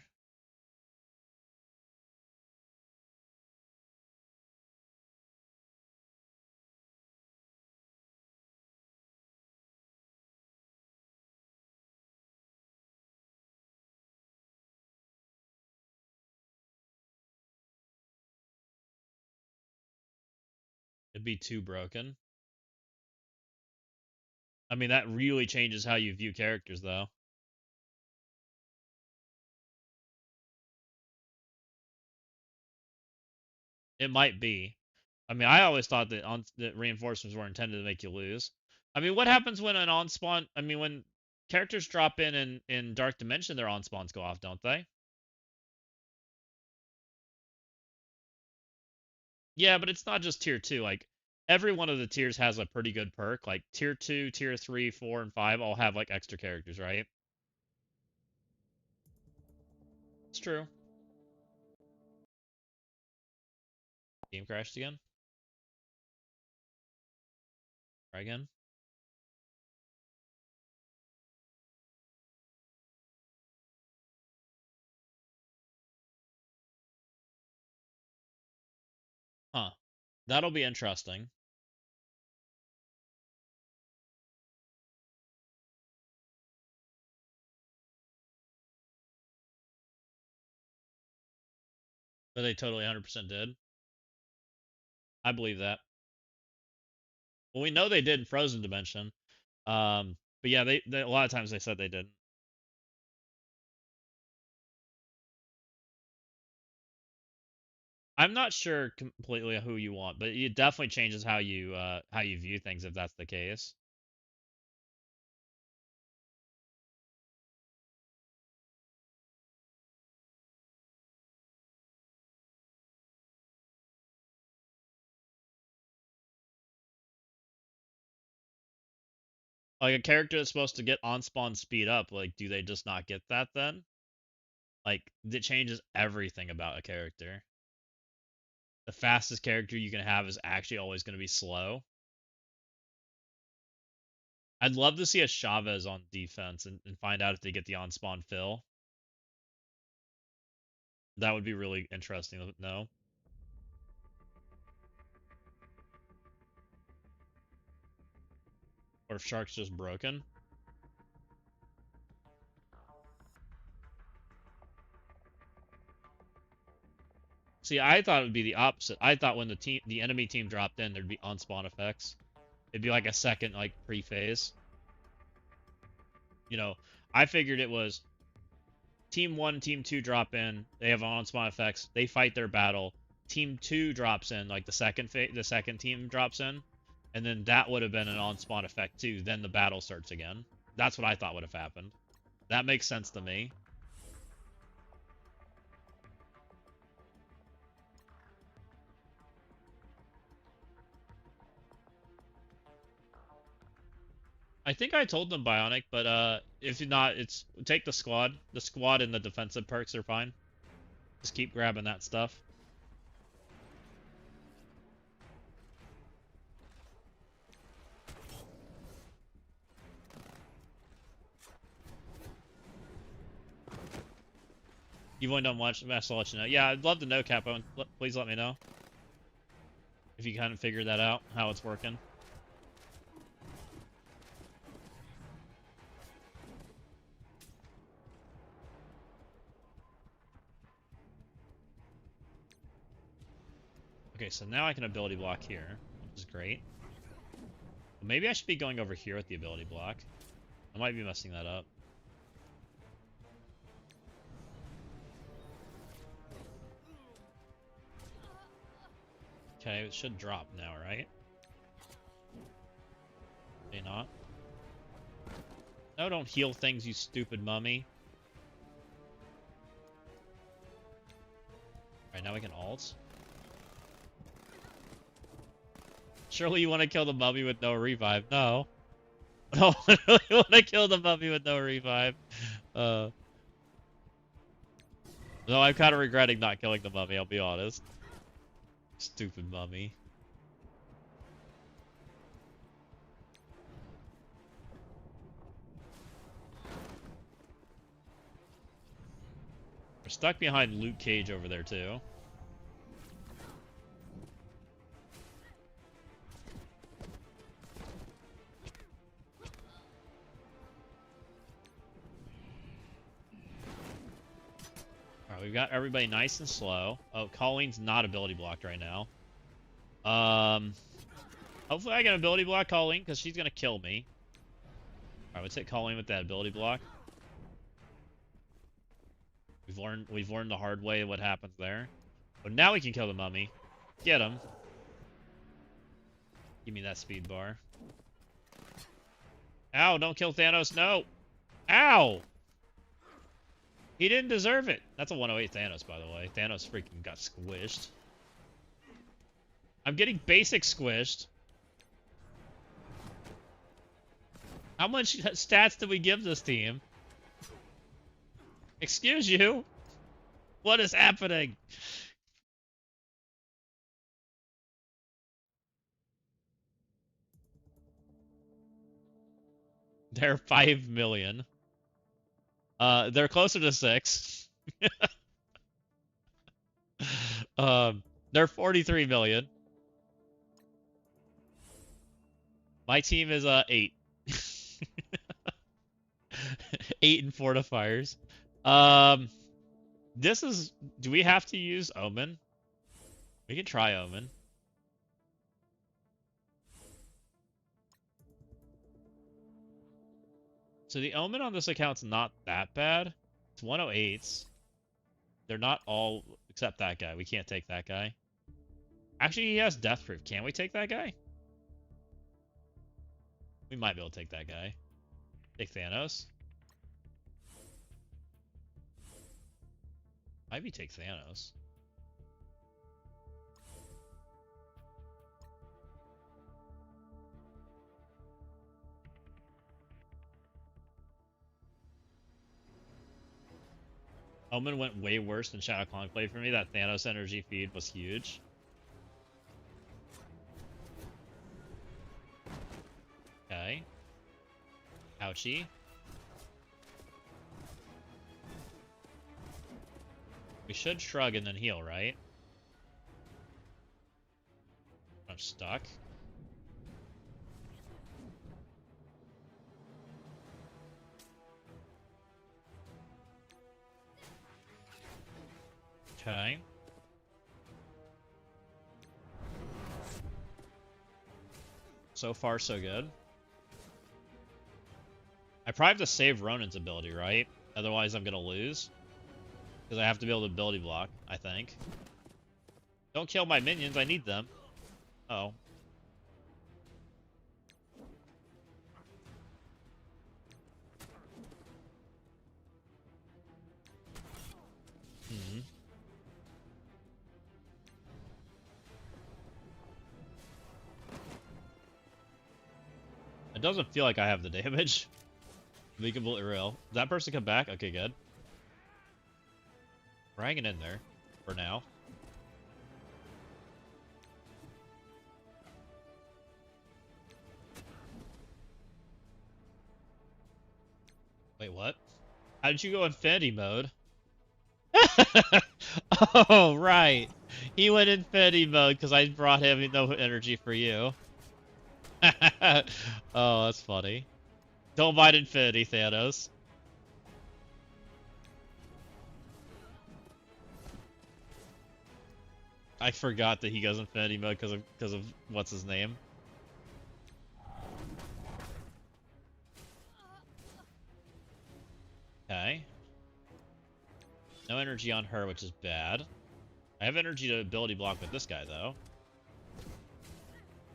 It'd be too broken. I mean, that really changes how you view characters, though. It might be. I mean, I always thought that reinforcements were intended to make you lose. I mean, what happens when an on spawn? I mean, when characters drop in Dark Dimension, their on spawns go off, don't they? Yeah, but it's not just tier 2. Like every one of the tiers has a pretty good perk. Like tier 2, tier 3, 4, and 5 all have like extra characters, right? It's true. Game crashed again. Try again. Huh. That'll be interesting. But they totally 100% did. I believe that. Well, we know they did in Frozen Dimension. But yeah, they a lot of times they said they didn't. I'm not sure completely who you want, but it definitely changes how you view things if that's the case. Like a character that's supposed to get on spawn speed up, like do they just not get that then? Like it changes everything about a character. The fastest character you can have is actually always going to be slow. I'd love to see a Chavez on defense and find out if they get the on spawn fill. That would be really interesting to know. Or if Shark's just broken. See, I thought it would be the opposite. I thought when the enemy team dropped in, there'd be on spawn effects. It'd be like a second like pre-phase. You know, I figured it was team 1 and team 2 drop in, they have on spawn effects, they fight their battle. Team 2 drops in, like the second team drops in, and then that would have been an on spawn effect too. Then the battle starts again. That's what I thought would have happened. That makes sense to me. I think I told them Bionic, but if not, it's take the squad. The squad and the defensive perks are fine. Just keep grabbing that stuff. You've only done watch. I'll let you know. Yeah, I'd love to know, Capo. Please let me know if you kind of figured that out, how it's working. Okay, so now I can ability block here, which is great. But maybe I should be going over here with the ability block. I might be messing that up. Okay, it should drop now, right? May not. No, don't heal things, you stupid mummy. Alright, now we can ult. Surely you want to kill the mummy with no revive. No. No, I really want to kill the mummy with no revive. No, I'm kind of regretting not killing the mummy, I'll be honest. Stupid mummy. We're stuck behind Luke Cage over there, too. Alright, we've got everybody nice and slow. Oh, Colleen's not ability blocked right now. Hopefully I can ability block Colleen, because she's gonna kill me. Alright, let's hit Colleen with that ability block. We've learned the hard way what happens there. But now we can kill the mummy. Get him. Give me that speed bar. Ow, don't kill Thanos, no! Ow! He didn't deserve it. That's a 108 Thanos, by the way. Thanos freaking got squished. I'm getting basic squished. How much stats did we give this team? Excuse you? What is happening? They're 5 million. They're closer to 6. They're 43 million. My team is 8. 8 and fortifiers. This is. Do we have to use Omen? We can try Omen. So the Omen on this account's not that bad. It's 108s. They're not all except that guy. We can't take that guy. Actually, he has death proof. Can we take that guy? We might be able to take that guy. Take Thanos. Maybe take Thanos. Omen went way worse than Shadow Conclave for me. That Thanos energy feed was huge. Okay. Ouchie. We should shrug and then heal, right? I'm stuck. Okay. So far, so good. I probably have to save Ronin's ability, right? Otherwise, I'm gonna lose. Because I have to be able to ability block, I think. Don't kill my minions, I need them. Oh. Hmm. It doesn't feel like I have the damage. To be completely real. Did that person come back? Okay, good. We're hanging in there. For now. Wait, what? How did you go infinity mode? Oh, right. He went infinity mode because I brought him no energy for you. Oh, that's funny. Don't mind infinity, Thanos. I forgot that he goes infinity mode because of what's his name. Okay. No energy on her, which is bad. I have energy to ability block with this guy, though.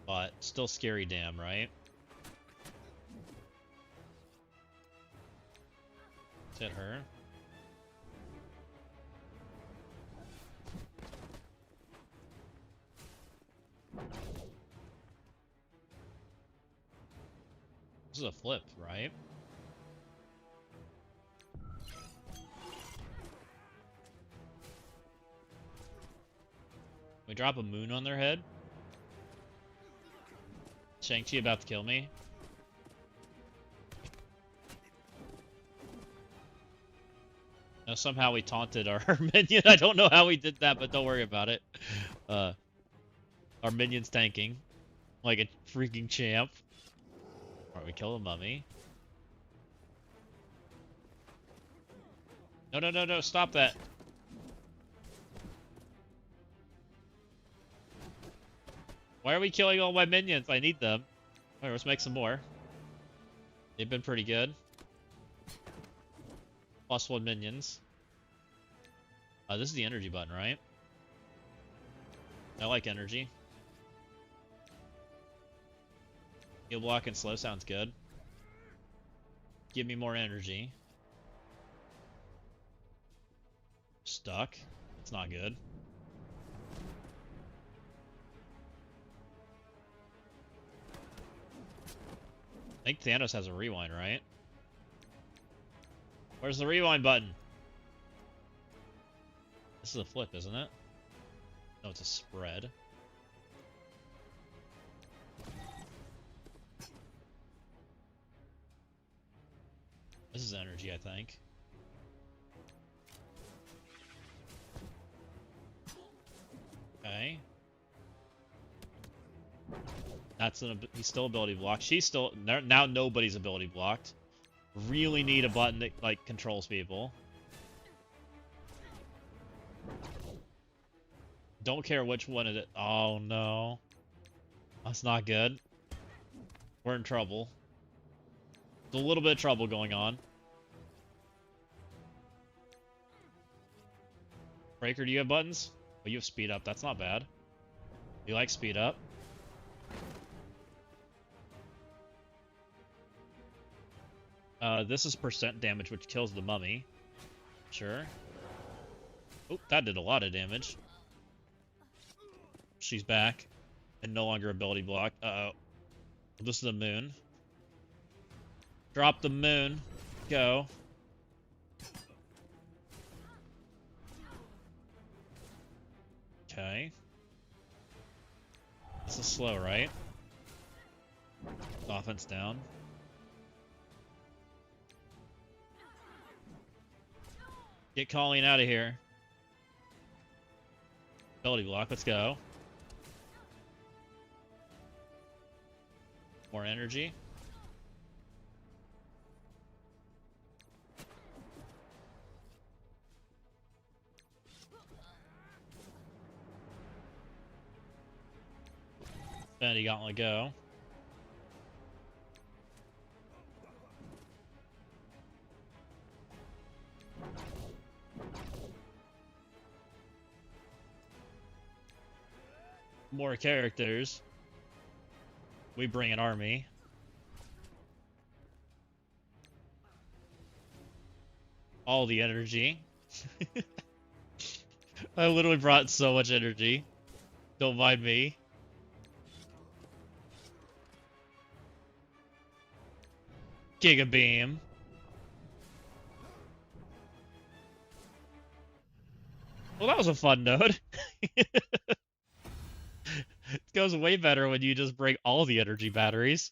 But still scary damn, right? Let's hit her. This is a flip, right? We drop a moon on their head. Shang-Chi about to kill me. Now somehow we taunted our minion. I don't know how we did that, but don't worry about it. Our minion's tanking like a freaking champ. Alright, we kill the mummy. No, no, no, no, stop that. Why are we killing all my minions? I need them. Alright, let's make some more. They've been pretty good. +1 minions. This is the energy button, right? I like energy. Heal block and slow sounds good. Give me more energy. Stuck. It's not good. I think Thanos has a rewind, right? Where's the rewind button? This is a flip, isn't it? No, it's a spread. This is energy, I think. Okay. That's he's still ability blocked. She's still now nobody's ability blocked. Really need a button that like controls people. Don't care which one it is. Oh no. That's not good. We're in trouble. There's a little bit of trouble going on. Breaker, do you have buttons? Oh, you have speed up. That's not bad. You like speed up? This is percent damage, which kills the mummy. Sure. Oh, that did a lot of damage. She's back. And no longer ability block. Uh-oh. This is the moon. Drop the moon. Go. Okay. This is slow, right? Offense down. Get Colleen out of here. Ability block, let's go. More energy. Infinity Gauntlet, go. More characters. We bring an army. All the energy. I literally brought so much energy. Don't mind me. Giga Beam. Well, that was a fun node. It goes way better when you just bring all the energy batteries.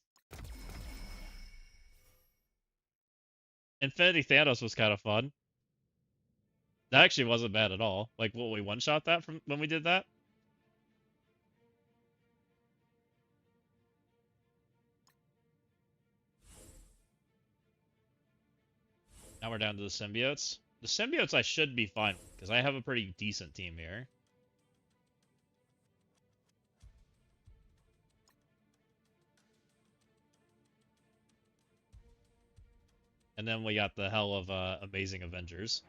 Infinity Thanos was kind of fun. That actually wasn't bad at all. Like, what, we one-shot that from when we did that? Now we're down to the symbiotes. The symbiotes I should be fine with, because I have a pretty decent team here. And then we got the hell of Amazing Avengers.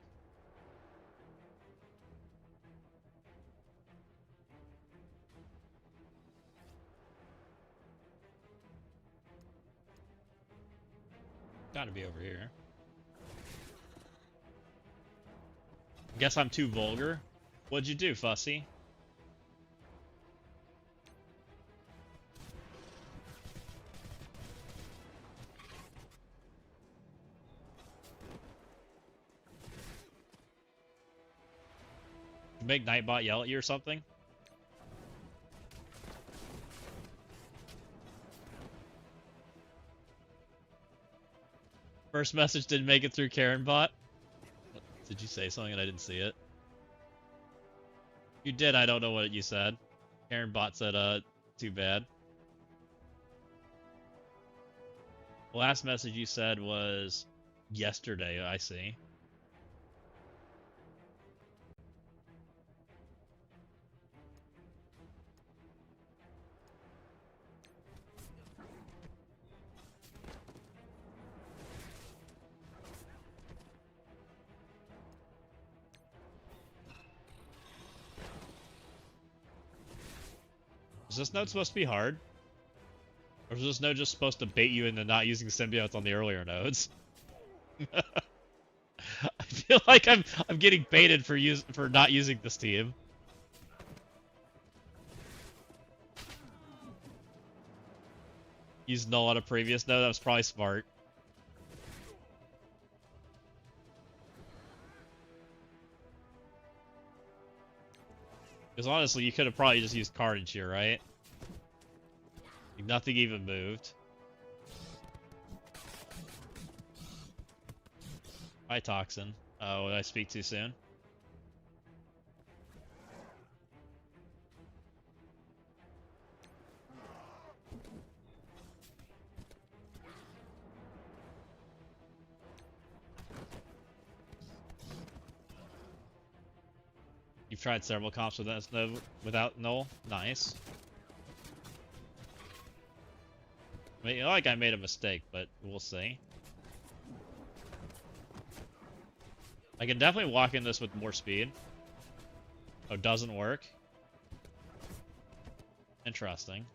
Gotta be over here. Guess I'm too vulgar. What'd you do, Fussy? Make Nightbot yell at you or something? First message didn't make it through KarenBot. Did you say something and I didn't see it? You did, I don't know what you said. KarenBot said, too bad. The last message you said was yesterday, I see. Is this node supposed to be hard? Or is this node just supposed to bait you into not using symbiotes on the earlier nodes? I feel like I'm getting baited for not using this team. Use null on a previous node, that was probably smart. Because honestly, you could have probably just used Carnage here, right? Like, nothing even moved. Hi, Toxin. Oh, did I speak too soon? You've tried several comps without null? Nice. I mean, like I made a mistake, but we'll see. I can definitely walk in this with more speed. Oh, doesn't work. Interesting.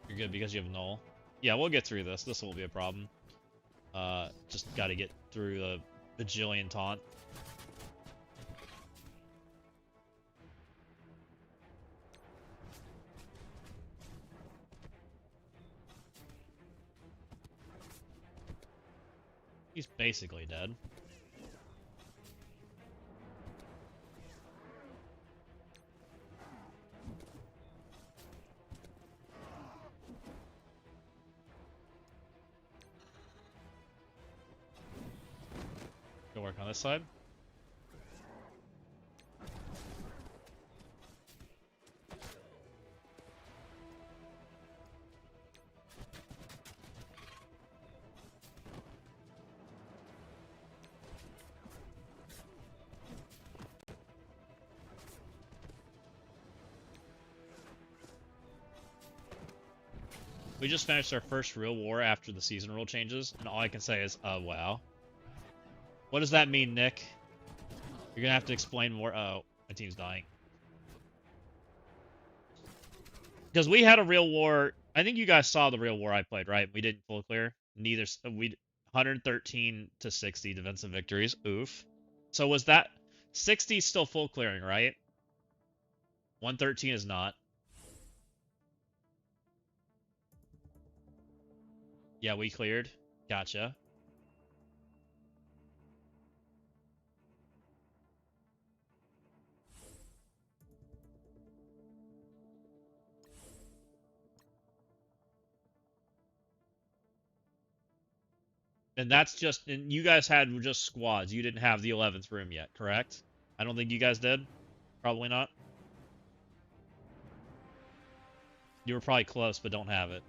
You're good because you have null. Yeah, we'll get through this. This won't be a problem. Just gotta get through the bajillion taunt. He's basically dead. Go work on this side. We just finished our first real war after the season rule changes, and all I can say is, wow. What does that mean, Nick? You're gonna have to explain more. Oh, my team's dying. Because we had a real war. I think you guys saw the real war I played, right? We didn't full clear. Neither. We 113 to 60 defensive victories. Oof. So was that 60 still full clearing, right? 113 is not. Yeah, we cleared. Gotcha. And that's just, and you guys had just squads. You didn't have the 11th room yet, correct? I don't think you guys did. Probably not. You were probably close, but don't have it.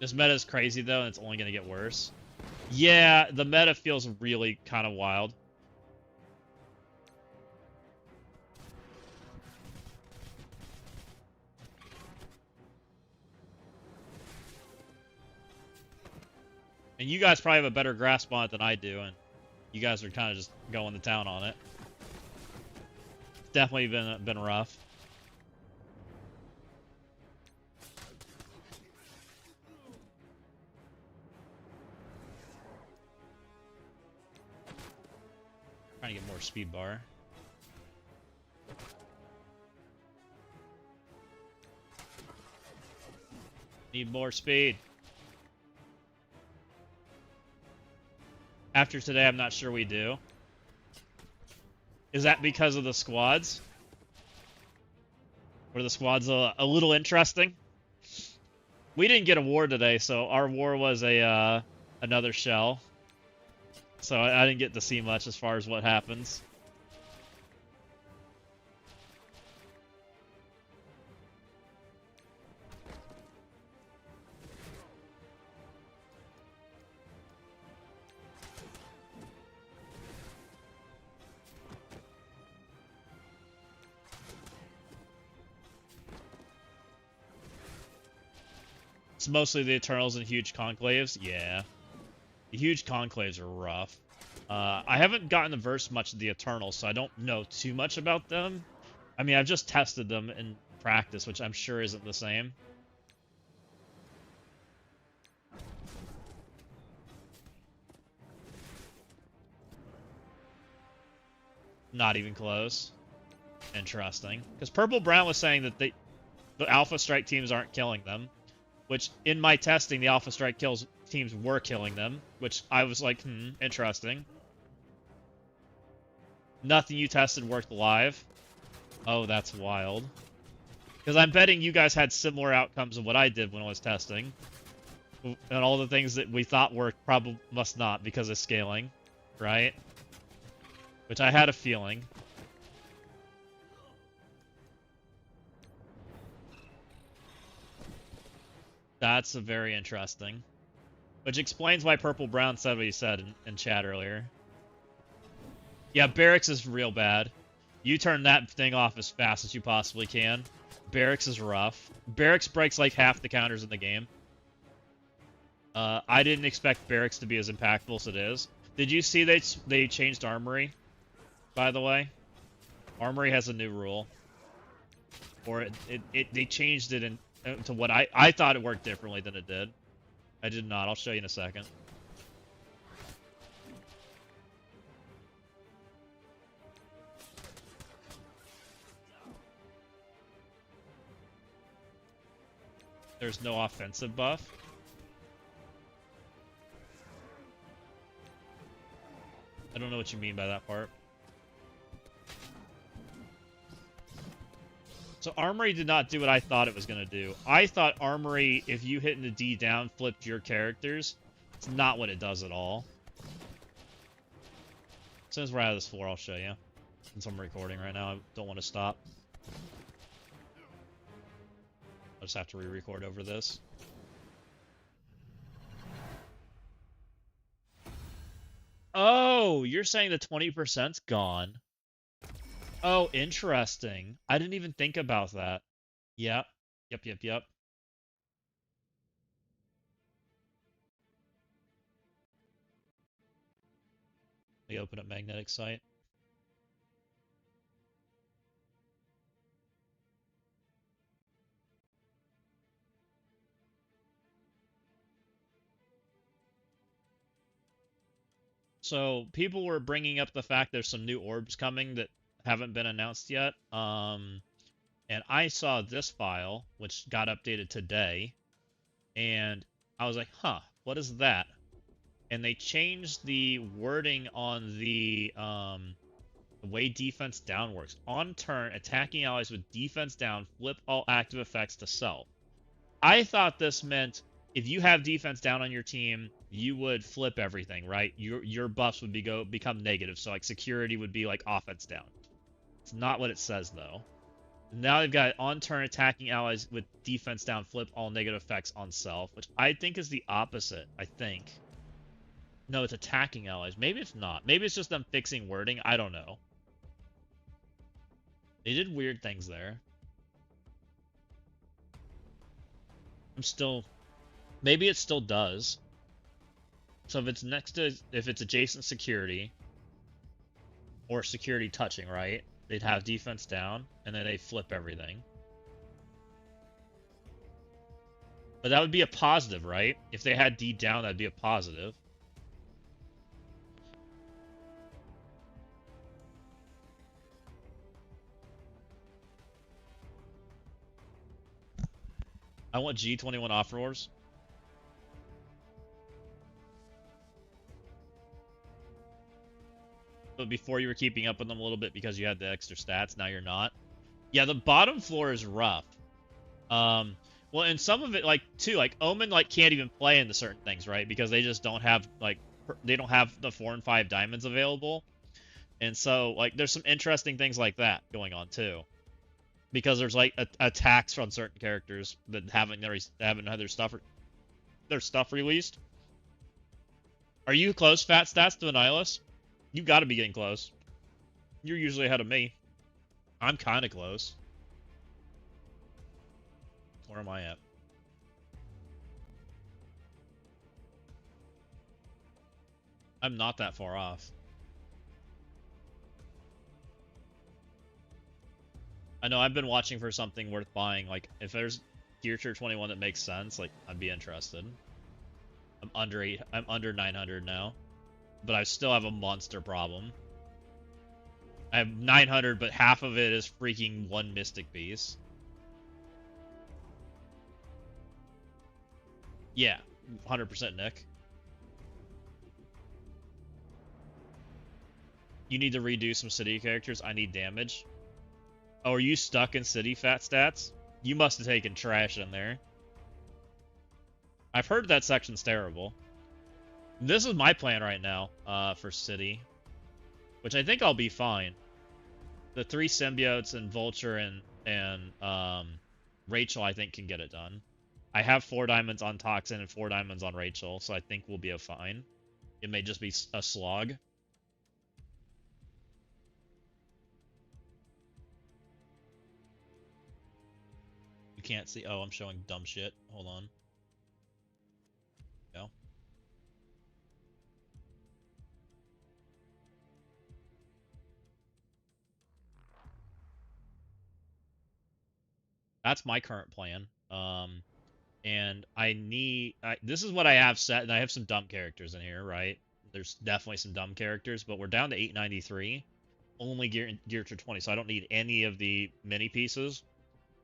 This meta is crazy, though, and it's only going to get worse. Yeah, the meta feels really kind of wild. And you guys probably have a better grasp on it than I do, and you guys are kind of just going to town on it. It's definitely been rough. Trying to get more speed bar. Need more speed. After today, I'm not sure we do. Is that because of the squads? Were the squads a little interesting? We didn't get a war today, so our war was a another shell. So I didn't get to see much as far as what happens. It's mostly the Eternals and huge conclaves. Yeah. The huge conclaves are rough. I haven't gotten to verse much of the Eternals, so I don't know too much about them. I mean, I've just tested them in practice, which I'm sure isn't the same. Not even close. Interesting. Because Purple Brown was saying that the Alpha Strike teams aren't killing them. Which, in my testing, the Alpha Strike teams were killing them. Which I was like, interesting. Nothing you tested worked live. Oh, that's wild. Because I'm betting you guys had similar outcomes of what I did when I was testing. And all the things that we thought worked probably must not because of scaling. Right? Which I had a feeling. That's very interesting. Which explains why Purple Brown said what he said in chat earlier. Yeah, Barracks is real bad. You turn that thing off as fast as you possibly can. Barracks is rough. Barracks breaks like half the counters in the game. I didn't expect Barracks to be as impactful as it is. Did you see they changed Armory, by the way? Armory has a new rule. Or they changed it to what I thought it worked differently than it did. I did not. I'll show you in a second. There's no offensive buff. I don't know what you mean by that part. So Armory did not do what I thought it was going to do. I thought Armory, if you hit in the D down, flipped your characters. It's not what it does at all. Since we're out of this floor, I'll show you. Since I'm recording right now, I don't want to stop. I'll just have to re-record over this. Oh, you're saying the 20%'s gone. Oh, interesting. I didn't even think about that. Yeah. Yep. Let me open up magnetic site. So people were bringing up the fact there's some new orbs coming that haven't been announced yet. And I saw this file, which got updated today, and I was like, huh, what is that? And they changed the wording on the The way defense down works. On turn, attacking allies with defense down, flip all active effects to self. I thought this meant if you have defense down on your team, you would flip everything, right? Your buffs would become negative, so like security would be like offense down. It's not what it says though. Now they've got on turn attacking allies with defense down, flip all negative effects on self, which I think is the opposite. I think. No, it's attacking allies. Maybe it's not. Maybe it's just them fixing wording. I don't know. They did weird things there. I'm still... Maybe it still does. So if it's next to... If it's adjacent security, or security touching, right? They'd have defense down, and then they flip everything. But that would be a positive, right? If they had D down, that'd be a positive. I want G21 off-roars. But before you were keeping up with them a little bit because you had the extra stats, now you're not. Yeah, the bottom floor is rough. Well, and some of it, like, too, like, Omen, like, can't even play into certain things, right? Because they just don't have, like, they don't have the 4 and 5 diamonds available. And so, like, there's some interesting things like that going on, too. Because there's, like, attacks from certain characters that haven't had their stuff released. Are you close, Fat Stats, to Annihilus? You gotta be getting close. You're usually ahead of me. I'm kinda close. Where am I at? I'm not that far off. I know I've been watching for something worth buying. Like, if there's Gear Tier 21 that makes sense, like, I'd be interested. I'm under 900 now. But I still have a monster problem. I have 900, but half of it is freaking one Mystic Piece. Yeah, 100% Nick. You need to redo some city characters. I need damage. Oh, are you stuck in city, Fat Stats? You must have taken trash in there. I've heard that section's terrible. This is my plan right now, for city. Which I think I'll be fine. The 3 symbiotes and Vulture and Rachel, I think, can get it done. I have 4 diamonds on Toxin and 4 diamonds on Rachel, so I think we'll be fine. It may just be a slog. You can't see. Oh, I'm showing dumb shit. Hold on. Go. That's my current plan. And this is what I have set, and I have some dumb characters in here, right? There's definitely some dumb characters, but we're down to 893. Only gear to 20, so I don't need any of the mini pieces.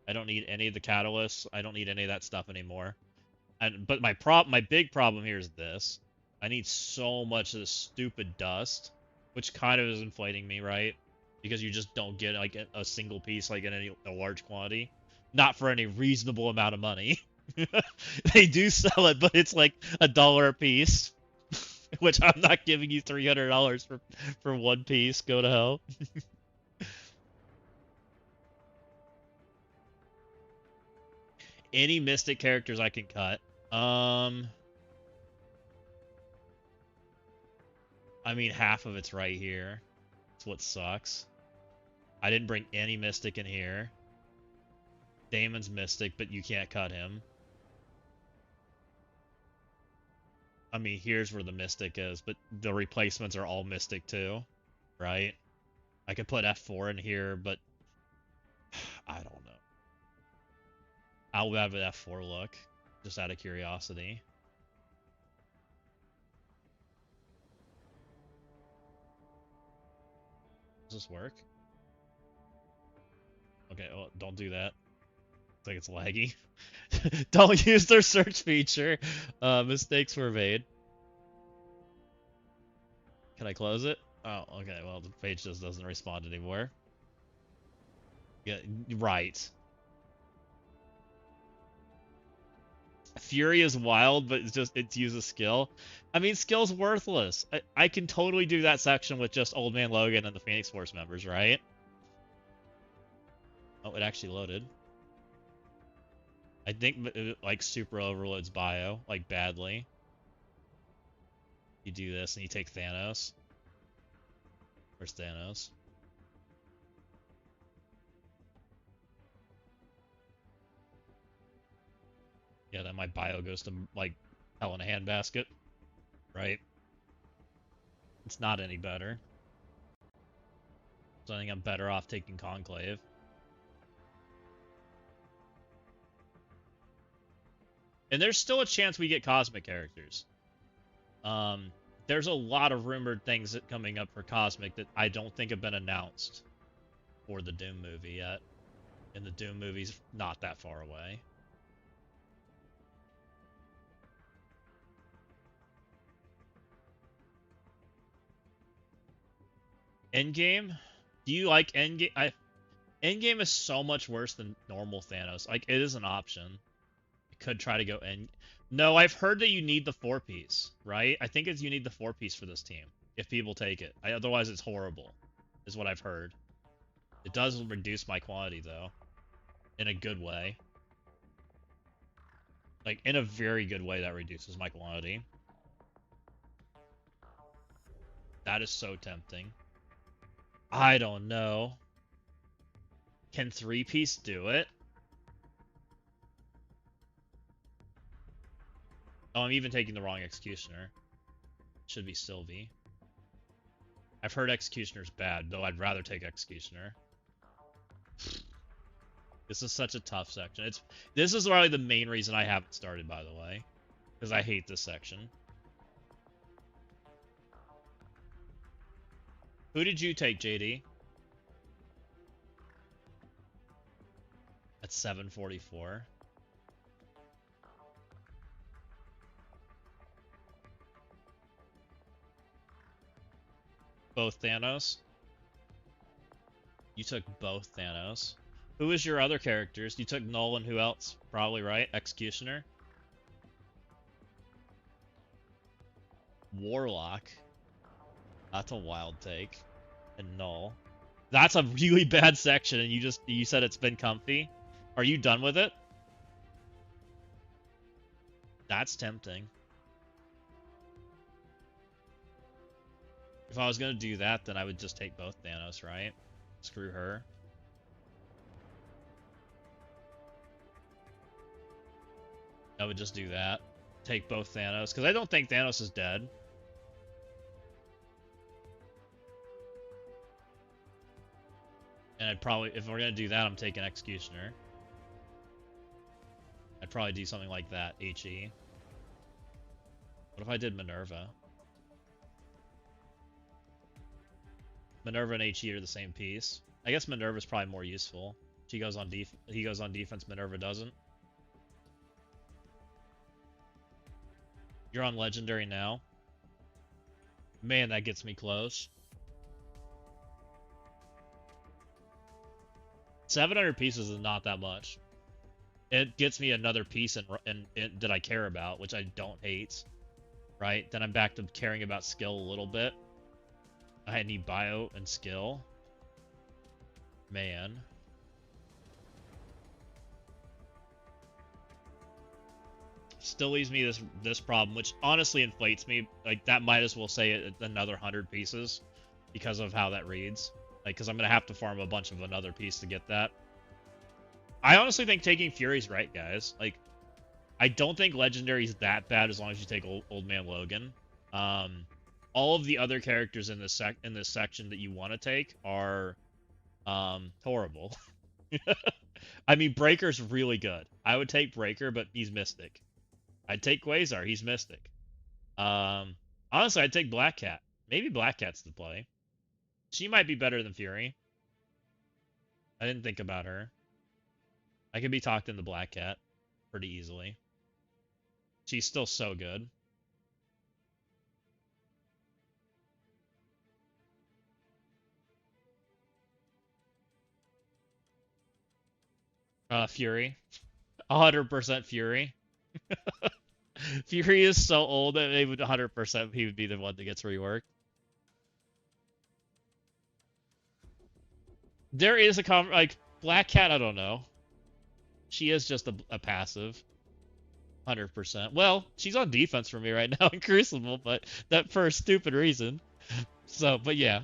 I don't need any of the catalysts. I don't need any of that stuff anymore. But my big problem here is this. I need so much of this stupid dust, which kind of is inflating me, right? Because you just don't get like a single piece like in a large quantity. Not for any reasonable amount of money. They do sell it, but it's like $1 a piece. Which I'm not giving you $300 for one piece. Go to hell. Any mystic characters I can cut. I mean, half of it's right here. That's what sucks. I didn't bring any mystic in here. Damon's mystic, but you can't cut him. I mean, here's where the mystic is, but the replacements are all mystic too, right? I could put F4 in here, but I don't know. I'll have an F4 look, just out of curiosity. Does this work? Okay, well, don't do that. I think it's laggy. Don't use their search feature. Mistakes were made. Can I close it? Oh, okay. Well, the page just doesn't respond anymore. Yeah, right. Fury is wild, but it's uses skill. I mean, skill's worthless. I can totally do that section with just Old Man Logan and the Phoenix Force members, right? Oh, it actually loaded. I think like super overloads bio like badly. You do this and you take Thanos. Where's Thanos? Yeah, then my bio goes to like hell in a handbasket, right? It's not any better. So I think I'm better off taking Conclave. And there's still a chance we get cosmic characters. Um, there's a lot of rumored things that coming up for cosmic that I don't think have been announced for the Doom movie yet. And the Doom movie's not that far away. Endgame? Do you like Endgame? Endgame is so much worse than normal Thanos. Like, it is an option. I could try to go End. No, I've heard that you need the 4-piece, right? I think it's you need the 4-piece for this team. If people take it. Otherwise, it's horrible, is what I've heard. It does reduce my quantity, though. In a good way. Like, in a very good way, that reduces my quantity. That is so tempting. I don't know. Can 3-piece do it? Oh, I'm even taking the wrong Executioner. Should be Sylvie. I've heard Executioner's bad, though I'd rather take Executioner. This is such a tough section. This is probably the main reason I haven't started, by the way. Because I hate this section. Who did you take, JD? At 744. Both Thanos? You took both Thanos. Who was your other characters? You took Null and who else? Probably, right? Executioner? Warlock. That's a wild take. And Null. That's a really bad section, and you said it's been comfy. Are you done with it? That's tempting. If I was gonna do that, then I would just take both Thanos, right? Screw her. I would just do that. Take both Thanos, because I don't think Thanos is dead. And I'd probably, if we're gonna do that, I'm taking Executioner. I'd probably do something like that, HE. What if I did Minerva? Minerva and HE are the same piece. I guess Minerva's probably more useful. He goes on defense, Minerva doesn't. You're on Legendary now. Man, that gets me close. 700 pieces is not that much. It gets me another piece that I care about, which I don't hate. Right? Then I'm back to caring about skill a little bit. I need bio and skill. Man. Still leaves me this problem, which honestly inflates me. Like, that might as well say another 100 pieces because of how that reads. Like, because I'm going to have to farm a bunch of another piece to get that. I honestly think taking Fury's right, guys. Like, I don't think Legendary's that bad as long as you take Old Man Logan. All of the other characters in this section that you want to take are horrible. I mean, Breaker's really good. I would take Breaker, but he's Mystic. I'd take Quasar. He's Mystic. Honestly, I'd take Black Cat. Maybe Black Cat's the play. She might be better than Fury. I didn't think about her. I could be talked into Black Cat pretty easily. She's still so good. She's still so good. Fury. 100% Fury. Fury is so old that they would 100% he would be the one that gets reworked. There is like Black Cat. I don't know. She is just a passive. 100%. Well, she's on defense for me right now in Crucible, but that for a stupid reason. So, but yeah.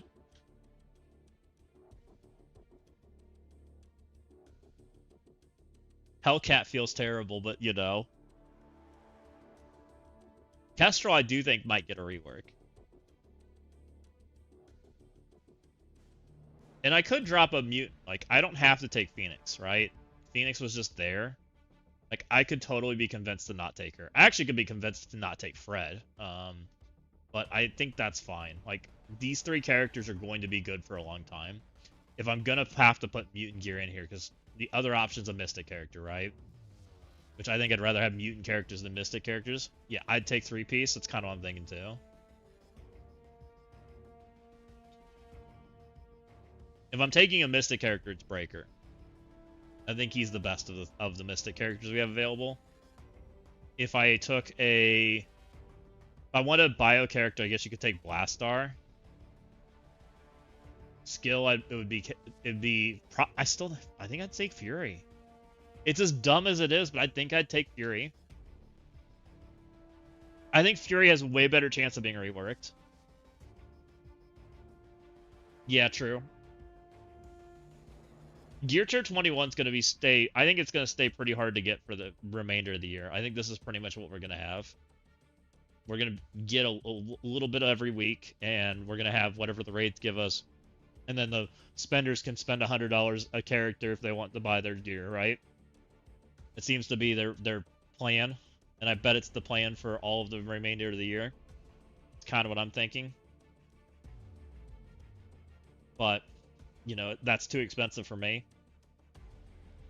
Hellcat feels terrible, but you know. Kestrel, I do think might get a rework. And I could drop a mutant. Like, I don't have to take Phoenix, right? Phoenix was just there. Like, I could totally be convinced to not take her. I actually could be convinced to not take Fred. But I think that's fine. Like, these three characters are going to be good for a long time. If I'm gonna have to put mutant gear in here, because the other option's a Mystic character, right? Which I think I'd rather have mutant characters than Mystic characters. Yeah, I'd take 3-piece. That's kind of what I'm thinking too. If I'm taking a Mystic character, it's Breaker. I think he's the best of the Mystic characters we have available. If I took if I want a bio character, I guess you could take Blastar. Skill, I think I'd take Fury. It's as dumb as it is, but I think I'd take Fury. I think Fury has a way better chance of being reworked. Yeah, true. Gear Tier 21 is going to I think it's going to stay pretty hard to get for the remainder of the year. I think this is pretty much what we're going to have. We're going to get a little bit every week, and we're going to have whatever the raids give us. And then the spenders can spend $100 a character if they want to buy their gear, right? It seems to be their plan, and I bet it's the plan for all of the remainder of the year. It's kind of what I'm thinking. But, you know, that's too expensive for me.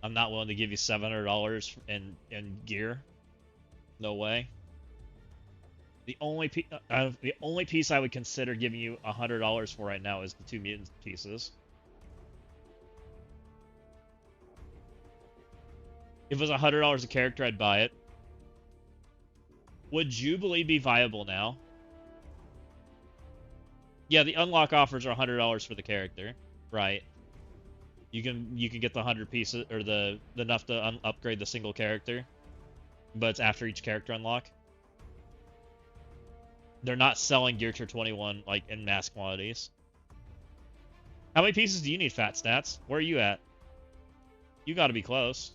I'm not willing to give you $700 in gear. No way. The only piece I would consider giving you $100 for right now is the 2 mutant pieces. If it was $100 a character, I'd buy it. Would Jubilee be viable now? Yeah, the unlock offers are $100 for the character, right? You can get the 100 pieces or the enough to upgrade the single character, but it's after each character unlock. They're not selling Gear Tier 21 like in mass quantities. How many pieces do you need, Fat Stats? Where are you at? You got to be close.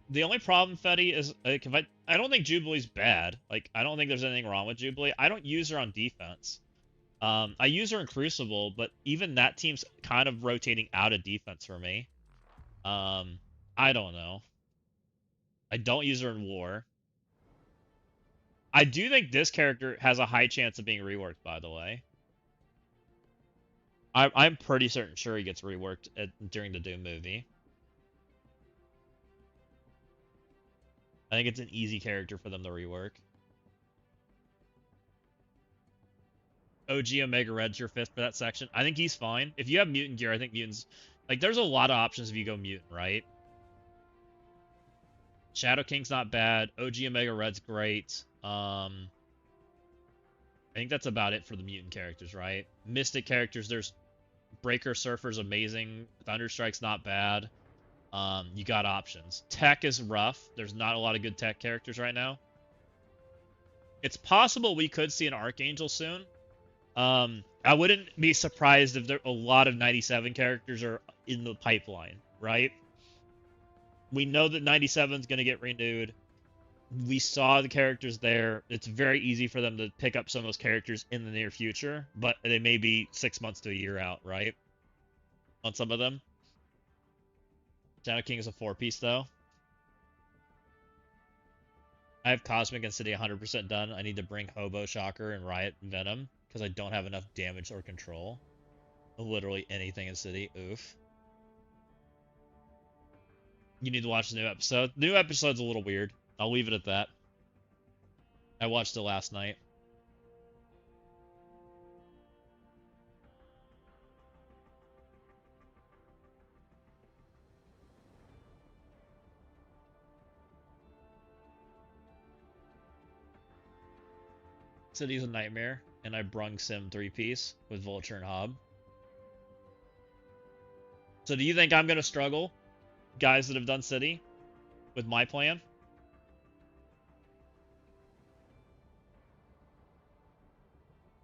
The only problem, Fetty, is like if I don't think Jubilee's bad. Like I don't think there's anything wrong with Jubilee. I don't use her on defense. I use her in Crucible, but even that team's kind of rotating out of defense for me. I don't know. I don't use her in War. I do think this character has a high chance of being reworked, by the way. I'm pretty sure he gets reworked during the Doom movie. I think it's an easy character for them to rework. OG Omega Red's your 5th for that section. I think he's fine. If you have mutant gear, I think mutants... Like, there's a lot of options if you go mutant, right? Shadow King's not bad. OG Omega Red's great. I think that's about it for the mutant characters, right? Mystic characters, there's Breaker Surfer's amazing. Thunderstrike's not bad. You got options. Tech is rough. There's not a lot of good tech characters right now. It's possible we could see an Archangel soon. I wouldn't be surprised if a lot of 97 characters are in the pipeline, right? We know that 97 is going to get renewed. We saw the characters there. It's very easy for them to pick up some of those characters in the near future, but they may be 6 months to a year out, right? On some of them. Shadow King is a 4-piece, though. I have Cosmic and City 100% done. I need to bring Hobo, Shocker, and Riot Venom, because I don't have enough damage or control. Literally anything in City. Oof. You need to watch the new episode. The new episode's a little weird. I'll leave it at that. I watched it last night. City's a nightmare, and I brung Sim 3-piece with Vulture and Hob. So do you think I'm going to struggle, guys that have done City, with my plan?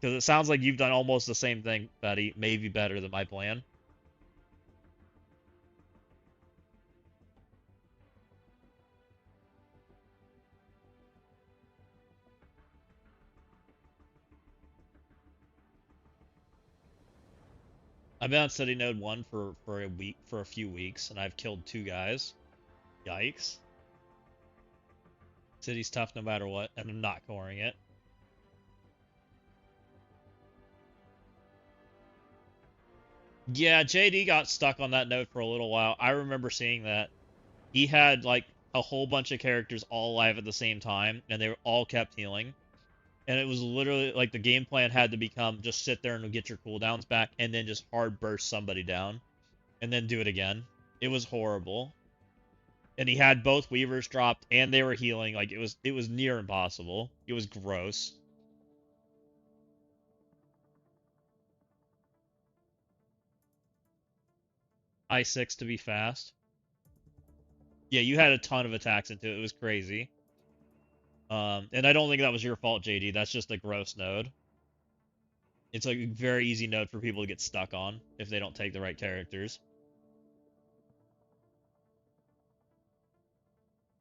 Because it sounds like you've done almost the same thing, Betty, maybe better than my plan. I've been on City Node 1 for a few weeks, and I've killed 2 guys. Yikes. City's tough no matter what, and I'm not coring it. Yeah, JD got stuck on that node for a little while. I remember seeing that. He had, like, a whole bunch of characters all alive at the same time, and they all kept healing. And it was literally, like, the game plan had to become just sit there and get your cooldowns back, and then just hard burst somebody down, and then do it again. It was horrible. And he had both Weavers dropped, and they were healing. Like, it was near impossible. It was gross. I6 to be fast. Yeah, you had a ton of attacks into it. It was crazy. And I don't think that was your fault, JD. That's just a gross node. It's like a very easy node for people to get stuck on if they don't take the right characters.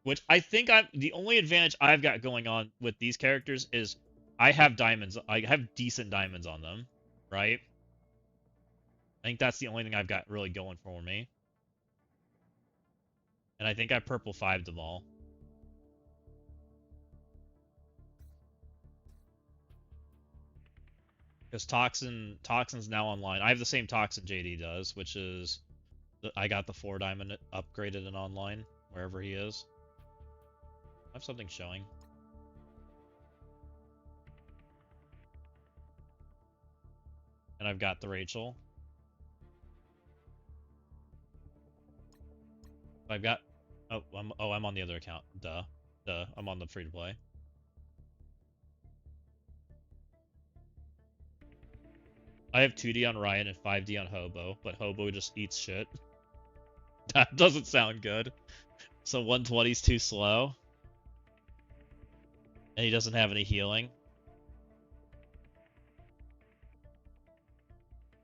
Which I think the only advantage I've got going on with these characters is I have diamonds. I have decent diamonds on them, right? I think that's the only thing I've got really going for me. And I think I purple 5'd them all. Because Toxin's now online. I have the same Toxin JD does, which is I got the 4 diamond upgraded and online wherever he is. I have something showing. And I've got the Rachel. I've got I'm on the other account. Duh. I'm on the free to play. I have 2D on Ryan and 5D on Hobo, but Hobo just eats shit. That doesn't sound good. So 120 is too slow. And he doesn't have any healing.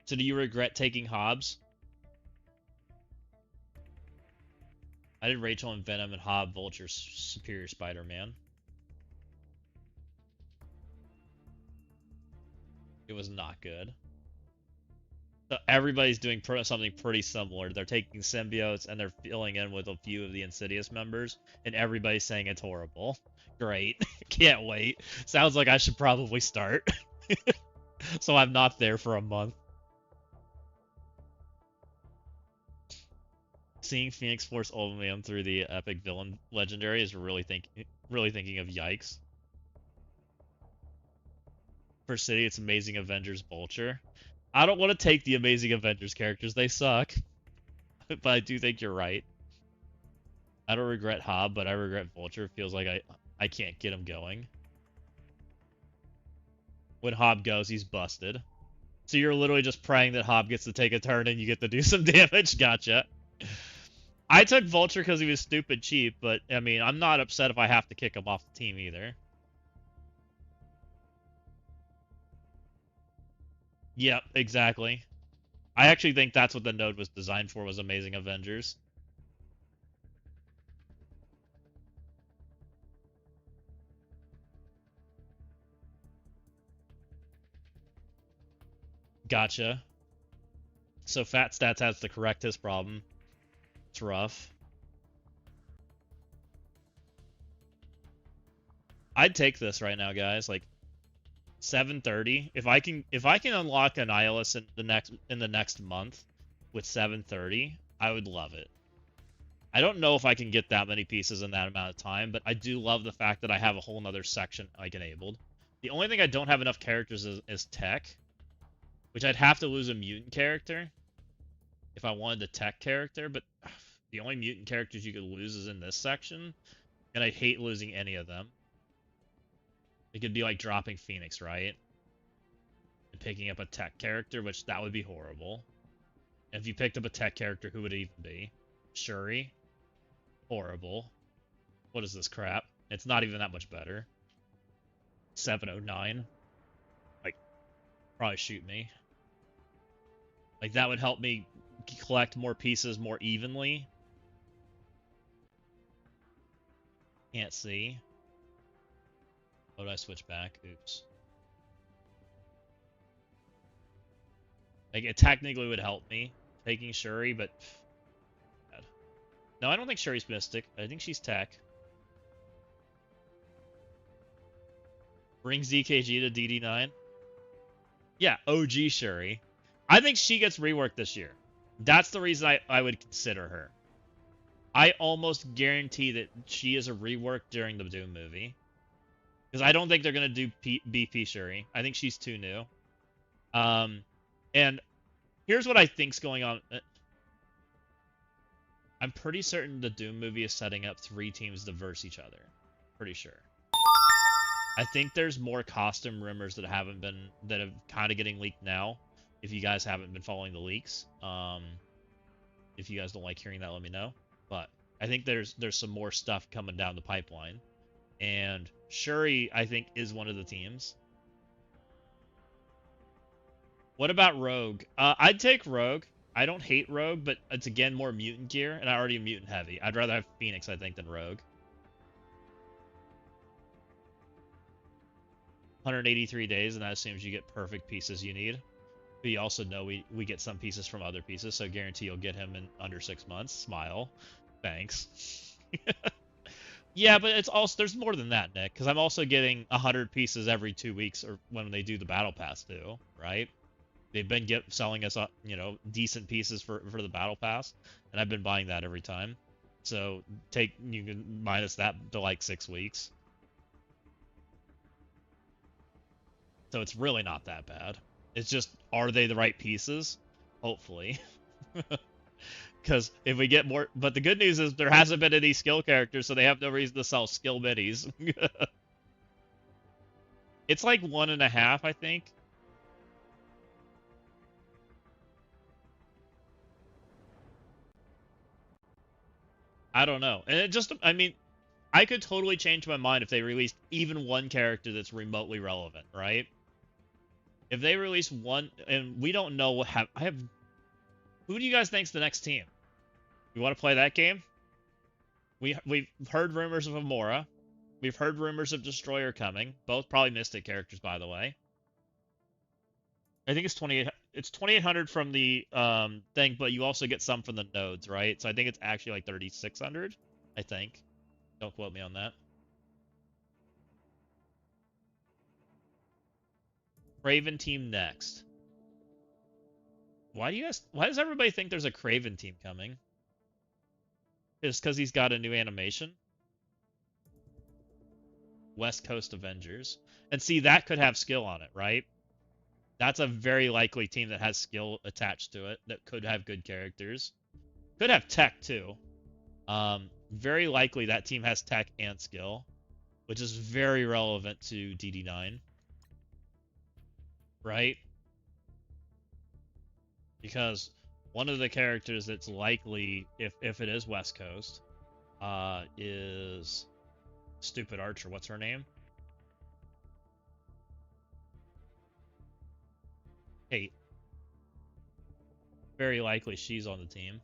So do you regret taking Hobbs? I did Rachel and Venom and Hob Vulture Superior Spider-Man. It was not good. So everybody's doing something pretty similar. They're taking symbiotes and they're filling in with a few of the Insidious members, and everybody's saying it's horrible. Great. Can't wait. Sounds like I should probably start. So I'm not there for a month. Seeing Phoenix Force Ultimatum through the Epic Villain Legendary is really thinking of yikes. For City, it's Amazing Avengers Vulture. I don't want to take the Amazing Avengers characters. They suck. But I do think you're right. I don't regret Hob, but I regret Vulture. Feels like I can't get him going. When Hob goes, he's busted. So you're literally just praying that Hob gets to take a turn and you get to do some damage. Gotcha. I took Vulture because he was stupid cheap, but, I mean, I'm not upset if I have to kick him off the team either. Yep, exactly. I actually think that's what the node was designed for, was Amazing Avengers. Gotcha. So Fat Stats has to correct his problem. It's rough. I'd take this right now, guys. Like, 730. If I can unlock a Nihilus in the next month with 730, I would love it. I don't know if I can get that many pieces in that amount of time, but I do love the fact that I have a whole nother section like enabled. The only thing I don't have enough characters is tech, which I'd have to lose a mutant character if I wanted the tech character, but the only mutant characters you could lose is in this section, and I hate losing any of them. It could be like dropping Phoenix, right? And picking up a tech character, which that would be horrible. And if you picked up a tech character, who would it even be? Shuri? Horrible. What is this crap? It's not even that much better. 709. Like, probably shoot me. Like, that would help me collect more pieces more evenly. Can't see. Oh, did I switch back? Oops. Like, it technically would help me taking Shuri, but... No, I don't think Shuri's Mystic. I think she's tech. Bring ZKG to DD9. Yeah, OG Shuri. I think she gets reworked this year. That's the reason I would consider her. I almost guarantee that she is a rework during the Doom movie. Because I don't think they're going to do BP Shuri. I think she's too new. And here's what I think's going on. I'm pretty certain the Doom movie is setting up 3 teams to verse each other. Pretty sure. I think there's more costume rumors that have kind of getting leaked now. If you guys haven't been following the leaks, if you guys don't like hearing that, let me know. But I think there's some more stuff coming down the pipeline, and Shuri, I think, is one of the teams. What about Rogue? I'd take Rogue. I don't hate Rogue, but it's again more mutant gear, and I already am mutant heavy. I'd rather have Phoenix, I think, than Rogue. 183 days, and that assumes you get perfect pieces you need. But you also know we get some pieces from other pieces, so guarantee you'll get him in under 6 months. Smile. Thanks. Yeah, but it's also there's more than that, Nick, because I'm also getting 100 pieces every 2 weeks, or when they do the battle pass too, right? They've been selling us, decent pieces for the battle pass, and I've been buying that every time. So you can minus that to like 6 weeks. So it's really not that bad. It's just, are they the right pieces? Hopefully. Because if we get more... But the good news is there hasn't been any skill characters, so they have no reason to sell skill minis. It's like 1.5, I think. I don't know. And it just... I mean, I could totally change my mind if they released even one character that's remotely relevant, right? If they release one... And we don't know what... Who do you guys think's the next team? You want to play that game? We've heard rumors of Amora. We've heard rumors of Destroyer coming. Both probably Mystic characters, by the way. I think it's 28. It's 2,800 from the thing, but you also get some from the nodes, right? So I think it's actually like 3,600. I think. Don't quote me on that. Craven team next. Why does everybody think there's a Craven team coming? Just because he's got a new animation? West Coast Avengers. And see, that could have skill on it, right? That's a very likely team that has skill attached to it, that could have good characters. Could have tech, too. Very likely that team has tech and skill, which is very relevant to DD9. Right? Because one of the characters that's likely, if it is West Coast, is Stupid Archer. What's her name? Kate. Very likely she's on the team.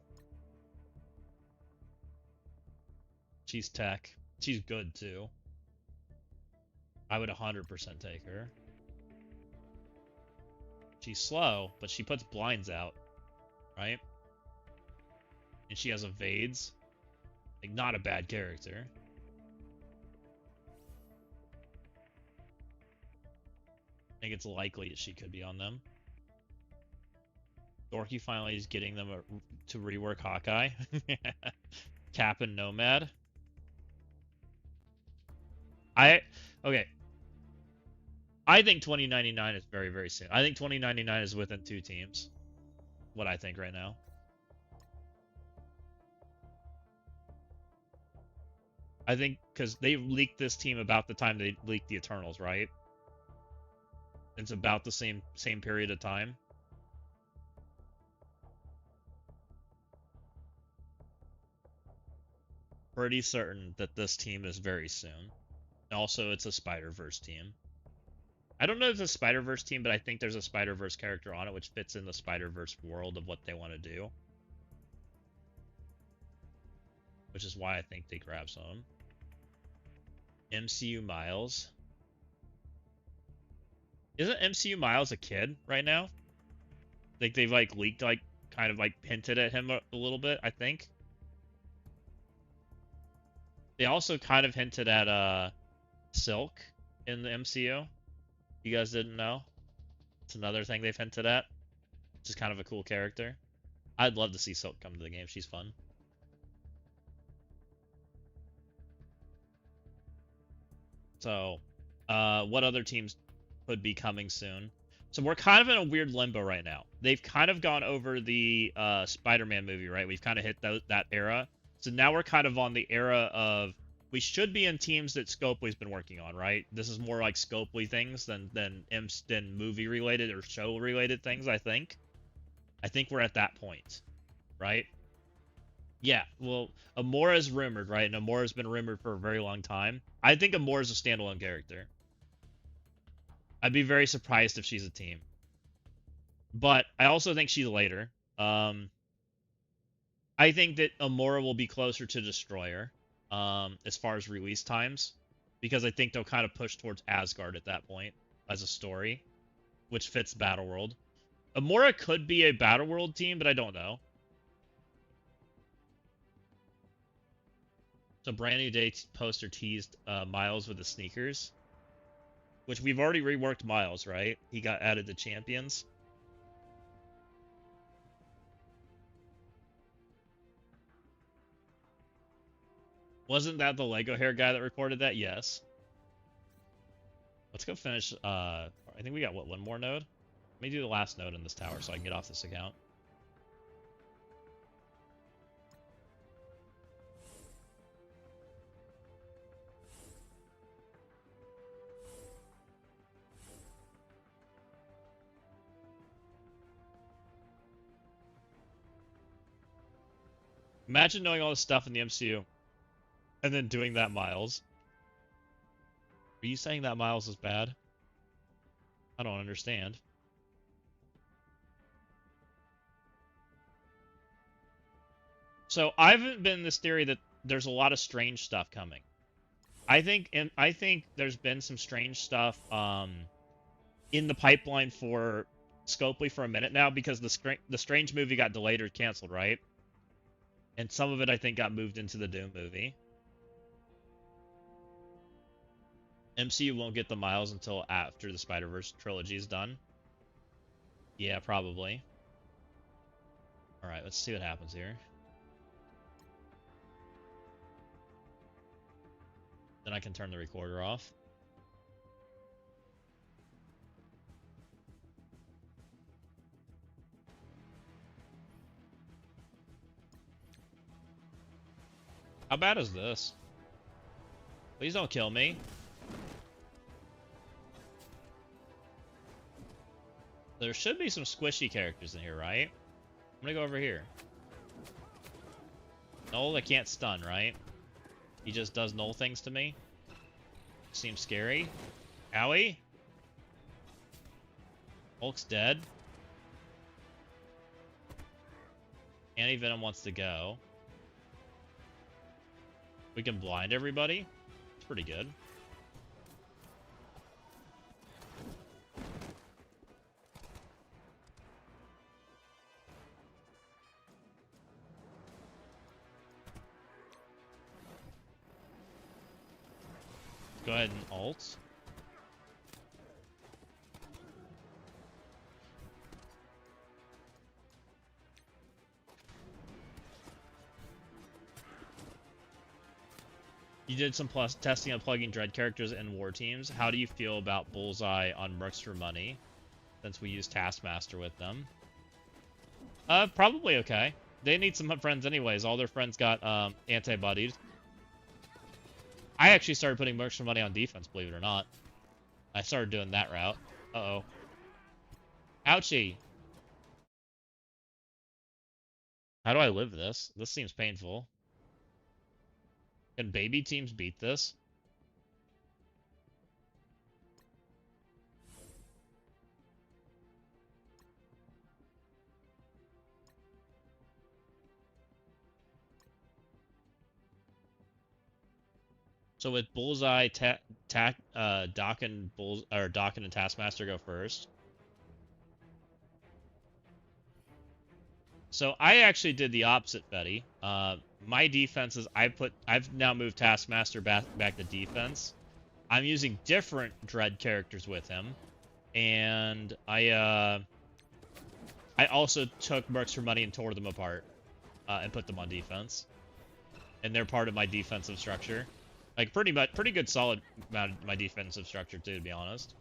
She's tech. She's good, too. I would 100% take her. She's slow, but she puts blinds out, right? And she has evades. Like, not a bad character. think it's likely that she could be on them. Dorky finally is getting them to rework Hawkeye. Cap and Nomad. Okay. I think 2099 is very, very soon. I think 2099 is within 2 teams. What I think right now. I think because they leaked this team about the time they leaked the Eternals, right? It's about the same period of time. Pretty certain that this team is very soon. Also, it's a Spider-Verse team. I don't know if it's a Spider-Verse team, but I think there's a Spider-Verse character on it, which fits in the Spider-Verse world of what they want to do. Which is why I think they grab some. MCU Miles. Isn't MCU Miles a kid right now? Like they've like leaked, like kind of like hinted at him a little bit, I think. They also kind of hinted at Silk in the MCU. You guys didn't know? It's another thing they've hinted at. Which is kind of a cool character. I'd love to see Silk come to the game. She's fun. So, what other teams could be coming soon? So we're kind of in a weird limbo right now. They've kind of gone over the Spider-Man movie, right? We've kind of hit that era. So now we're kind of on the era of we should be in teams that Scopely's been working on, right? This is more like Scopely things than movie related or show related things, I think. I think we're at that point, right? Yeah, well, Amora's rumored, right? And Amora's been rumored for a very long time. I think Amora's a standalone character. I'd be very surprised if she's a team. But I also think she's later. I think that Amora will be closer to Destroyer as far as release times. Because I think they'll kind of push towards Asgard at that point as a story. Which fits Battleworld. Amora could be a Battleworld team, but I don't know. So Brand New Day poster teased Miles with the sneakers. Which we've already reworked Miles, right? He got added to Champions. Wasn't that the Lego hair guy that reported that? Yes. Let's go finish. I think we got, what, one more node? Let me do the last node in this tower so I can get off this account. Imagine knowing all this stuff in the MCU and then doing that, Miles. Are you saying that Miles is bad? I don't understand. So I've been in this theory that there's a lot of strange stuff coming. I think there's been some strange stuff in the pipeline for Scopely for a minute now because the Strange movie got delayed or canceled, right? And some of it, I think, got moved into the Doom movie. MCU won't get the Miles until after the Spider-Verse trilogy is done. Yeah, probably. Alright, let's see what happens here. Then I can turn the recorder off. How bad is this? Please don't kill me. There should be some squishy characters in here, right? I'm gonna go over here. Null, I can't stun, right? He just does null things to me. Seems scary. Owie? Hulk's dead. Anti-Venom wants to go. We can blind everybody. It's pretty good. Go ahead and ult. You did some testing of plugging Dread characters in war teams. How do you feel about Bullseye on Mercs for Money, since we use Taskmaster with them? Probably okay. They need some friends anyways. All their friends got anti-buddied. I actually started putting Mercs for Money on defense, believe it or not. I started doing that route. Uh-oh. Ouchie. How do I live this? This seems painful. Can baby teams beat this? So with Bullseye, Doc and Taskmaster go first. So I actually did the opposite, Betty. My defense is I've now moved Taskmaster back to defense. I'm using different Dread characters with him, and I also took Mercs for Money and tore them apart, and put them on defense, and they're part of my defensive structure. Like pretty good solid amount of my defensive structure too, to be honest.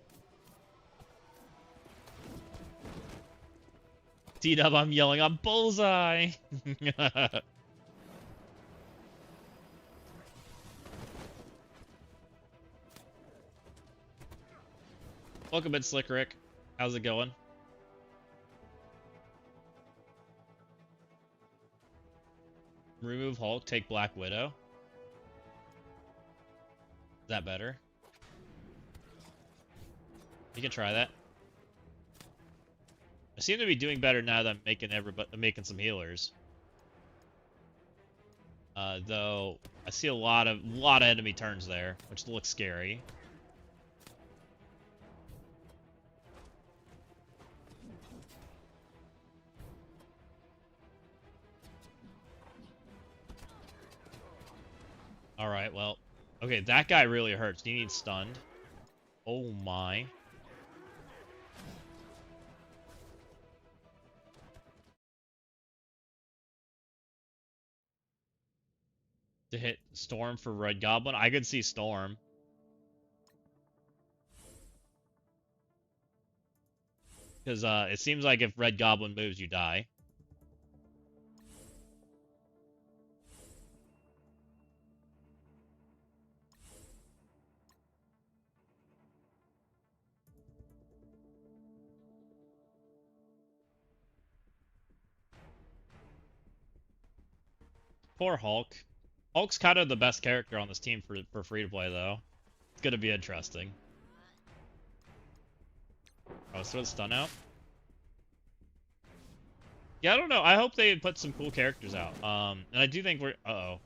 D-Dub, I'm yelling on Bullseye! Welcome in, Slick Rick. How's it going? Remove Hulk, take Black Widow. Is that better? You can try that. I seem to be doing better now that I'm making some healers. Though I see a lot of enemy turns there, which looks scary. All right, well, okay, that guy really hurts. He needs stunned. Oh my. To hit Storm for Red Goblin? I could see Storm. Because it seems like if Red Goblin moves, you die. Poor Hulk. Hulk's kind of the best character on this team for free-to-play, though. It's gonna be interesting. Oh, let's throw the stun out. Yeah, I don't know. I hope they put some cool characters out. And I do think we're... Uh-oh.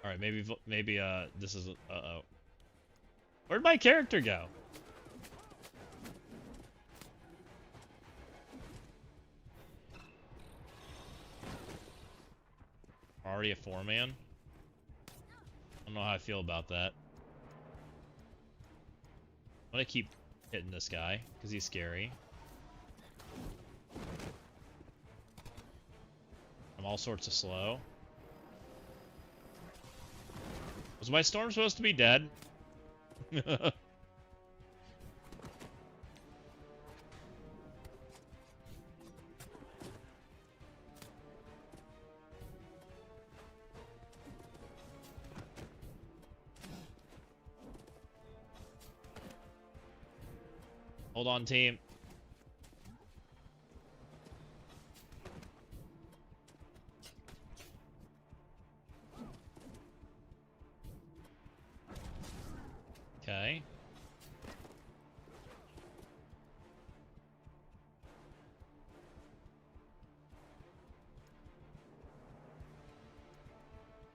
Alright, maybe, this is... Uh-oh. Where'd my character go? Already a 4-man? I don't know how I feel about that. I'm gonna keep hitting this guy, because he's scary. I'm all sorts of slow. Was my Storm supposed to be dead? Hold on, team. Okay.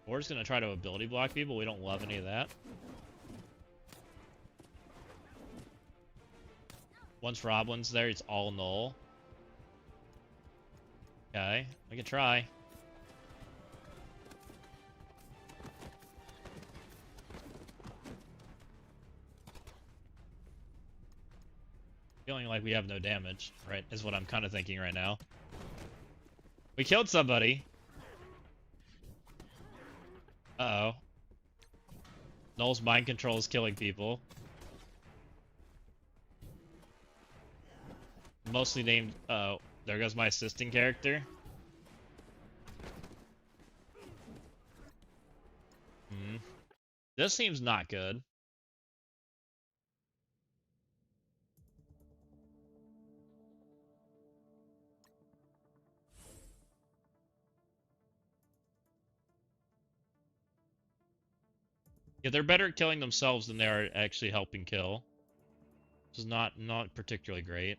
We're just gonna try to ability block people. We don't love any of that. Once Roblin's there, it's all null. Okay, we can try. Feeling like we have no damage, right? Is what I'm kind of thinking right now. We killed somebody. Uh-oh. Null's mind control is killing people. Mostly named, oh, there goes my assisting character. This seems not good. Yeah, they're better at killing themselves than they are actually helping kill. Which is not particularly great.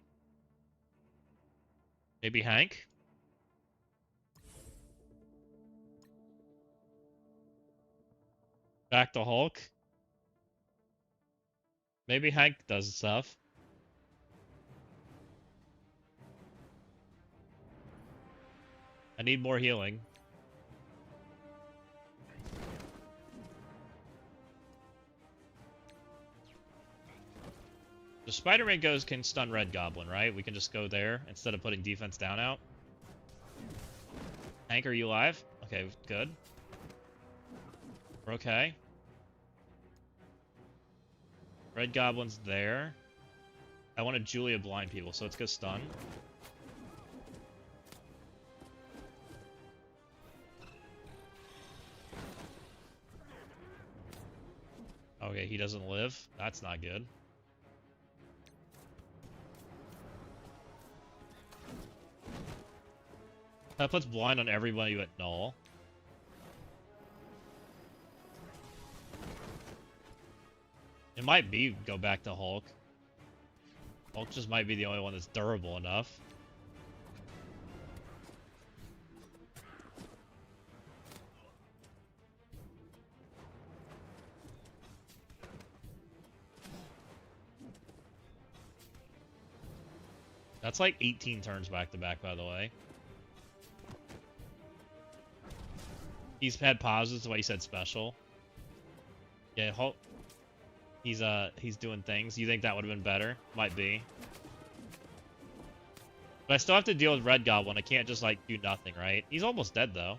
Maybe Hank? Back to Hulk? Maybe Hank does stuff. I need more healing. The Spider-Man can stun Red Goblin, right? We can just go there instead of putting defense down out. Hank, are you alive? Okay, good. We're okay. Red Goblin's there. I wanted Julia blind people, so let's go stun. Okay, he doesn't live. That's not good. That puts blind on everybody at null. It might be go back to Hulk. Hulk just might be the only one that's durable enough. That's like 18 turns back to back, by the way. He's had pauses, that's why he said special. Yeah, Hulk. He's doing things. You think that would have been better? Might be. But I still have to deal with Red Goblin. I can't just, like, do nothing, right? He's almost dead, though.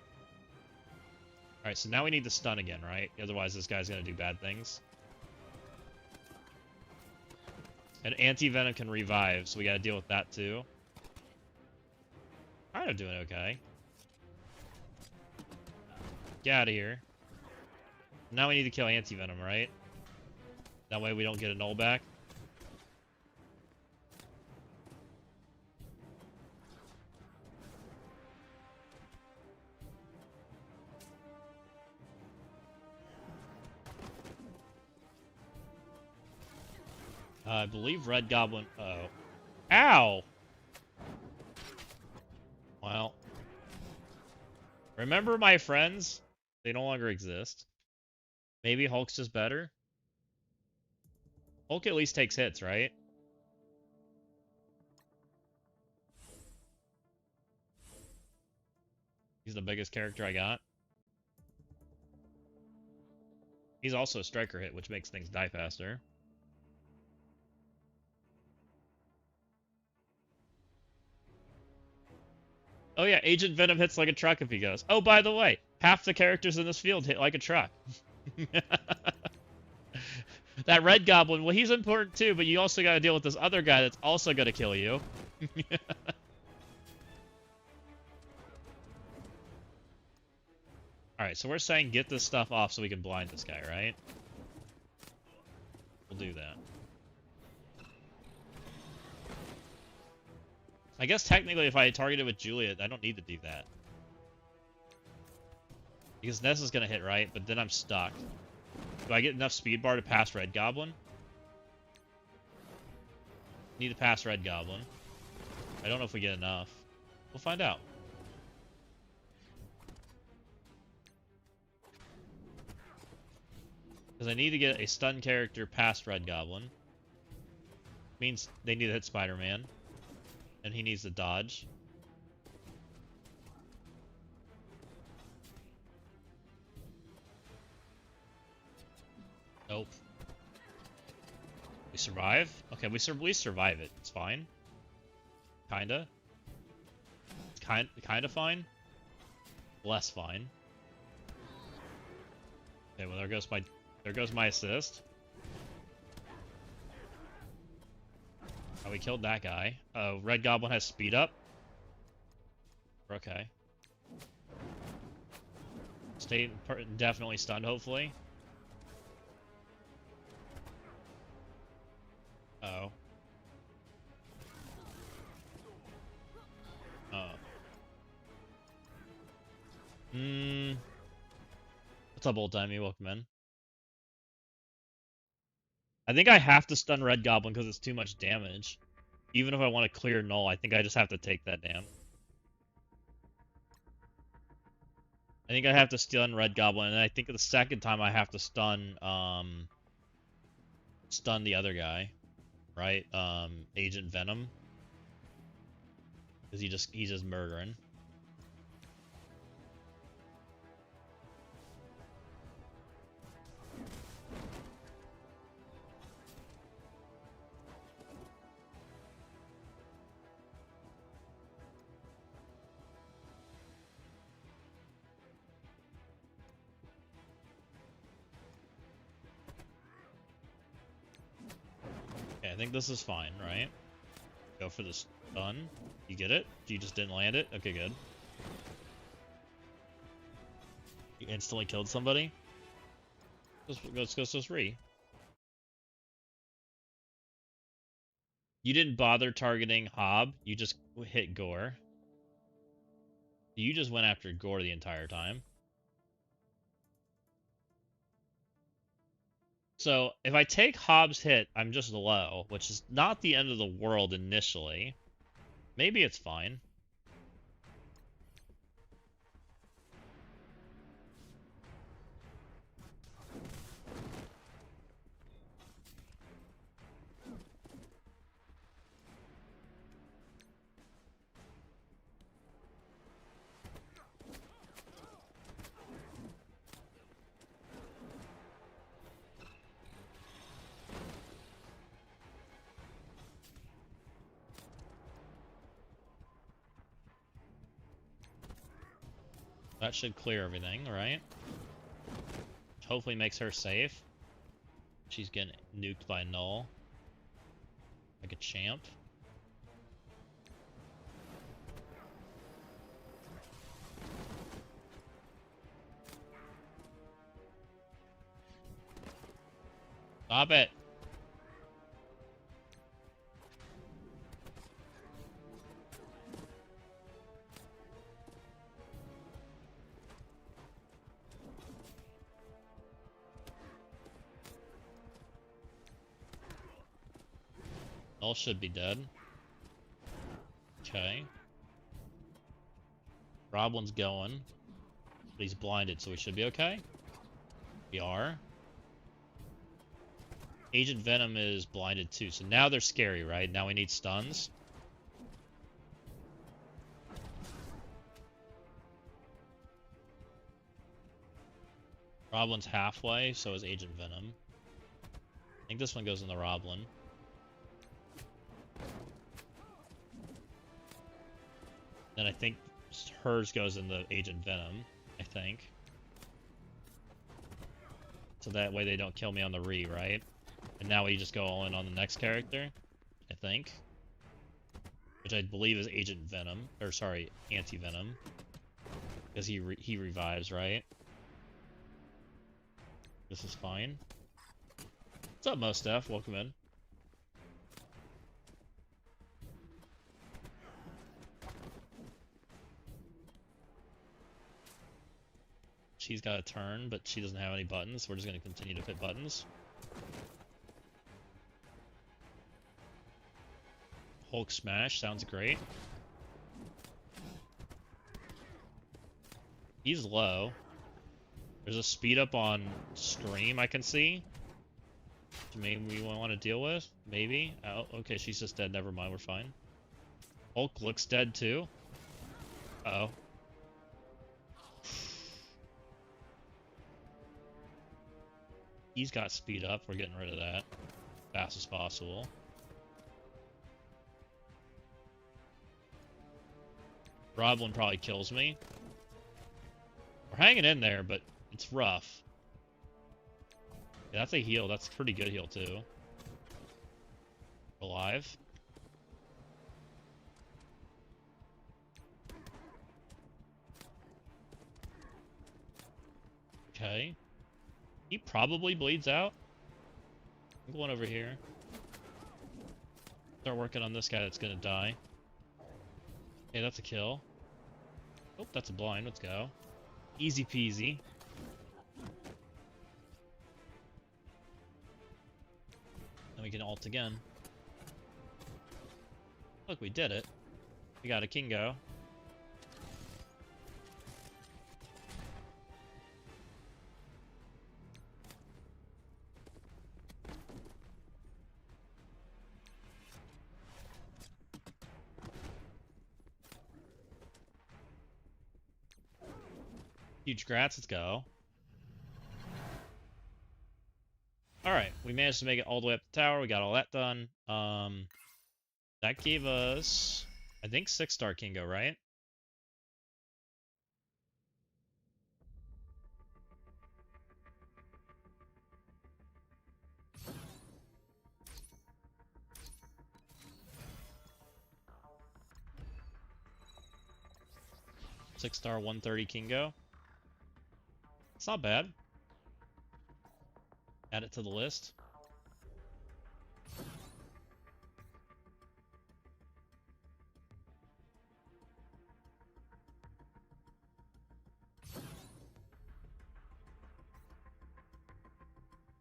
Alright, so now we need to stun again, right? Otherwise, this guy's gonna do bad things. And Anti-Venom can revive, so we gotta deal with that, too. Kind of doing okay. Get out of here. Now we need to kill Anti-Venom, right? That way we don't get a null back. I believe Red Goblin... Oh. Ow! Well. Remember my friends? They no longer exist. Maybe Hulk's just better? Hulk at least takes hits, right? He's the biggest character I got. He's also a striker hit, which makes things die faster. Oh yeah, Agent Venom hits like a truck if he goes. Oh, by the way, half the characters in this field hit like a truck. That Red Goblin, well, he's important too, but you also gotta deal with this other guy that's also gonna kill you. Alright, so we're saying get this stuff off so we can blind this guy, right? We'll do that. I guess technically if I target it with Juliet, I don't need to do that. Because Ness is gonna hit right, but then I'm stuck. Do I get enough speed bar to pass Red Goblin? Need to pass Red Goblin. I don't know if we get enough. We'll find out. Because I need to get a stun character past Red Goblin. Means they need to hit Spider-Man. And he needs to dodge. Nope. We survive? Okay, we at least survive it. It's fine. Kinda. It's kinda fine. Less fine. Okay, well there goes my assist. Oh, we killed that guy. Oh, Red Goblin has speed up. Okay. Stay definitely stunned, hopefully. Uh oh. Oh. What's up, old timey? Welcome in. I think I have to stun Red Goblin because it's too much damage. Even if I want to clear Null, I think I just have to take that damn. I think I have to stun Red Goblin, and I think the second time I have to stun stun the other guy, right? Agent Venom, because he's just murdering. Okay, I think this is fine, right? Go for the stun. You get it? You just didn't land it? Okay, good. You instantly killed somebody? Let's go so free. You didn't bother targeting Hob. You just hit Gore. You just went after Gore the entire time. So, if I take Hobbs' hit, I'm just low, which is not the end of the world initially. Maybe it's fine. That should clear everything, right? Hopefully makes her safe. She's getting nuked by Null. Like a champ. Stop it! Null should be dead. Okay. Roblin's going. But he's blinded, so we should be okay. We are. Agent Venom is blinded too, so now they're scary, right? Now we need stuns. Roblin's halfway, so is Agent Venom. I think this one goes in the Roblin. Then I think hers goes in the Agent Venom, I think. So that way they don't kill me on the re, right? And now we just go all in on the next character, I think. Which I believe is Agent Venom, or sorry, Anti-Venom. Because he revives, right? This is fine. What's up, MSF? Welcome in. She's got a turn, but she doesn't have any buttons, so we're just going to continue to hit buttons. Hulk smash sounds great. He's low. There's a speed up on stream I can see. Maybe we want to deal with. Maybe. Oh, okay, she's just dead. Never mind, we're fine. Hulk looks dead too. Uh-oh. He's got speed up. We're getting rid of that fast as possible. Roblin probably kills me. We're hanging in there, but it's rough. Yeah, that's a heal. That's a pretty good heal, too. Alive. Okay. He probably bleeds out. I'm going over here. Start working on this guy that's gonna die. Okay, that's a kill. Oh, that's a blind. Let's go. Easy peasy. And we can ult again. Look, we did it. We got a Kingo. Huge grats, let's go. Alright, we managed to make it all the way up the tower. We got all that done. That gave us, I think, 6-star Kingo, right? Six-star 130 Kingo. It's not bad. Add it to the list.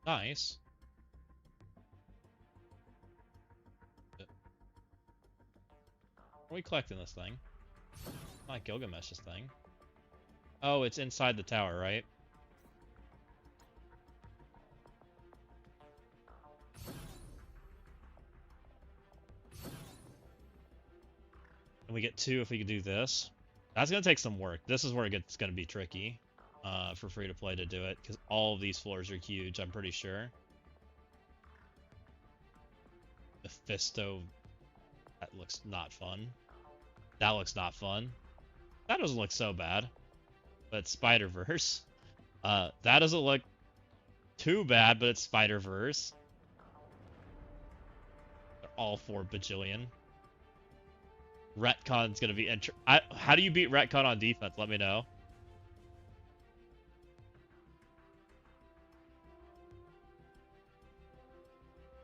Nice. Are we collecting this thing? Not Gilgamesh's thing. Oh, it's inside the tower, right? And we get 2 if we could do this. That's going to take some work. This is where it gets going to be tricky for free-to-play to do it, because all of these floors are huge, I'm pretty sure. Mephisto. That looks not fun. That looks not fun. That doesn't look so bad. But Spider-Verse. That doesn't look too bad, but it's Spider-Verse. They're all 4 bajillion. Retcon's gonna be how do you beat Retcon on defense? Let me know.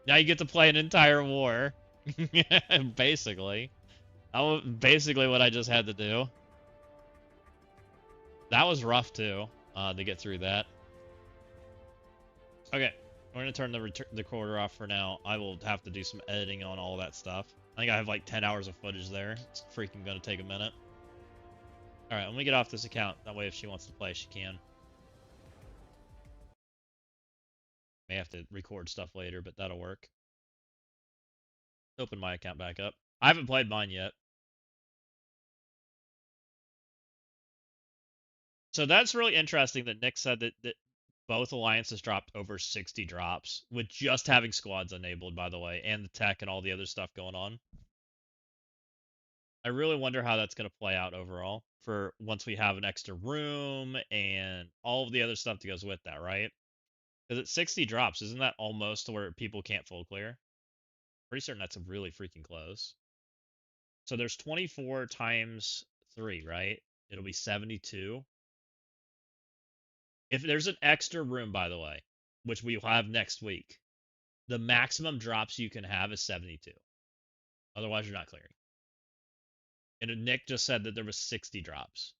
Now you get to play an entire war. Basically. That was basically what I just had to do. That was rough too, to get through that. Okay, we're gonna turn the recorder off for now. I will have to do some editing on all that stuff. I think I have like 10 hours of footage there. It's freaking gonna take a minute. Alright, let me get off this account. That way if she wants to play, she can. May have to record stuff later, but that'll work. Open my account back up. I haven't played mine yet. So that's really interesting that Nick said that both alliances dropped over 60 drops with just having squads enabled, by the way, and the tech and all the other stuff going on. I really wonder how that's going to play out overall for once we have an extra room and all of the other stuff that goes with that, right? Because it's 60 drops, isn't that almost to where people can't full clear? Pretty certain that's really freaking close. So there's 24 times 3, right? It'll be 72. If there's an extra room, by the way, which we will have next week, the maximum drops you can have is 72. Otherwise, you're not clearing. And Nick just said that there was 60 drops.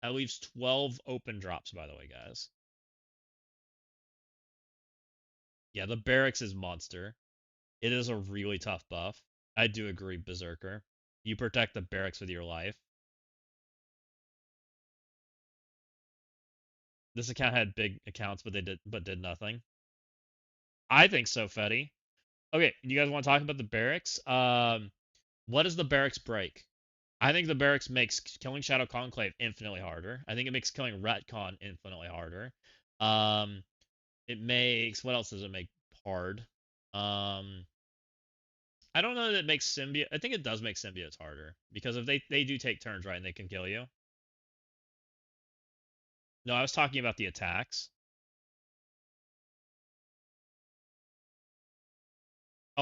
That leaves 12 open drops, by the way, guys. Yeah, the barracks is monster. It is a really tough buff. I do agree, Berserker. You protect the barracks with your life. This account had big accounts, but did nothing. I think so, Fetty. Okay, you guys want to talk about the barracks? What does the barracks break? I think the barracks makes killing Shadow Conclave infinitely harder. I think it makes killing Retcon infinitely harder. It makes, what else does it make hard? I don't know that it makes symbiote. I think it does make symbiotes harder because if they do take turns, right, and they can kill you. No, I was talking about the attacks.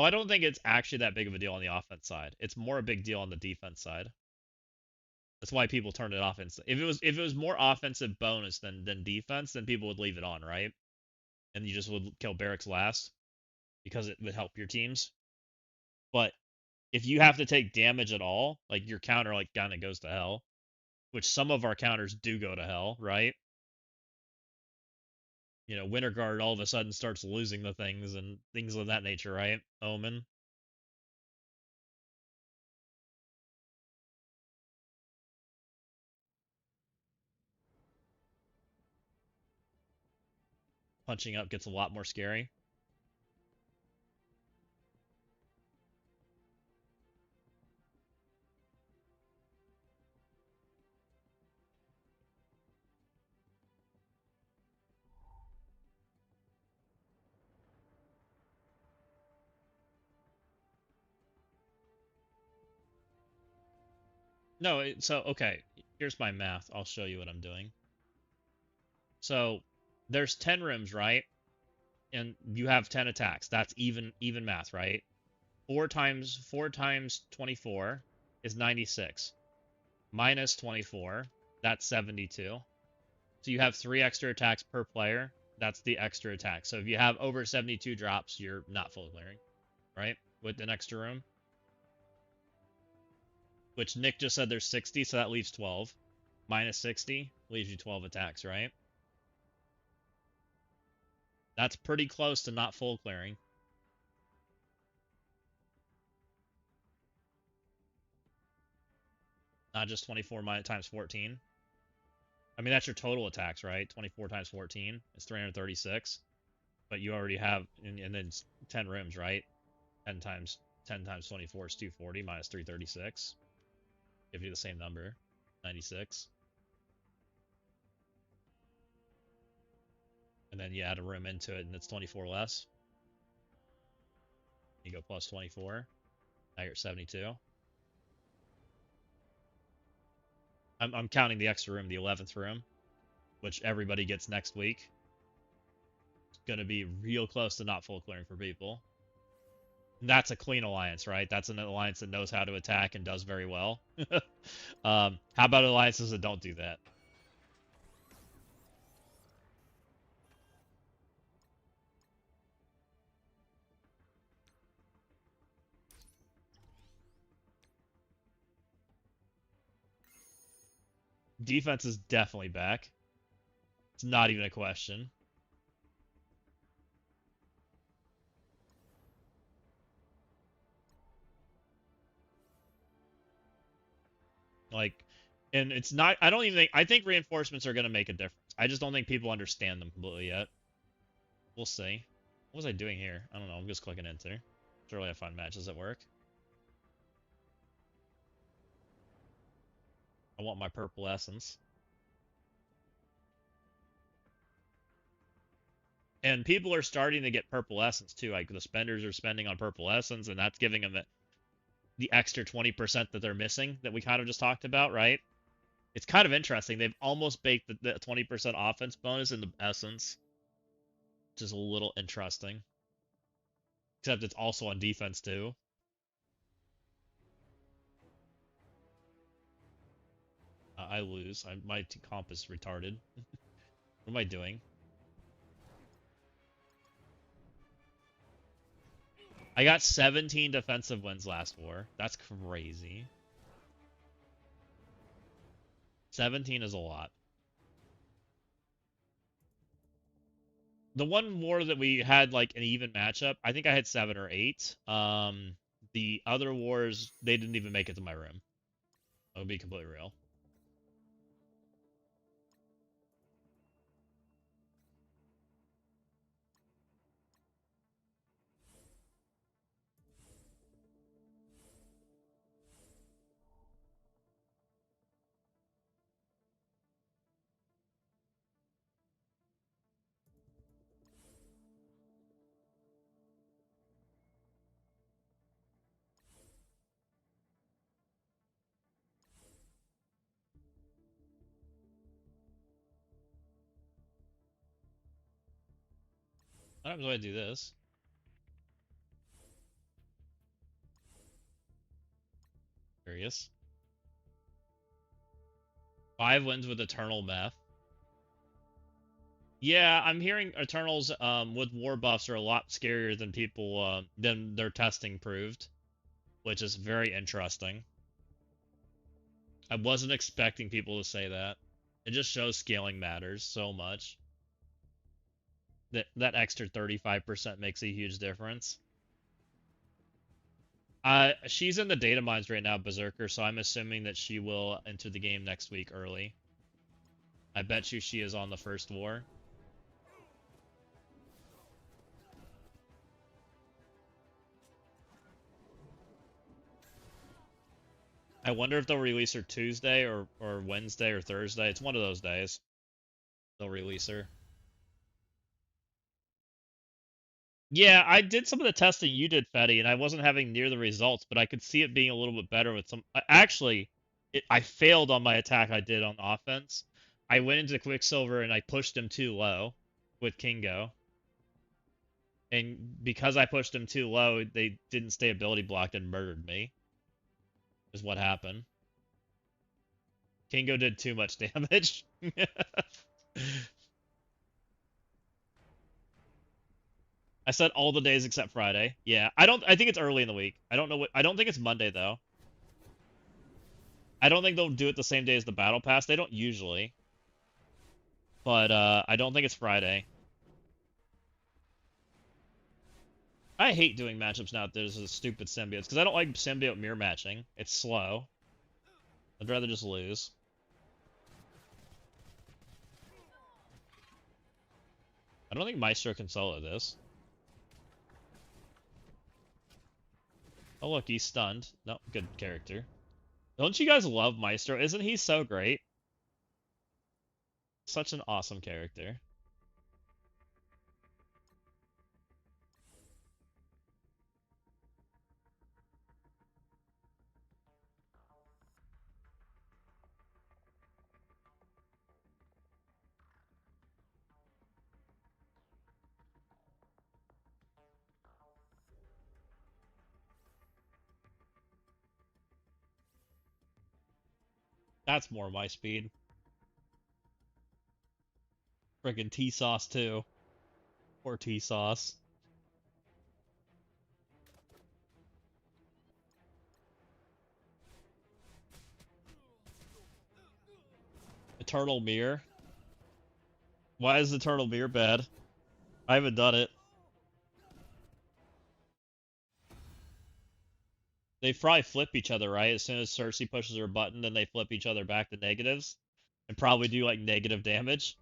Oh, I don't think it's actually that big of a deal on the offense side. It's more a big deal on the defense side. That's why people turned it off. If it was more offensive bonus than defense, then people would leave it on, right? And you just would kill barracks last because it would help your teams. But if you have to take damage at all, like your counter like kind of goes to hell, which some of our counters do go to hell, right? You know, Winter Guard all of a sudden starts losing the things and things of that nature, right? Omen. Punching up gets a lot more scary. No, so okay, here's my math. I'll show you what I'm doing. So there's 10 rooms, right? And you have 10 attacks. That's even math, right? 4 times 24 is 96. Minus 24, that's 72. So you have 3 extra attacks per player. That's the extra attack. So if you have over 72 drops, you're not full clearing, right? With an extra room. Which Nick just said there's 60, so that leaves 12. Minus 60 leaves you 12 attacks, right? That's pretty close to not full clearing. Not just 24 times 14. I mean, that's your total attacks, right? 24 times 14 is 336. But you already have, and then 10 rooms, right? 10 times 24 is 240 minus 336. Give you the same number, 96. And then you add a room into it, and it's 24 less. You go plus 24. Now you're at 72. I'm counting the extra room, the 11th room, which everybody gets next week. It's going to be real close to not full clearing for people. And that's a clean alliance, right? That's an alliance that knows how to attack and does very well. How about alliances that don't do that? Defense is definitely back. It's not even a question. Like, and it's not, I don't even think, I think reinforcements are going to make a difference. I just don't think people understand them completely yet. We'll see. What was I doing here? I don't know. I'm just clicking enter. Surely I find matches at work. I want my purple essence. And people are starting to get purple essence too. Like the spenders are spending on purple essence, and that's giving them the extra 20% that they're missing that we kind of just talked about, right? It's kind of interesting. They've almost baked the 20% offense bonus into essence, which is a little interesting. Except it's also on defense too. I lose. My comp is retarded. What am I doing? I got 17 defensive wins last war. That's crazy. 17 is a lot. The one war that we had like an even matchup, I think I had 7 or 8. The other wars, they didn't even make it to my room. I'll be completely real. What happens when I do this? Curious. 5 wins with Eternal Meth. Yeah, I'm hearing Eternals with war buffs are a lot scarier than people than their testing proved, which is very interesting. I wasn't expecting people to say that. It just shows scaling matters so much. That extra 35% makes a huge difference. She's in the data mines right now, Berserker, so I'm assuming that she will enter the game next week early. I bet you she is on the first war. I wonder if they'll release her Tuesday or Wednesday or Thursday. It's one of those days. They'll release her. Yeah, I did some of the testing you did, Fetty, and I wasn't having near the results, but I could see it being a little bit better with some. Actually, I failed on my attack I did on offense. I went into Quicksilver and I pushed him too low with Kingo. And because I pushed him too low, they didn't stay ability blocked and murdered me. Is what happened. Kingo did too much damage. I said all the days except Friday. Yeah, I think it's early in the week. I don't know what I don't think it's Monday though. I don't think they'll do it the same day as the battle pass. They don't usually. But I don't think it's Friday. I hate doing matchups now that there's a stupid symbiotes because I don't like symbiote mirror matching. It's slow. I'd rather just lose. I don't think Maestro can solo this. Oh look, he's stunned. No, good character. Don't you guys love Maestro? Isn't he so great? Such an awesome character. That's more my speed. Friggin' T-Sauce too. Or T-Sauce. Eternal Mirror. Why is Eternal Mirror bad? I haven't done it. They probably flip each other, right? As soon as Cersei pushes her button, then they flip each other back to negatives. And probably do, like, negative damage.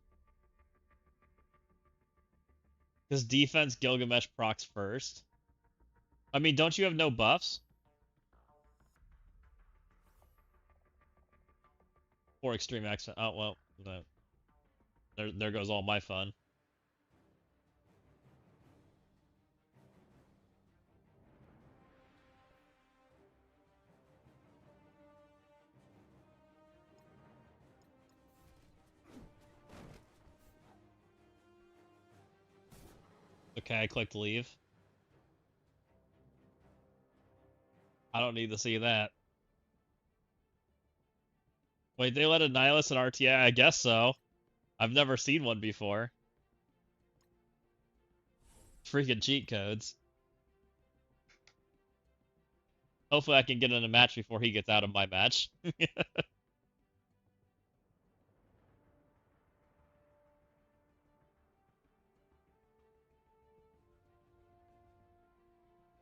Because defense Gilgamesh procs first. I mean, don't you have no buffs? Or extreme accent. Oh, well. There goes all my fun. Okay, I clicked leave. I don't need to see that. Wait, they let a Nihilist and RTA? I guess so. I've never seen one before. Freaking cheat codes. Hopefully I can get in a match before he gets out of my match.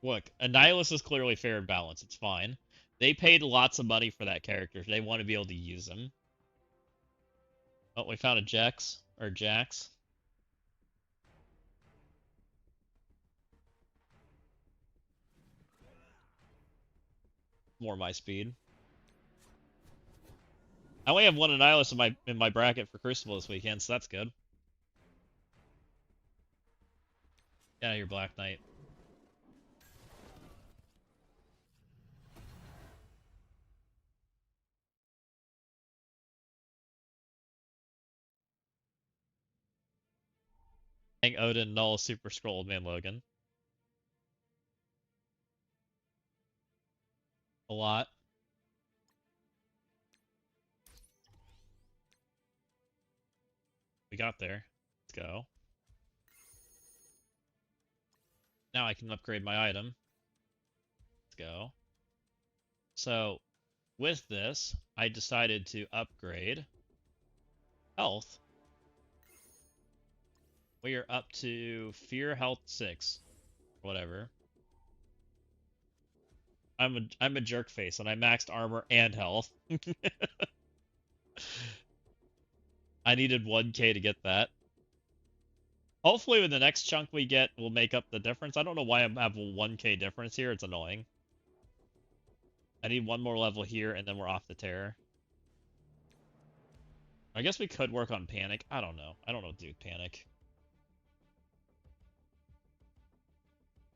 Look, Annihilus is clearly fair and balanced. It's fine. They paid lots of money for that character. They want to be able to use him. Oh, we found a Jax. Or Jax. More my speed. I only have one Annihilus in my bracket for Crucible this weekend, so that's good. Yeah, you're Black Knight. Hang Odin, Null, Super Scroll, Man Logan. A lot. We got there. Let's go. Now I can upgrade my item. Let's go. So, with this, I decided to upgrade health. We are up to fear health 6. Whatever. I'm a jerk face and I maxed armor and health. I needed 1k to get that. Hopefully with the next chunk we get, we'll make up the difference. I don't know why I have a 1k difference here. It's annoying. I need one more level here, and then we're off the terror. I guess we could work on panic. I don't know. I don't know, dude. Panic.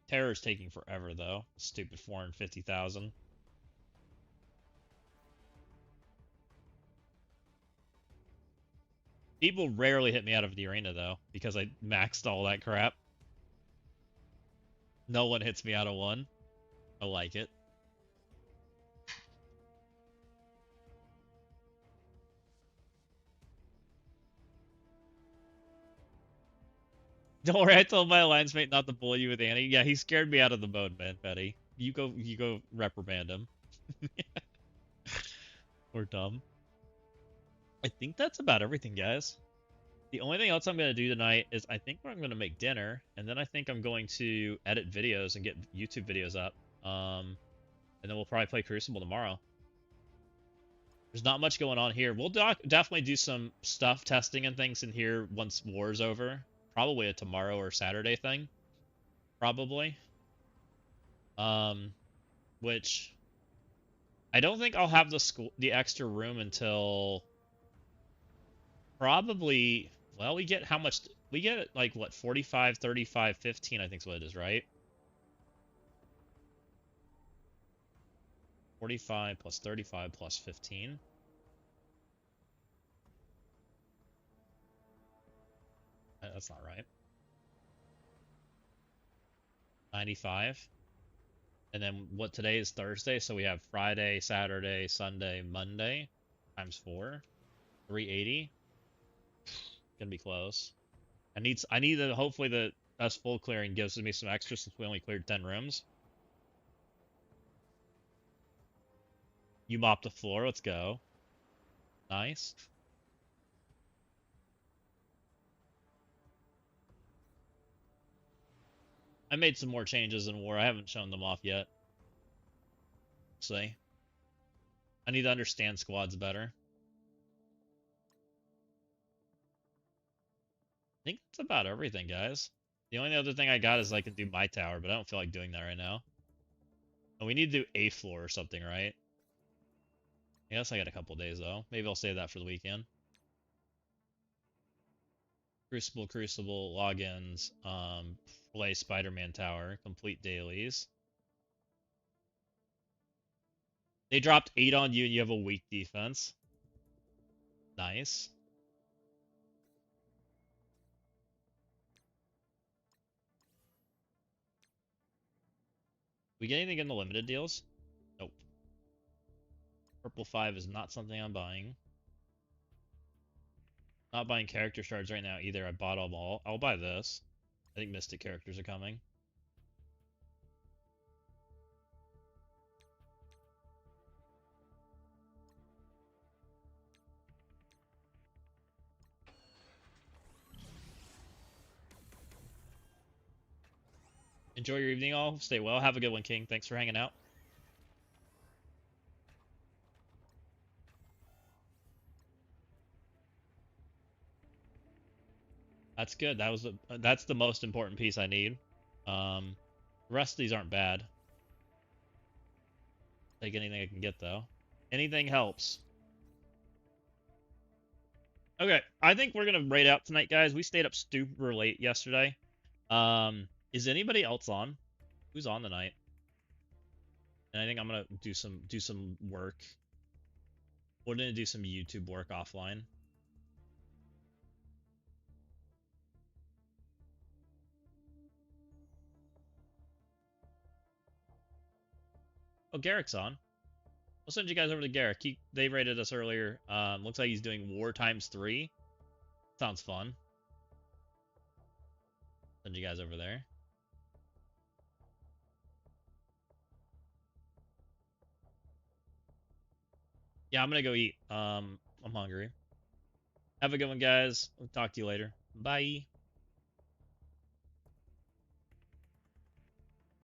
Terror's taking forever, though. Stupid 450,000. People rarely hit me out of the arena, though, because I maxed all that crap. No one hits me out of one. I like it. Don't worry, I told my alliance mate not to bully you with Annie. Yeah, he scared me out of the mode, man, Betty. You go reprimand him. We're dumb. I think that's about everything, guys. The only thing else I'm going to do tonight is I think I'm going to make dinner, and then I think I'm going to edit videos and get YouTube videos up. And then we'll probably play Crucible tomorrow. There's not much going on here. We'll definitely do some stuff testing and things in here once war's over. Probably a tomorrow or Saturday thing. Probably. Which I don't think I'll have the extra room until probably, well, we get how much? We get like what, 45, 35, 15, I think is what it is, right? 45 plus 35 plus 15. That's not right. 95. And then what, today is Thursday, so we have Friday, Saturday, Sunday, Monday times 4. 380. Gonna be close. I need the hopefully the us full clearing gives me some extra since we only cleared 10 rooms. You mop the floor, let's go. Nice. I made some more changes in war. I haven't shown them off yet. See? I need to understand squads better. I think that's about everything, guys. The only other thing I got is I can do my tower, but I don't feel like doing that right now. Oh, we need to do a floor or something, right? I guess I got a couple days, though. Maybe I'll save that for the weekend. Crucible, logins, play Spider-Man Tower, complete dailies. They dropped 8 on you and you have a weak defense. Nice. We get anything in the limited deals? Nope. Purple 5 is not something I'm buying. Not buying character shards right now either. I bought them all. I'll buy this. I think Mystic characters are coming. Enjoy your evening, all. Stay well. Have a good one, King. Thanks for hanging out. That's good. That's the most important piece I need. The rest of these aren't bad. Take anything I can get though. Anything helps. Okay, I think we're gonna raid out tonight, guys. We stayed up super late yesterday. Is anybody else on? Who's on tonight? And I think I'm gonna do some work. We're gonna do some YouTube work offline. Oh, Garrick's on. I'll send you guys over to Garrick. They rated us earlier. Looks like he's doing war times 3. Sounds fun. Send you guys over there. Yeah, I'm gonna go eat. I'm hungry. Have a good one, guys. I'll talk to you later. Bye.